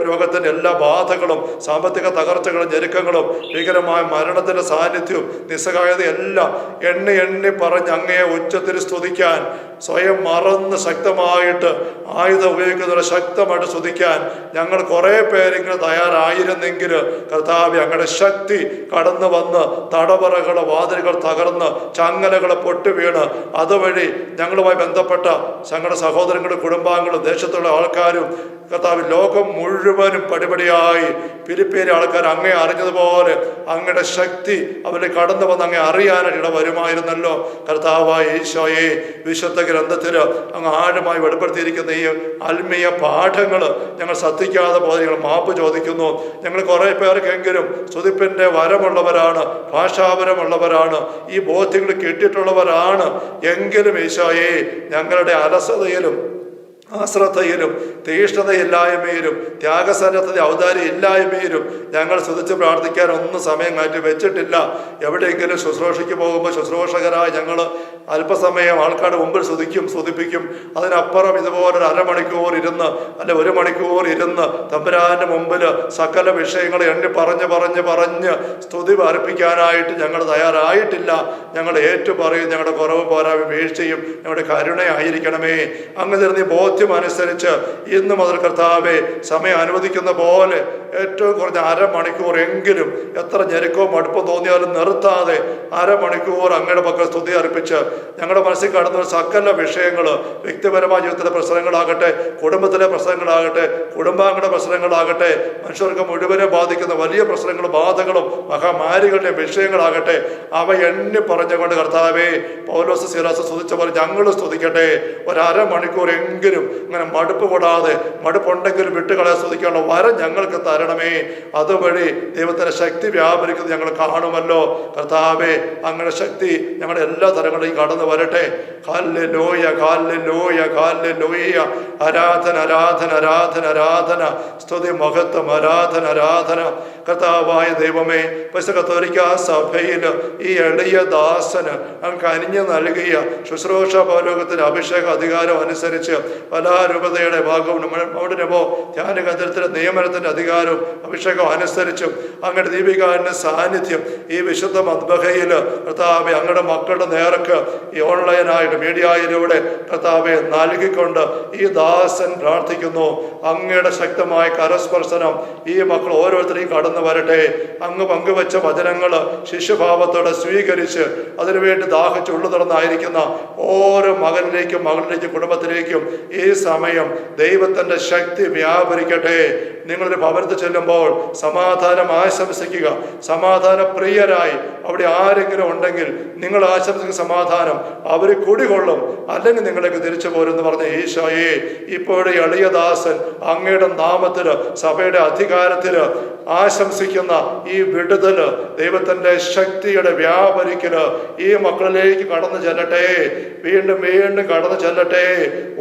രോഗത്തിന്റെ എല്ലാ ബാധകളും സാമ്പത്തിക തകർച്ചകളും ഞെരുക്കങ്ങളും ഭീകരമായ മരണത്തിന്റെ സാന്നിധ്യവും നിസ്സഹായത എല്ലാം എണ്ണി പറഞ്ഞ് അങ്ങയെ ഉച്ചത്തിൽ സ്തുതിക്കാൻ സ്വയം മറന്ന് ശക്തമായിട്ട് ആയുധം ഉപയോഗിക്കുന്നവരെ ശക്തമായിട്ട് സ്തുതിക്കാൻ ഞങ്ങൾ കുറെ പേരിങ്ങനെ തയ്യാറായിരുന്നെങ്കിൽ കർത്താവേ, അങ്ങയുടെ ശക്തി കടന്നു വന്ന് തടവറകളെ വാതിലുകൾ തകർന്ന് ചങ്ങലകളെ പൊട്ടുവീണ് അതുവഴി ഞങ്ങളുമായി ബന്ധപ്പെട്ട ഞങ്ങളുടെ സഹോദരങ്ങളും കുടുംബാംഗങ്ങളും ദേശത്തുള്ള ആൾക്കാരും കർത്താവ് ലോകം മുഴുവനും പടിപടിയായി ഫിലിപ്പിയിലെ ആൾക്കാർ അങ്ങേ അറിഞ്ഞതുപോലെ അങ്ങയുടെ ശക്തി അവരെ കടന്നു വന്ന് അങ്ങേ അറിയാനായിട്ട് ഇട വരുമായിരുന്നല്ലോ. കർത്താവായ ഈശോയെ, വിശുദ്ധ ഗ്രന്ഥത്തിൽ അങ്ങ് ആഴമായി വെളിപ്പെടുത്തിയിരിക്കുന്ന ഈ ആത്മീയ പാഠങ്ങൾ ഞങ്ങൾ ശ്രദ്ധിക്കാതെ പോലെ ഞങ്ങൾ മാപ്പ് ചോദിക്കുന്നു. ഞങ്ങൾ കുറെ പേർക്കെങ്കിലും സ്തുതിപ്പിന്റെ വരമുള്ളവരാണ്, ഭാഷാപരമുള്ളവരാണ്, ഈ ബോധ്യങ്ങൾ കിട്ടിയിട്ടുള്ളവരാണ്. എങ്കിലും ഈശോയെ, ഞങ്ങളുടെ അലസതയിലും അശ്രദ്ധയിലും തീഷ്ണതയില്ലായ്മയിലും ത്യാഗസന്നദ്ധത ഔദാര്യം ഇല്ലായ്മയിലും ഞങ്ങൾ സ്തുതിച്ച് പ്രാർത്ഥിക്കാൻ ഒന്നും സമയം മാറ്റി വെച്ചിട്ടില്ല. എവിടെയെങ്കിലും ശുശ്രൂഷയ്ക്ക് പോകുമ്പോൾ ശുശ്രൂഷകരായി ഞങ്ങൾ അല്പസമയം ആൾക്കാരുടെ മുമ്പിൽ സ്തുതിപ്പിക്കും. അതിനപ്പുറം ഇതുപോലൊരു അരമണിക്കൂർ ഇരുന്ന് അല്ലെ 1 മണിക്കൂർ ഇരുന്ന് തമ്പുരാന്റെ മുമ്പിൽ സകല വിഷയങ്ങൾ എണ്ണി പറഞ്ഞ് സ്തുതി അർപ്പിക്കാനായിട്ട് ഞങ്ങൾ തയ്യാറായിട്ടില്ല. ഞങ്ങൾ ഏറ്റുപറയും ഞങ്ങളുടെ കുറവ് പോരായ്മ വീഴ്ചയും ഞങ്ങളുടെ കരുണയായിരിക്കണമേ. അങ്ങ് തരുന്ന ബോധ്യം അനുസരിച്ച് ഇന്ന് മുതൽ കർത്താവേ, സമയം അനുവദിക്കുന്ന പോലെ ഏറ്റവും കുറഞ്ഞ അരമണിക്കൂർ എങ്കിലും എത്ര ഞെരുക്കവും മടുപ്പും തോന്നിയാലും നിർത്താതെ അരമണിക്കൂർ അങ്ങയുടെ പക്കൽ സ്തുതി അർപ്പിച്ച് ഞങ്ങളുടെ മനസ്സിൽ കടന്ന സകല വിഷയങ്ങൾ, വ്യക്തിപരമായ ജീവിതത്തിലെ പ്രശ്നങ്ങളാകട്ടെ, കുടുംബത്തിലെ പ്രശ്നങ്ങളാകട്ടെ, കുടുംബാംഗങ്ങളുടെ പ്രശ്നങ്ങളാകട്ടെ, മനുഷ്യർക്ക് മുഴുവനെ ബാധിക്കുന്ന വലിയ പ്രശ്നങ്ങളും ബാധകളും മഹാമാരികളുടെ വിഷയങ്ങളാകട്ടെ, അവ എണ്ണി പറഞ്ഞുകൊണ്ട് കർത്താവേ, പൗലോസ് ശീലാസ് സ്തുതിച്ച പോലെ ഞങ്ങൾ സ്തുതിക്കട്ടെ. ഒരമണിക്കൂർ എങ്കിലും ഇങ്ങനെ മടുപ്പ് കൂടാതെ, മടുപ്പുണ്ടെങ്കിലും വിട്ടുകളെ സ്തുതിക്കാനുള്ള വരം ഞങ്ങൾക്ക് തരണമേ. അതുവഴി ദൈവത്തിന്റെ ശക്തി വ്യാപരിക്കുന്നത് ഞങ്ങൾ കാണുമല്ലോ. കർത്താവേ, അങ്ങനെ ശക്തി ഞങ്ങളുടെ എല്ലാ തലങ്ങളിലും കടന്നു വരട്ടെ. Hallelujah, hallelujah, hallelujah. ആരാധന, ആരാധന, ആരാധന, ആരാധന. സ്തുതി, മഹത്വം, ആരാധന, ആരാധന. കർത്താവായ ദൈവമേ, കത്തോലിക്കാ സഭയിൽ ഈ എളിയ ദാസന് അങ്ങ് അനിഞ്ഞു നൽകിയ ശുശ്രൂഷ പൗരോഗത്തിന്റെ അഭിഷേക അധികാരം അനുസരിച്ച് പല രൂപതയുടെ ഭാഗവും അവിടുന്നോ ധ്യാന കേന്ദ്രത്തിന്റെ നിയമനത്തിന്റെ അധികാരവും അഭിഷേകം അനുസരിച്ചും അങ്ങയുടെ ദീപികാരന്റെ സാന്നിധ്യം ഈ വിശുദ്ധ മദ്ബഹയിൽ കർത്താവെ അങ്ങയുടെ മക്കളുടെ നേർക്ക് ഈ ഓൺലൈനായിട്ട് മീഡിയയിലൂടെ കർത്താവെ നൽകിക്കൊണ്ട് ഈ ദാസൻ പ്രാർത്ഥിക്കുന്നു. അങ്ങയുടെ ശക്തമായ കരസ്പർശനം ഈ മക്കൾ ഓരോരുത്തരെയും കടന്നു വരട്ടെ. അങ്ങ് പങ്കുവച്ച വചനങ്ങൾ ശിശുഭാവത്തോടെ സ്വീകരിച്ച് അതിനുവേണ്ടി ദാഹിച്ചുള്ളു തുറന്നായിരിക്കുന്ന ഓരോ മകനിലേക്കും മകളിലേക്കും കുടുംബത്തിലേക്കും ഈ സമയം ദൈവത്തിന്റെ ശക്തി വ്യാപരിക്കട്ടെ. നിങ്ങളൊരു ഭവനത്തിൽ ചെല്ലുമ്പോൾ സമാധാനം ആശംസിക്കുക. സമാധാന പ്രിയരായി അവിടെ ആരെങ്കിലും ഉണ്ടെങ്കിൽ നിങ്ങൾ ആശംസിക്കുന്ന സമാധാനം അവർ കുടികൊള്ളും, അല്ലെങ്കിൽ നിങ്ങളേക്ക് തിരിച്ചു പോരെന്ന് പറഞ്ഞ ഈശോയെ, ഇപ്പോഴും എളിയദാസൻ അങ്ങയുടെ നാമത്തില് സഭയുടെ അധികാരത്തില് ആശംസിക്കുന്ന ഈ വിടുതല്, ദൈവത്തിന്റെ ശക്തിയുടെ വ്യാപരിക്കല് ഈ മക്കളിലേക്ക് കടന്നു ചെല്ലട്ടെ. വീണ്ടും വീണ്ടും കടന്നു ചെല്ലട്ടെ.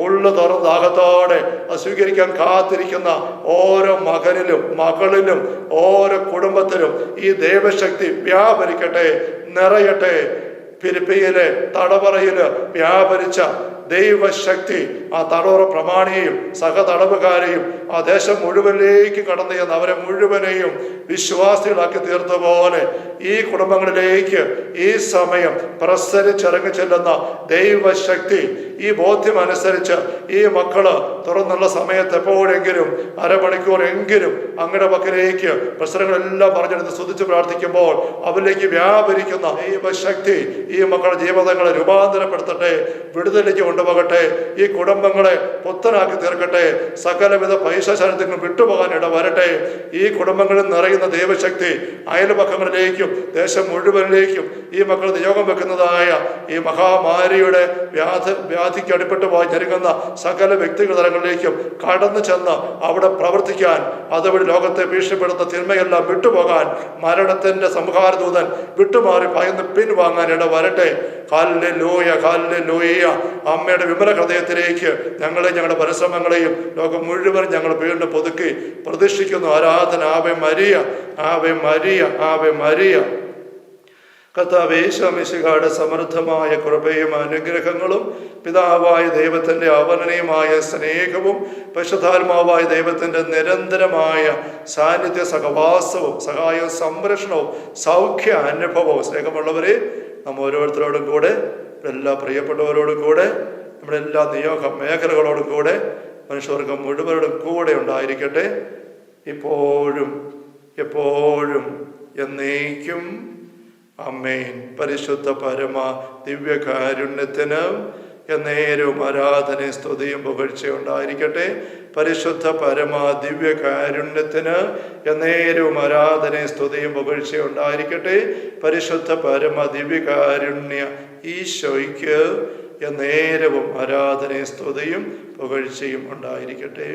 ഉള്ളു തുറന്ന് ദാഹത്തോടെ സ്വീകരിക്കാൻ കാത്തിരിക്കുന്ന ഓരോ മകനിലും മകളിലും ഓരോ കുടുംബത്തിലും ഈ ദൈവശക്തി വ്യാപരിക്കട്ടെ, നിറയട്ടെ. ഫിലിപ്പിയിലെ തടവറയില് വ്യാപരിച്ച ദൈവശക്തി ആ തടവറ പ്രമാണിയെയും സഹതടവുകാരെയും ആ ദേശം മുഴുവനിലേക്ക് കടന്നു ചെന്ന് അവരെ മുഴുവനെയും വിശ്വാസികളാക്കി തീർത്ത പോലെ ഈ കുടുംബങ്ങളിലേക്ക് ഈ സമയം പ്രസരിച്ചിറങ്ങി ചെല്ലുന്ന ദൈവശക്തി, ഈ ബോധ്യം അനുസരിച്ച് ഈ മക്കള് തുറന്നുള്ള സമയത്ത് എപ്പോഴെങ്കിലും അരമണിക്കൂർ എങ്കിലും അങ്ങയുടെ പക്കലേക്ക് പ്രശ്നങ്ങളെല്ലാം പറഞ്ഞെടുത്ത് സ്തുതിച്ച് പ്രാർത്ഥിക്കുമ്പോൾ അവരിലേക്ക് വ്യാപരിക്കുന്ന ദൈവശക്തി ഈ മക്കളുടെ ജീവിതങ്ങളെ രൂപാന്തരപ്പെടുത്തട്ടെ, വിടുതലേക്ക് കൊണ്ടുപോകട്ടെ, ഈ കുടുംബങ്ങളെ പുത്തനാക്കി തീർക്കട്ടെ, സകലവിധ പൈശാചാരത്തിൽ വിട്ടുപോകാൻ ഇടവരട്ടെ. ഈ കുടുംബങ്ങളിൽ നിറയുന്ന ദൈവശക്തി അയൽപക്കങ്ങളിലേക്കും ദേശം മുഴുവനിലേക്കും ഈ മക്കൾ നിയോഗം വെക്കുന്നതായ ഈ മഹാമാരിയുടെ വ്യാധിക്ക് അടിപ്പെട്ട് പോയി ഞെരുങ്ങുന്ന സകല വ്യക്തിഗത തലങ്ങളിലേക്കും കടന്നു ചെന്ന് അവിടെ പ്രവർത്തിക്കാൻ, അതുവഴി ലോകത്തെ ഭീഷണിപ്പെടുന്ന തിന്മയെല്ലാം വിട്ടുപോകാൻ, മരണത്തിന്റെ സംഹാരദൂതൻ വിട്ടുമാറി ഭയന്ന് പിൻവാങ്ങാൻ ഇടവരട്ടെ. Hallelujah, hallelujah. അമ്മയുടെ വിമല ഹൃദയത്തിലേക്ക് ഞങ്ങളെയും ഞങ്ങളുടെ പരിശ്രമങ്ങളെയും ലോകം മുഴുവൻ ഞങ്ങൾ വീണ്ടും പുതുക്കി പ്രതീക്ഷിക്കുന്നു. ആരാധന. Ave Maria, Ave Maria, Ave Maria. കർത്താവേ, യേശുമിശിഹായുടെ സമൃദ്ധമായ കൃപയും അനുഗ്രഹങ്ങളും പിതാവായ ദൈവത്തിൻ്റെ അവർണ്ണനീയമായ സ്നേഹവും പരിശുദ്ധാത്മാവായ ദൈവത്തിൻ്റെ നിരന്തരമായ സാന്നിധ്യ സഹവാസവും സഹായവും സംരക്ഷണവും സൗഖ്യ അനുഭവവും സ്നേഹമുള്ളവരെ നാം ഓരോരുത്തരോടും കൂടെ, എല്ലാ പ്രിയപ്പെട്ടവരോടും കൂടെ, നമ്മുടെ എല്ലാ നിയോഗ മേഖലകളോടും കൂടെ, മനുഷ്യവർഗം മുഴുവനോടും കൂടെ ഉണ്ടായിരിക്കട്ടെ, ഇപ്പോഴും എപ്പോഴും എന്നേക്കും. ആമേൻ. പരിശുദ്ധ പരമ ദിവ്യകാരുണ്യത്തിന് എന്നേരവും ആരാധനയും സ്തുതിയും പുകഴ്ചയുണ്ടായിരിക്കട്ടെ. പരിശുദ്ധ പരമ ദിവ്യകാരുണ്യത്തിന് എന്നേരവും ആരാധനയും സ്തുതിയും പുകഴ്ചയുണ്ടായിരിക്കട്ടെ. പരിശുദ്ധ പരമ ദിവ്യകാരുണ്യ ഈശോയ്ക്ക് എന്നേരവും ആരാധനയും സ്തുതിയും പുകഴ്ചയും ഉണ്ടായിരിക്കട്ടെ.